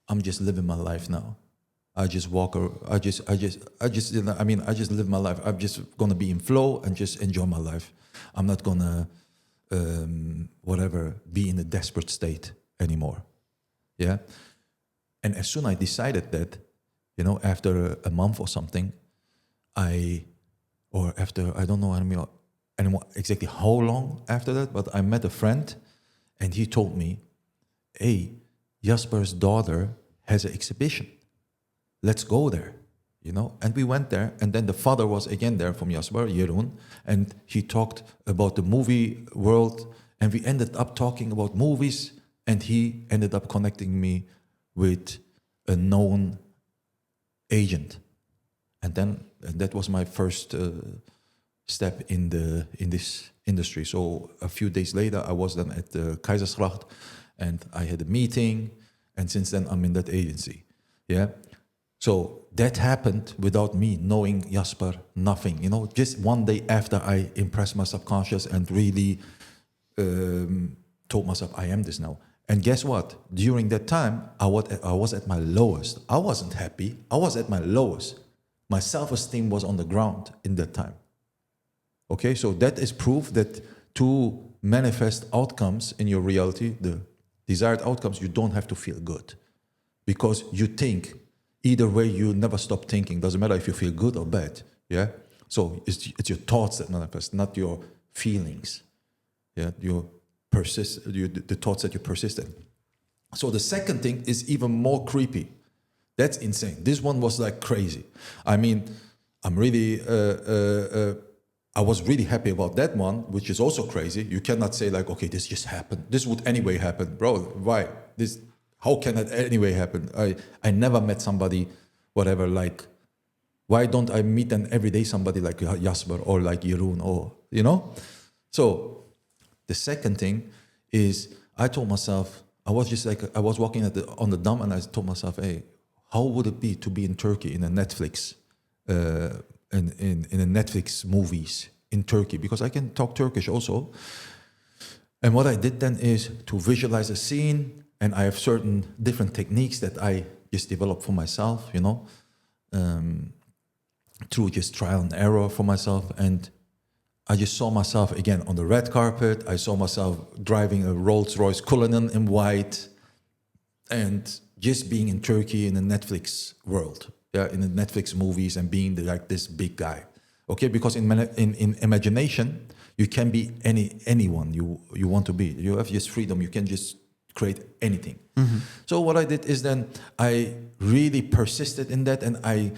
I'm just living my life now. I just live my life. I'm just gonna be in flow and just enjoy my life. I'm not gonna, be in a desperate state anymore." Yeah. And as soon I decided that, after a month or something, I don't know anymore exactly how long after that, but I met a friend, and he told me, "Hey, Jasper's daughter has an exhibition. Let's go there." And we went there, and then the father was again there from Jasper, Jeroen, and he talked about the movie world, and we ended up talking about movies, and he ended up connecting me with a known agent. And that was my first step in this industry. So a few days later, I was then at the Keizersgracht, and I had a meeting, and since then I'm in that agency. Yeah. So that happened without me knowing Jasper, nothing. Just one day after I impressed my subconscious and really told myself, I am this now. And guess what? During that time, I was at my lowest. I wasn't happy. I was at my lowest. My self-esteem was on the ground in that time. Okay, so that is proof that to manifest outcomes in your reality, the desired outcomes, you don't have to feel good. Because you think, either way, you never stop thinking. Doesn't matter if you feel good or bad. Yeah. So it's your thoughts that manifest, not your feelings. Yeah. The thoughts that you persist in. So the second thing is even more creepy. That's insane. This one was like crazy. I mean, I'm really, I was really happy about that one, which is also crazy. You cannot say like, okay, this just happened. This would anyway happen, bro. Why? How can that anyway happen? I never met somebody, whatever, like, why don't I meet an everyday somebody like Jasper or like Jeroen or, you know? So the second thing is I told myself, I was just like, I was walking on the Dam and I told myself, hey, how would it be to be in Turkey in a Netflix, in a Netflix movies in Turkey? Because I can talk Turkish also. And what I did then is to visualize a scene, and I have certain different techniques that I just developed for myself, you know, through just trial and error for myself. And I just saw myself again on the red carpet. I saw myself driving a Rolls-Royce Cullinan in white, and just being in Turkey in the Netflix world, yeah, in the Netflix movies, and being like this big guy, okay? Because in imagination, you can be anyone you want to be. You have just freedom. You can just create anything. Mm-hmm. So what I did is then I really persisted in that, and I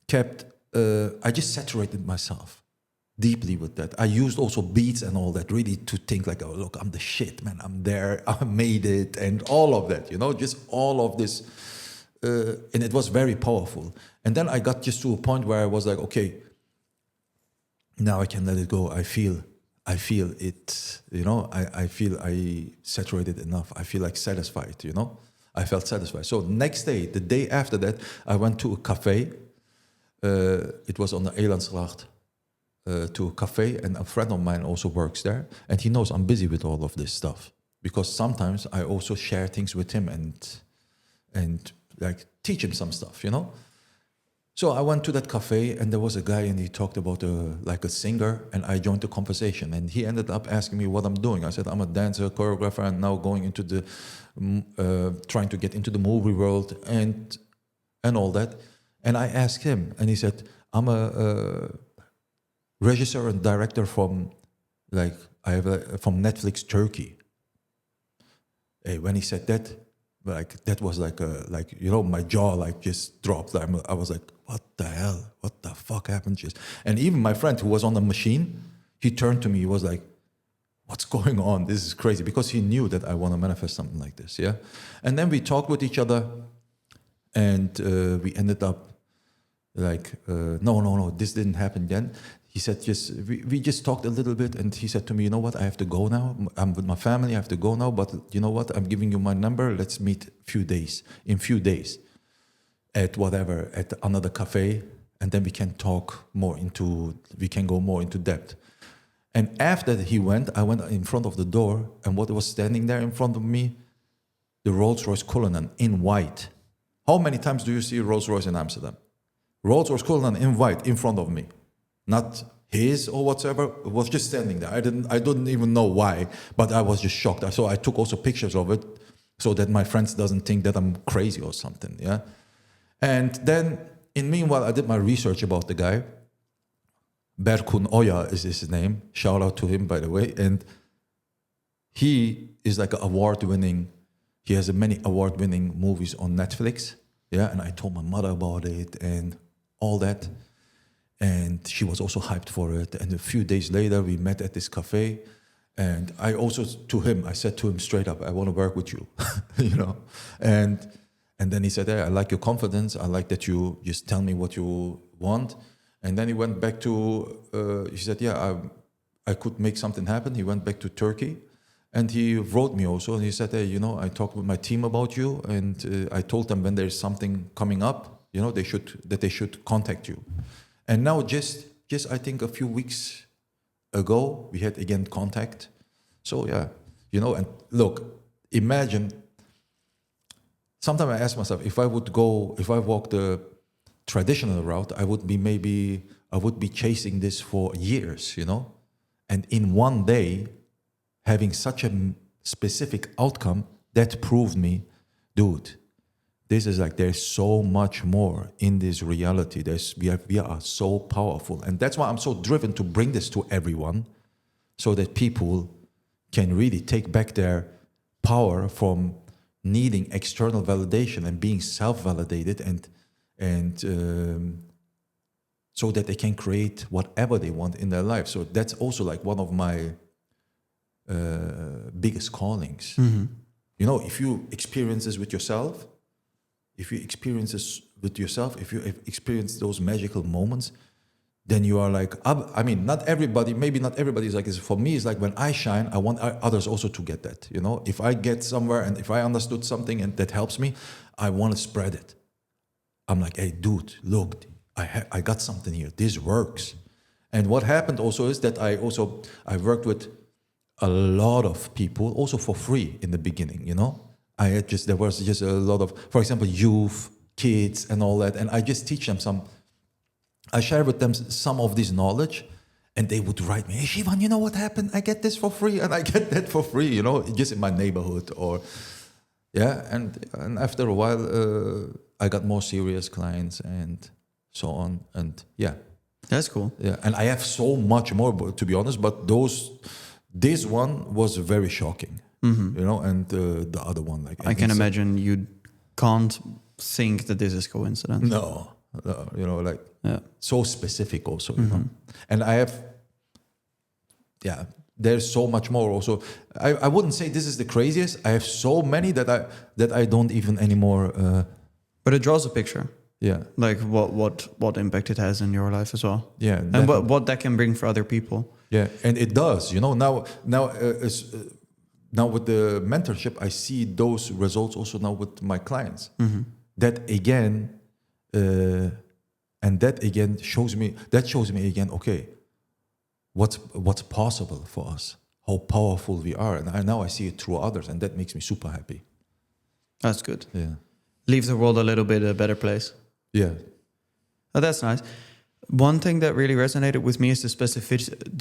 kept. I just saturated myself deeply with that. I used also beats and all that, really to think like, oh, look, I'm the shit, man. I'm there. I made it, and all of that, you know, just all of this. And it was very powerful. And then I got just to a point where I was like, okay, now I can let it go. I feel it, you know, I feel I saturated enough. I feel like satisfied, you know. I felt satisfied. So next day, the day after that, I went to a cafe. It was on the Elandsgracht, to a cafe, and a friend of mine also works there, and he knows I'm busy with all of this stuff, because sometimes I also share things with him and like teach him some stuff, you know. So I went to that cafe, and there was a guy, and he talked about like a singer, and I joined the conversation, and he ended up asking me what I'm doing. I said I'm a dancer, choreographer, and now going into the trying to get into the movie world and all that. And I asked him, and he said, I'm a regisseur and director from, like, from Netflix Turkey. Hey, when he said that, like, that was like you know, my jaw like just dropped. I was like, what the hell? What the fuck happened just? And even my friend who was on the machine, he turned to me. He was like, what's going on? This is crazy, because he knew that I want to manifest something like this. Yeah, and then we talked with each other, and we ended up. Like, no, this didn't happen then. He said, we just talked a little bit, and he said to me, you know what, I have to go now. I'm with my family, I have to go now, but you know what, I'm giving you my number. Let's meet in few days at whatever, at another cafe, and then we can go more into depth. And after he went, I went in front of the door, and what was standing there in front of me? The Rolls-Royce Cullinan in white. How many times do you see a Rolls-Royce in Amsterdam? Rolls-Royce Cullinan in white in front of me, not his or whatsoever. It was just standing there. I didn't even know why, but I was just shocked. So I took also pictures of it, so that my friends doesn't think that I'm crazy or something. Yeah, and then meanwhile, I did my research about the guy. Berkun Oya is his name. Shout out to him, by the way. And he is like an award-winning. He has many award-winning movies on Netflix. Yeah, and I told my mother about it and all that, and she was also hyped for it. And a few days later, we met at this cafe, and I said to him straight up, I want to work with you, you know. And then he said, hey, I like your confidence. I like that you just tell me what you want. And then he went back to. He said, yeah, I could make something happen. He went back to Turkey. And he wrote me also, and he said, hey, you know, I talked with my team about you, and I told them when there's something coming up, you know, they should contact you. And now just I think a few weeks ago, we had again contact. So yeah, you know, and look, imagine, sometimes I ask myself, if I walk the traditional route, I would be chasing this for years, you know, and in one day, having such a specific outcome, that proved me, dude, this is like, there's so much more in this reality. We are so powerful. And that's why I'm so driven to bring this to everyone, so that people can really take back their power from needing external validation and being self-validated and so that they can create whatever they want in their life. So that's also like one of my biggest callings. You know, if you experience this with yourself, if you experience those magical moments, then you are like, I mean, maybe not everybody is like this. For me, it's like when I shine, I want others also to get that. You know, if I get somewhere and if I understood something and that helps me, I want to spread it. I'm like, hey, dude, look, I got something here. This works. And what happened also is that I worked with a lot of people also for free in the beginning, you know. There was just a lot of, for example, youth, kids and all that. And I just teach them I share with them some of this knowledge and they would write me, hey, Sivan, you know what happened? I get this for free and I get that for free, you know, just in my neighborhood and after a while, I got more serious clients and so on. And yeah.
That's cool.
Yeah. And I have so much more, to be honest, but this one was very shocking, you know, and the other one, like
I can imagine you can't think that this is coincidence.
No, you know, like so specific also, you know. And I have, there's so much more also. I wouldn't say this is the craziest. I have so many that I don't even anymore.
But it draws a picture.
Yeah,
like what impact it has in your life as well.
Yeah,
and what that can bring for other people.
Yeah, and it does. You know, now with the mentorship, I see those results also now with my clients. That again shows me again. Okay, what's possible for us? How powerful we are, and now I see it through others, and that makes me super happy.
That's good.
Yeah,
leave the world a little bit a better place.
Yeah.
Oh, that's nice. One thing that really resonated with me is the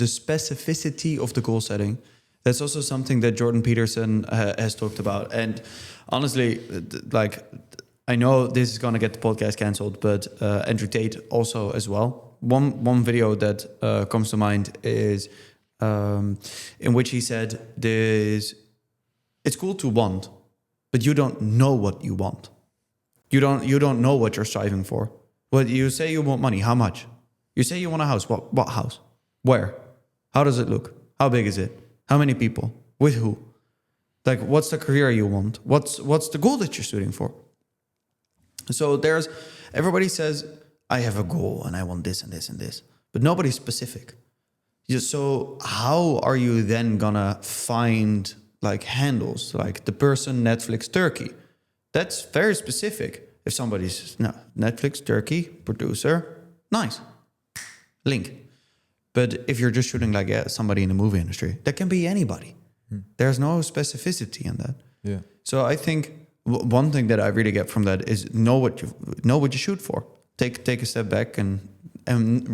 specificity of the goal setting. That's also something that Jordan Peterson has talked about. And honestly, like, I know this is going to get the podcast canceled, but Andrew Tate also as well. One video that comes to mind is in which he said, it's cool to want, but you don't know what you want. You don't know what you're striving for. Well, you say you want money. How much? You say you want a house. What house? Where? How does it look? How big is it? How many people? With who? Like, what's the career you want? What's the goal that you're shooting for? So everybody says, I have a goal and I want this and this and this, but nobody's specific. So how are you then gonna find like handles, like the person Netflix Turkey? That's very specific. If somebody's Netflix Turkey producer, nice link. But if you're just shooting like somebody in the movie industry, that can be anybody. There's no specificity in that.
Yeah.
So I think one thing that I really get from that is know what you shoot for. Take a step back and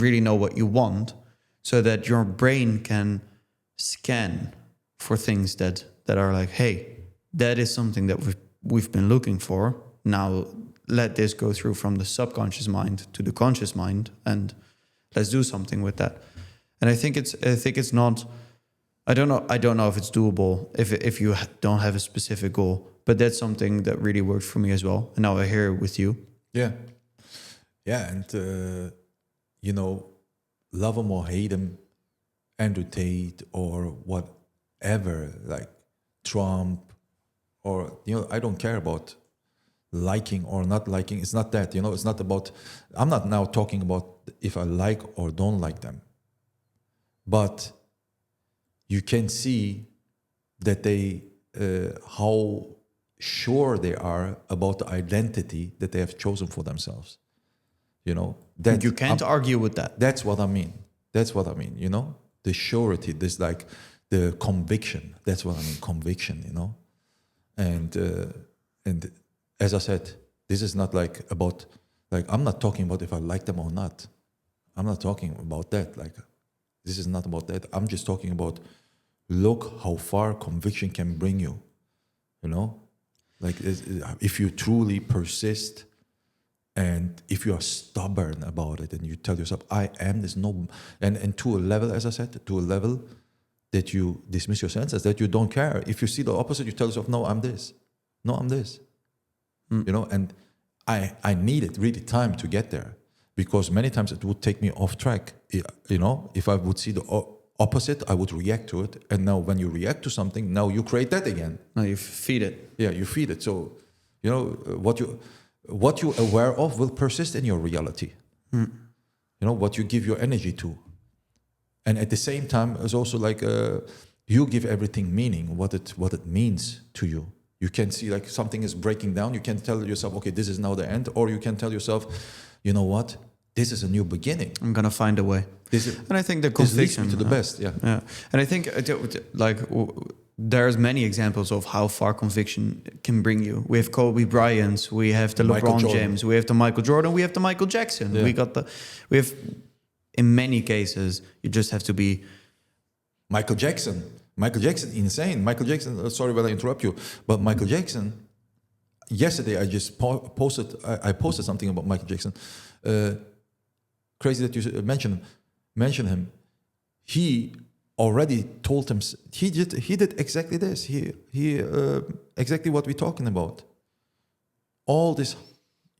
really know what you want, so that your brain can scan for things that are like, hey, that is something that we've been looking for. Now let this go through from the subconscious mind to the conscious mind, and let's do something with that. And I think it's not. I don't know if it's doable if you don't have a specific goal, but that's something that really worked for me as well. And now I hear it with you.
Yeah, and you know, love him or hate him, Andrew Tate or whatever, like Trump, or you know, I don't care about liking or not liking. It's not that, you know. It's not about. I'm not now talking about if I like or don't like them, but you can see that they how sure they are about the identity that they have chosen for themselves. You know, that
you can't argue with that.
That's what I mean. You know, the surety, this like the conviction. That's what I mean, conviction. You know, and as I said, this is not like about like I'm not talking about if I like them or not. I'm not talking about that. Like, this is not about that. I'm just talking about look how far conviction can bring you. You know, like if you truly persist. And if you are stubborn about it and you tell yourself, I am this, and to a level, as I said, to a level that you dismiss your senses, that you don't care. If you see the opposite, you tell yourself, no, I'm this. No, I'm this. You know, and I needed really time to get there, because many times it would take me off track. You know, if I would see the opposite, I would react to it. And now when you react to something, now you create that again.
No, you feed it.
Yeah, you feed it. So, you know, what you're aware of will persist in your reality. You know, what you give your energy to. And at the same time, it's also like you give everything meaning, what it means to you. You can see like something is breaking down. You can tell yourself, okay, this is now the end. Or you can tell yourself, you know what? This is a new beginning.
I'm going to find a way. And I think the
this leads
conviction
me to the best, yeah.
And I think there's many examples of how far conviction can bring you. We have Kobe Bryant, we have the LeBron James, we have the Michael Jordan, we have the Michael Jackson.
Yeah.
We have, in many cases, you just have to be...
Michael Jackson, insane. Michael Jackson, sorry when I interrupt you, but Michael Jackson, yesterday I just posted something about Michael Jackson. Crazy that you mention him. He already told him, he did exactly this. He exactly what we're talking about. All these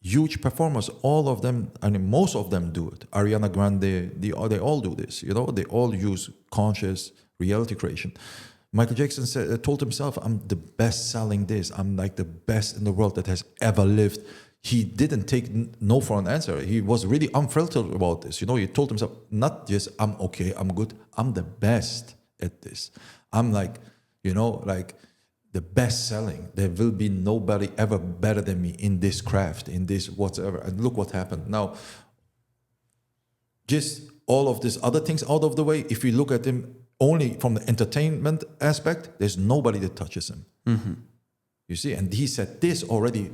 huge performers, all of them, I mean, most of them do it. Ariana Grande, they all do this. You know, they all use conscious reality creation. Michael Jackson told himself, I'm the best selling this. I'm like the best in the world that has ever lived. He didn't take no for an answer. He was really unfiltered about this. You know, he told himself, not just I'm okay, I'm good. I'm the best at this. I'm like, you know, like the best selling. There will be nobody ever better than me in this craft, in this whatever. And look what happened. Now, just all of these other things out of the way, if we look at him only from the entertainment aspect, there's nobody that touches him. Mm-hmm. You see, and he said this already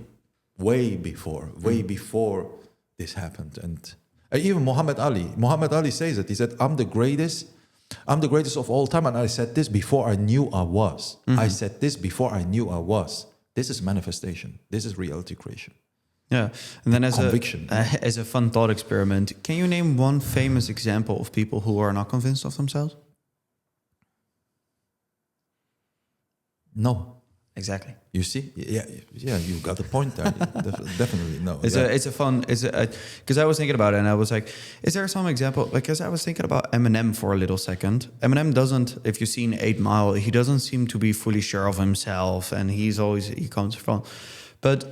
way before this happened. And even Muhammad Ali says it. He said, I'm the greatest of all time. And I said this before I knew I was. Mm-hmm. I said this before I knew I was. This is manifestation. This is reality creation.
Yeah. And then as
conviction.
As a fun thought experiment, can you name one famous example of people who are not convinced of themselves?
No.
Exactly.
You see, yeah, you got the point there. Definitely, no.
It's a fun. Because I was thinking about it, and I was like, is there some example? Because I was thinking about Eminem for a little second. Eminem doesn't, if you've seen 8 Mile, he doesn't seem to be fully sure of himself, and he comes from, but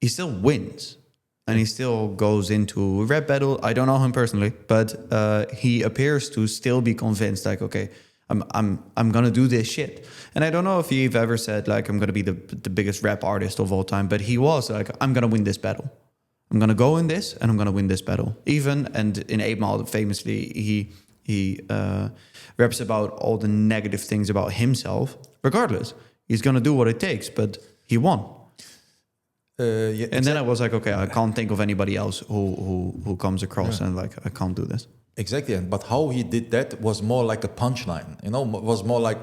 he still wins, and he still goes into a rap battle. I don't know him personally, but he appears to still be convinced. Like, okay, I'm gonna do this shit. And I don't know if he ever said like I'm gonna be the biggest rap artist of all time, but he was like, I'm gonna win this battle. I'm gonna go in this and I'm gonna win this battle. Even and in 8 Mile famously he raps about all the negative things about himself. Regardless, he's gonna do what it takes, but he won. Yeah, and then I was like, okay, I can't think of anybody else who comes across and like I can't do this.
Exactly, but how he did that was more like a punchline. You know, was more like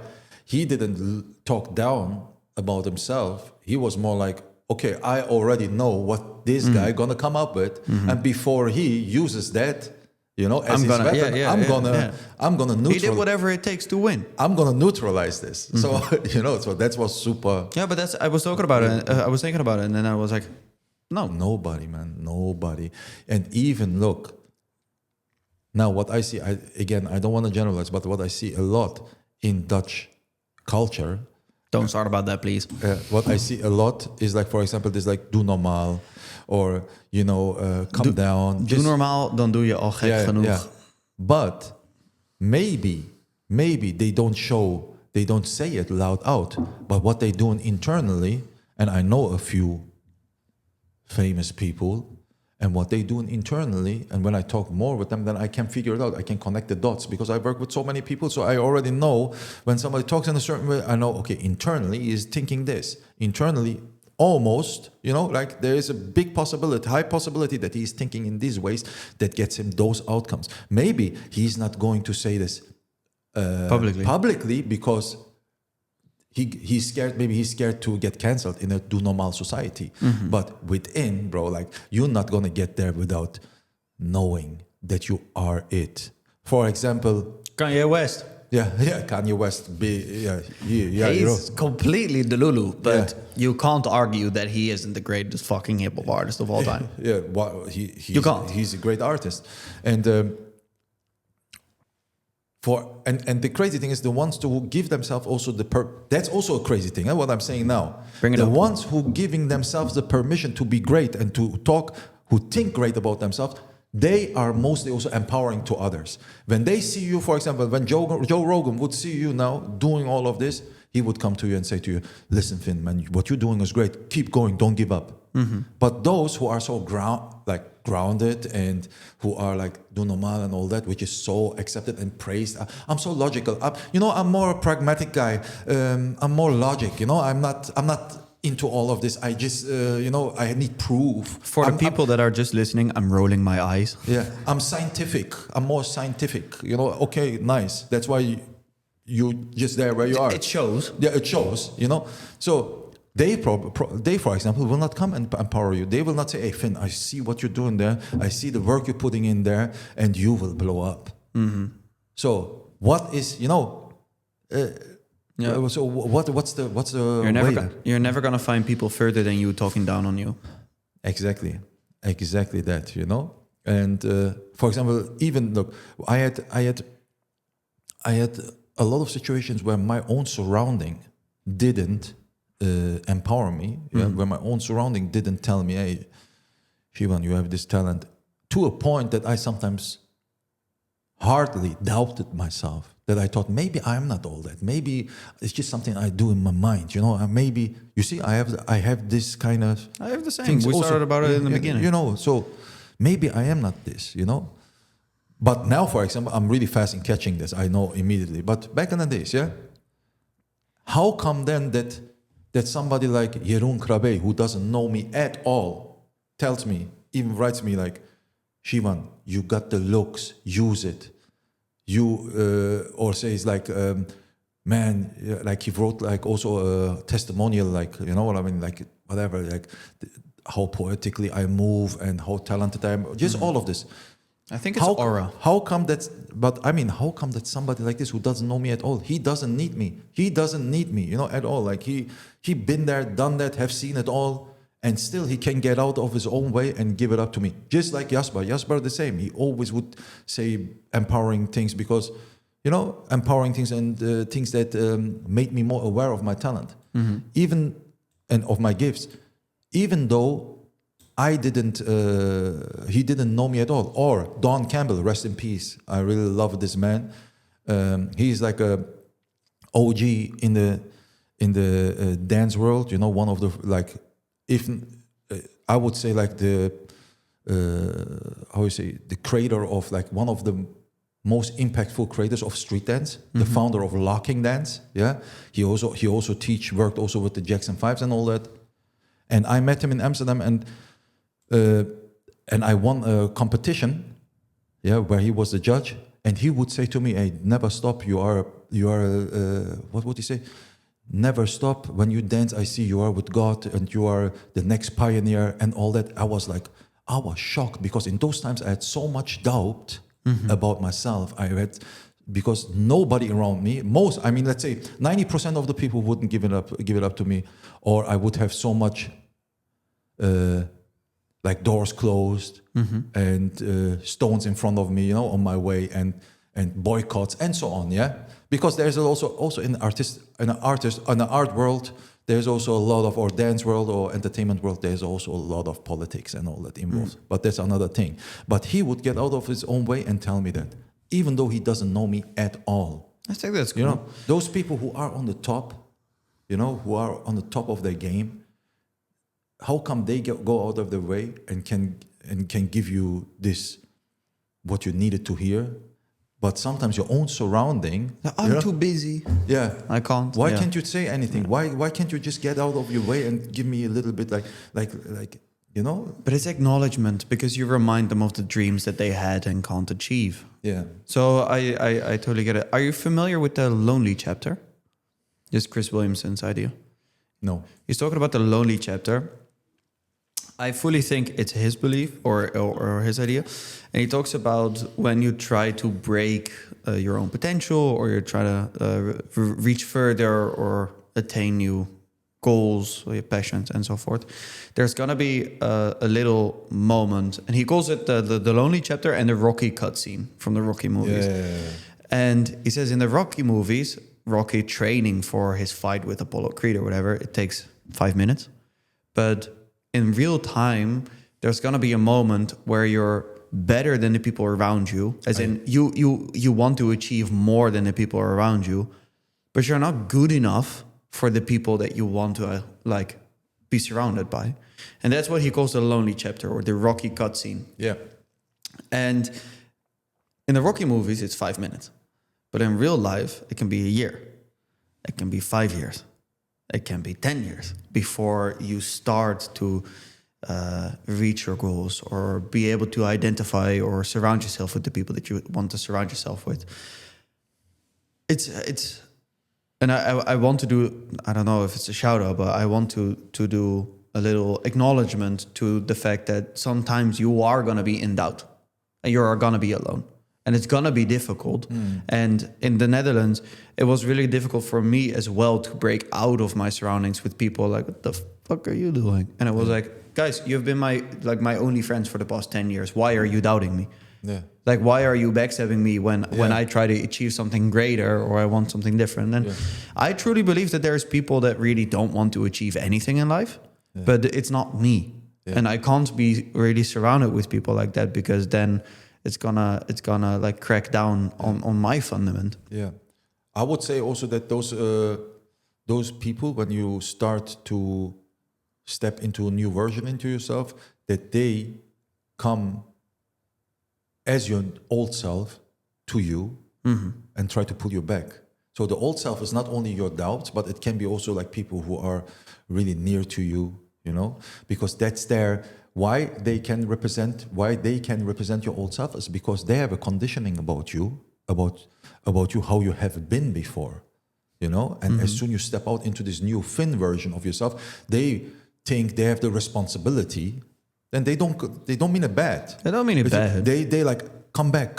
he didn't talk down about himself. He was more like, okay, I already know what this guy gonna come up with, and before he uses that, you know, as his weapon, I'm gonna neutralize.
He did whatever it takes to win.
I'm gonna neutralize this. So you know, so that was super.
Yeah, but I was talking about it. I was thinking about it, and then I was like, no,
nobody, man, nobody. And even look. Now, what I see, I don't want to generalize, but what I see a lot in Dutch culture.
Don't start about that, please.
What I see a lot is like, for example, this like doe normaal, or you know, calm down.
Doe normaal, dan doe je al gek genoeg. Yeah.
But maybe they don't say it loud out, but what they doing internally, and I know a few famous people. And what they do internally, and when I talk more with them, then I can figure it out. I can connect the dots because I work with so many people. So I already know when somebody talks in a certain way, I know, okay, internally he is thinking this. Internally, almost, you know, like there is a big possibility, high possibility that he is thinking in these ways that gets him those outcomes. Maybe he's not going to say this publicly because he's scared. Maybe he's scared to get cancelled in a do normal society. Mm-hmm. But within, bro, like you're not gonna get there without knowing that you are it. For example,
Kanye West.
Kanye West,
He's completely Delulu, but you can't argue that he isn't the greatest fucking hip hop artist of all time.
You can't. He's a great artist, and and the crazy thing is the ones who give themselves also that's also a crazy thing. What I'm saying now, the ones who giving themselves the permission to be great and to talk, who think great about themselves, they are mostly also empowering to others. When they see you, for example, when Joe Rogan would see you now doing all of this, he would come to you and say to you, listen, Finn, man, what you're doing is great. Keep going. Don't give up. Mm-hmm. But those who are so grounded and who are like do normal and all that, which is so accepted and praised. I'm so logical. I'm more a pragmatic guy. I'm more logic. I'm not into all of this. I just, I need proof.
For the people that are just listening, I'm rolling my eyes.
Yeah, I'm scientific. I'm more scientific. Okay, nice. That's why you just there where you are.
It shows.
Yeah, it shows. So they, for example, will not come and empower you. They will not say, hey, Finn, I see what you're doing there. I see the work you're putting in there, and you will blow up. Mm-hmm. So what is, So what's the
You're never gonna find people further than you talking down on you.
Exactly that, And for example, even look, I had a lot of situations where my own surrounding didn't empower me, where my own surrounding didn't tell me, hey, Sivan, you have this talent, to a point that I sometimes hardly doubted myself, that I thought maybe I'm not all that, maybe it's just something I do in my mind, maybe, you see, I have this kind of
I have the same. We started about it in the beginning.
So maybe I am not this, But now, for example, I'm really fast in catching this, I know immediately. But back in the days, how come then that somebody like Jeroen Krabbe, who doesn't know me at all, tells me, even writes me like, Sivan, you got the looks, use it. Or says like, man, like he wrote like also a testimonial, like, you know what I mean? Like whatever, like how poetically I move and how talented I am, just all of this.
I think it's aura.
How come that somebody like this who doesn't know me at all, he doesn't need me. He doesn't need me, at all. Like he been there, done that, have seen it all, and still he can get out of his own way and give it up to me. Just like Jasper. Jasper the same. He always would say empowering things because, empowering things and things that made me more aware of my talent, even and of my gifts, even though he didn't know me at all. Or Don Campbell, rest in peace. I really love this man. He's like a OG in the dance world. One of the I would say like the the creator of like one of the most impactful creators of street dance, the founder of locking dance. Yeah, he also worked also with the Jackson 5s and all that. And I met him in Amsterdam and I won a competition, where he was the judge, and he would say to me, "Hey, never stop. You are what would he say? Never stop. When you dance, I see you are with God, and you are the next pioneer, and all that." I was shocked because in those times I had so much doubt about myself. Because nobody around me, let's say 90% of the people wouldn't give it up to me, or I would have so much. Like doors closed and stones in front of me, on my way, and boycotts and so on, because there's also in the art world, there's also a lot of, or dance world or entertainment world, there's also a lot of politics and all that involved. But that's another thing. But he would get out of his own way and tell me that, even though he doesn't know me at all.
I think that's cool.
Those people who are on the top, who are on the top of their game. How come they go out of their way and can give you this, what you needed to hear, but sometimes your own surrounding.
I'm too busy.
Yeah,
I can't.
Why can't you say anything? Why can't you just get out of your way and give me a little bit like. But
it's acknowledgement, because you remind them of the dreams that they had and can't achieve.
Yeah.
So I totally get it. Are you familiar with the Lonely chapter? Just Chris Williamson's idea.
No.
He's talking about the Lonely chapter. I fully think it's his belief or his idea. And he talks about when you try to break your own potential, or you try to reach further or attain new goals or your passions and so forth, there's going to be a little moment. And he calls it the lonely chapter and the Rocky cutscene from the Rocky movies.
Yeah.
And he says in the Rocky movies, Rocky training for his fight with Apollo Creed or whatever, it takes 5 minutes. But in real time, there's gonna be a moment where you're better than the people around you, as in you want to achieve more than the people around you, but you're not good enough for the people that you want to like be surrounded by. And that's what he calls the lonely chapter or the Rocky cutscene.
Yeah.
And in the Rocky movies, it's 5 minutes. But in real life, it can be a year. It can be 5 years. It can be 10 years before you start to reach your goals or be able to identify or surround yourself with the people that you want to surround yourself with. It's and I want to do, I don't know if it's a shout out, but I want to do a little acknowledgement to the fact that sometimes you are going to be in doubt and you're going to be alone. And it's going to be difficult. And in the Netherlands, it was really difficult for me as well to break out of my surroundings with people like, what the fuck are you doing? And I was like, guys, you've been my only friends for the past 10 years. Why are you doubting me?
Yeah.
Like, why are you backstabbing me when I try to achieve something greater or I want something different? And I truly believe that there's people that really don't want to achieve anything in life, but it's not me. Yeah. And I can't be really surrounded with people like that, because then it's gonna like crack down on my fundament.
Yeah, I would say also that those people, when you start to step into a new version into yourself, that they come as your old self to you and try to pull you back. So the old self is not only your doubts, but it can be also like people who are really near to you, you know, because that's their. Why they can represent your old self is because they have a conditioning about you, how you have been before, you know. And as soon you step out into this new thin version of yourself, they think they have the responsibility. Then they don't mean it bad.
They don't mean it bad.
They like, come back.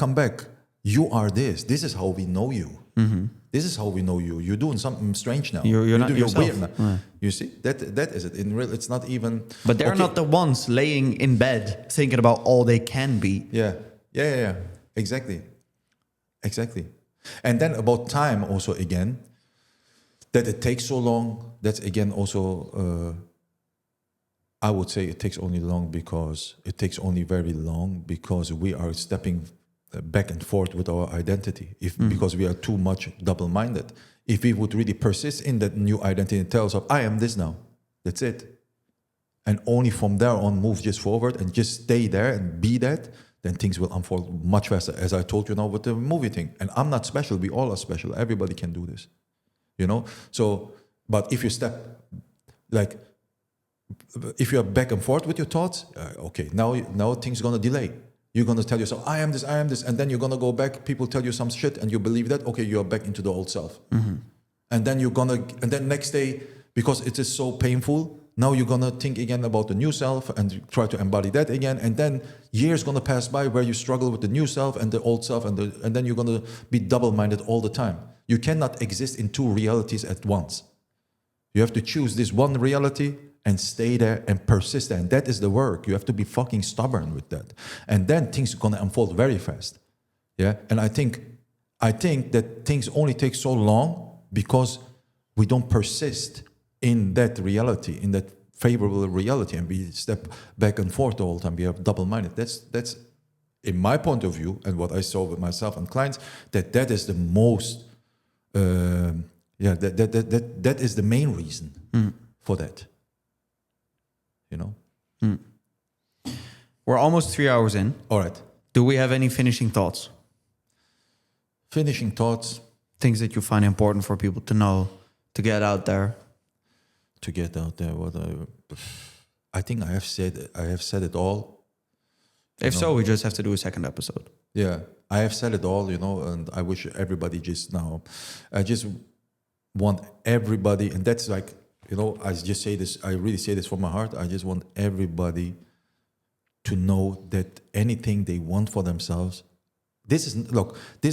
You are this. This is how we know you. This is how we know you. You're doing something strange now.
You're not yourself.
Weird now. You see, that is it. In real, it's not even.
But they're not the ones laying in bed thinking about all they can be.
Yeah. Exactly. And then about time also again, that it takes so long. That's again also. I would say it takes only very long because we are stepping back and forth with our identity, because we are too much double-minded. If we would really persist in that new identity and tell ourselves, I am this now, that's it, and only from there on move just forward and just stay there and be that, then things will unfold much faster, as I told you now with the movie thing. And I'm not special, we all are special, everybody can do this, you know. So, but if you step, like, if you're back and forth with your thoughts, okay, now things are going to delay. You're going to tell yourself, I am this, and then you're going to go back, people tell you some shit, and you believe that, okay, you're back into the old self. And then and then next day, because it is so painful, now you're going to think again about the new self and try to embody that again, and then years going to pass by where you struggle with the new self and the old self, and then you're going to be double-minded all the time. You cannot exist in two realities at once. You have to choose this one reality and stay there and persist there. And that is the work. You have to be fucking stubborn with that. And then things are going to unfold very fast. Yeah. And I think that things only take so long because we don't persist in that reality, in that favorable reality. And we step back and forth all the time. We are double-minded. That's in my point of view, and what I saw with myself and clients, that is the most, that is the main reason for that. You know,
We're almost 3 hours in.
All right.
Do we have any finishing thoughts?
Finishing thoughts.
Things that you find important for people to know, to get out there.
To get out there, I think I have said it all.
If so, we just have to do a second episode.
Yeah, I have said it all, you know, and I wish everybody I just want everybody, and that's like you know, I just say this, I really say this from my heart. I just want everybody to know that anything they want for themselves, this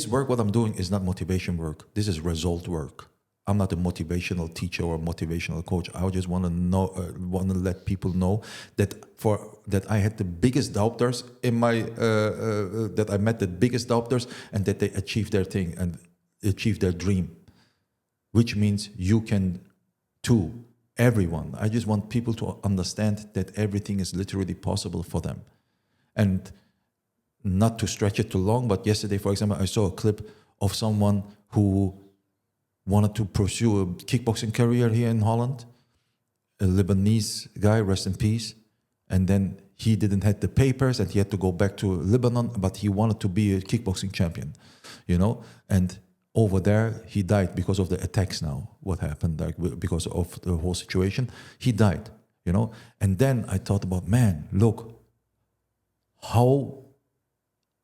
work, what I'm doing is not motivation work. This is result work. I'm not a motivational teacher or motivational coach. I just want to let people know that I had the biggest doubters in my that I met the biggest doubters, and that they achieved their thing and achieved their dream, which means you can too. Everyone. I just want people to understand that everything is literally possible for them, and not to stretch it too long. But yesterday, for example, I saw a clip of someone who wanted to pursue a kickboxing career here in Holland, a Lebanese guy, rest in peace. And then he didn't have the papers and he had to go back to Lebanon, but he wanted to be a kickboxing champion, you know? And over there, he died because of the attacks now. What happened, like, because of the whole situation, he died, you know? And then I thought about, man, look, how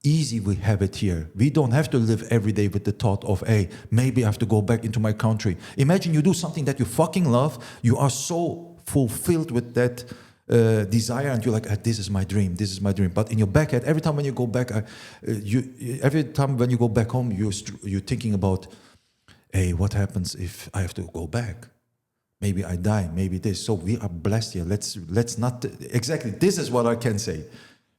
easy we have it here. We don't have to live every day with the thought of, hey, maybe I have to go back into my country. Imagine you do something that you fucking love. You are so fulfilled with that desire, and you're like, this is my dream. This is my dream. But in your back head, every time when you go back, every time when you go back home, you're thinking about, hey, what happens if I have to go back? Maybe I die. Maybe this. So we are blessed here. Let's not. Exactly. This is what I can say.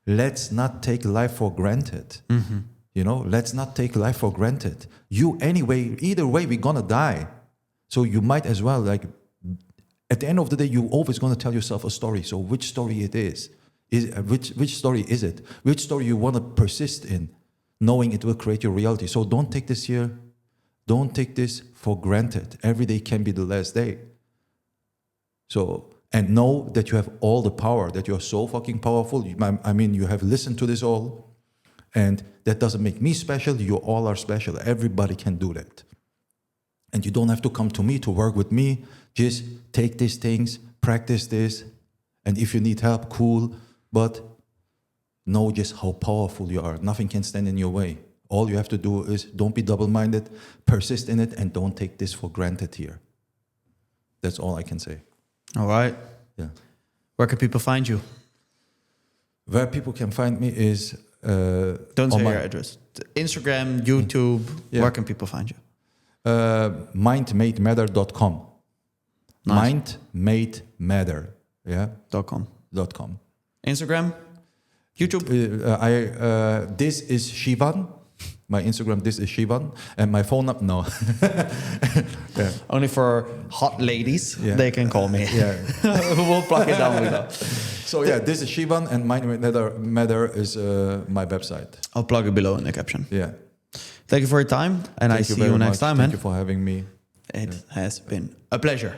Let's not take life for granted. Mm-hmm. You know, let's not take life for granted. Either way, we're gonna die. So you might as well, like, at the end of the day, you're always gonna tell yourself a story. So which story it is? Which story is it? Which story you wanna persist in, knowing it will create your reality. So don't take this here. Don't take this for granted. Every day can be the last day. So, and know that you have all the power, that you are so fucking powerful. I mean, you have listened to this all, and that doesn't make me special. You all are special. Everybody can do that. And you don't have to come to me to work with me. Just take these things, practice this, and if you need help, cool. But know just how powerful you are. Nothing can stand in your way. All you have to do is don't be double-minded, persist in it, and don't take this for granted here. That's all I can say.
All right.
Yeah.
Where can people find you?
Where people can find me is...
Don't say your address. Instagram, YouTube. Yeah. Where can people find you?
Mindmadematter.com.
Nice.
Mindmadematter. Yeah.
.com.
Instagram?
YouTube?
This is Sivan. My Instagram, this is Sivan. And my phone number, no. Yeah.
Only for hot ladies, they can call me.
Yeah.
We'll plug it down below.
So yeah, this is Sivan, and Mindmadematter is my website.
I'll plug it below in the caption.
Yeah.
Thank you for your time, and I see you next time, man.
Thank you for having me.
It has been a pleasure.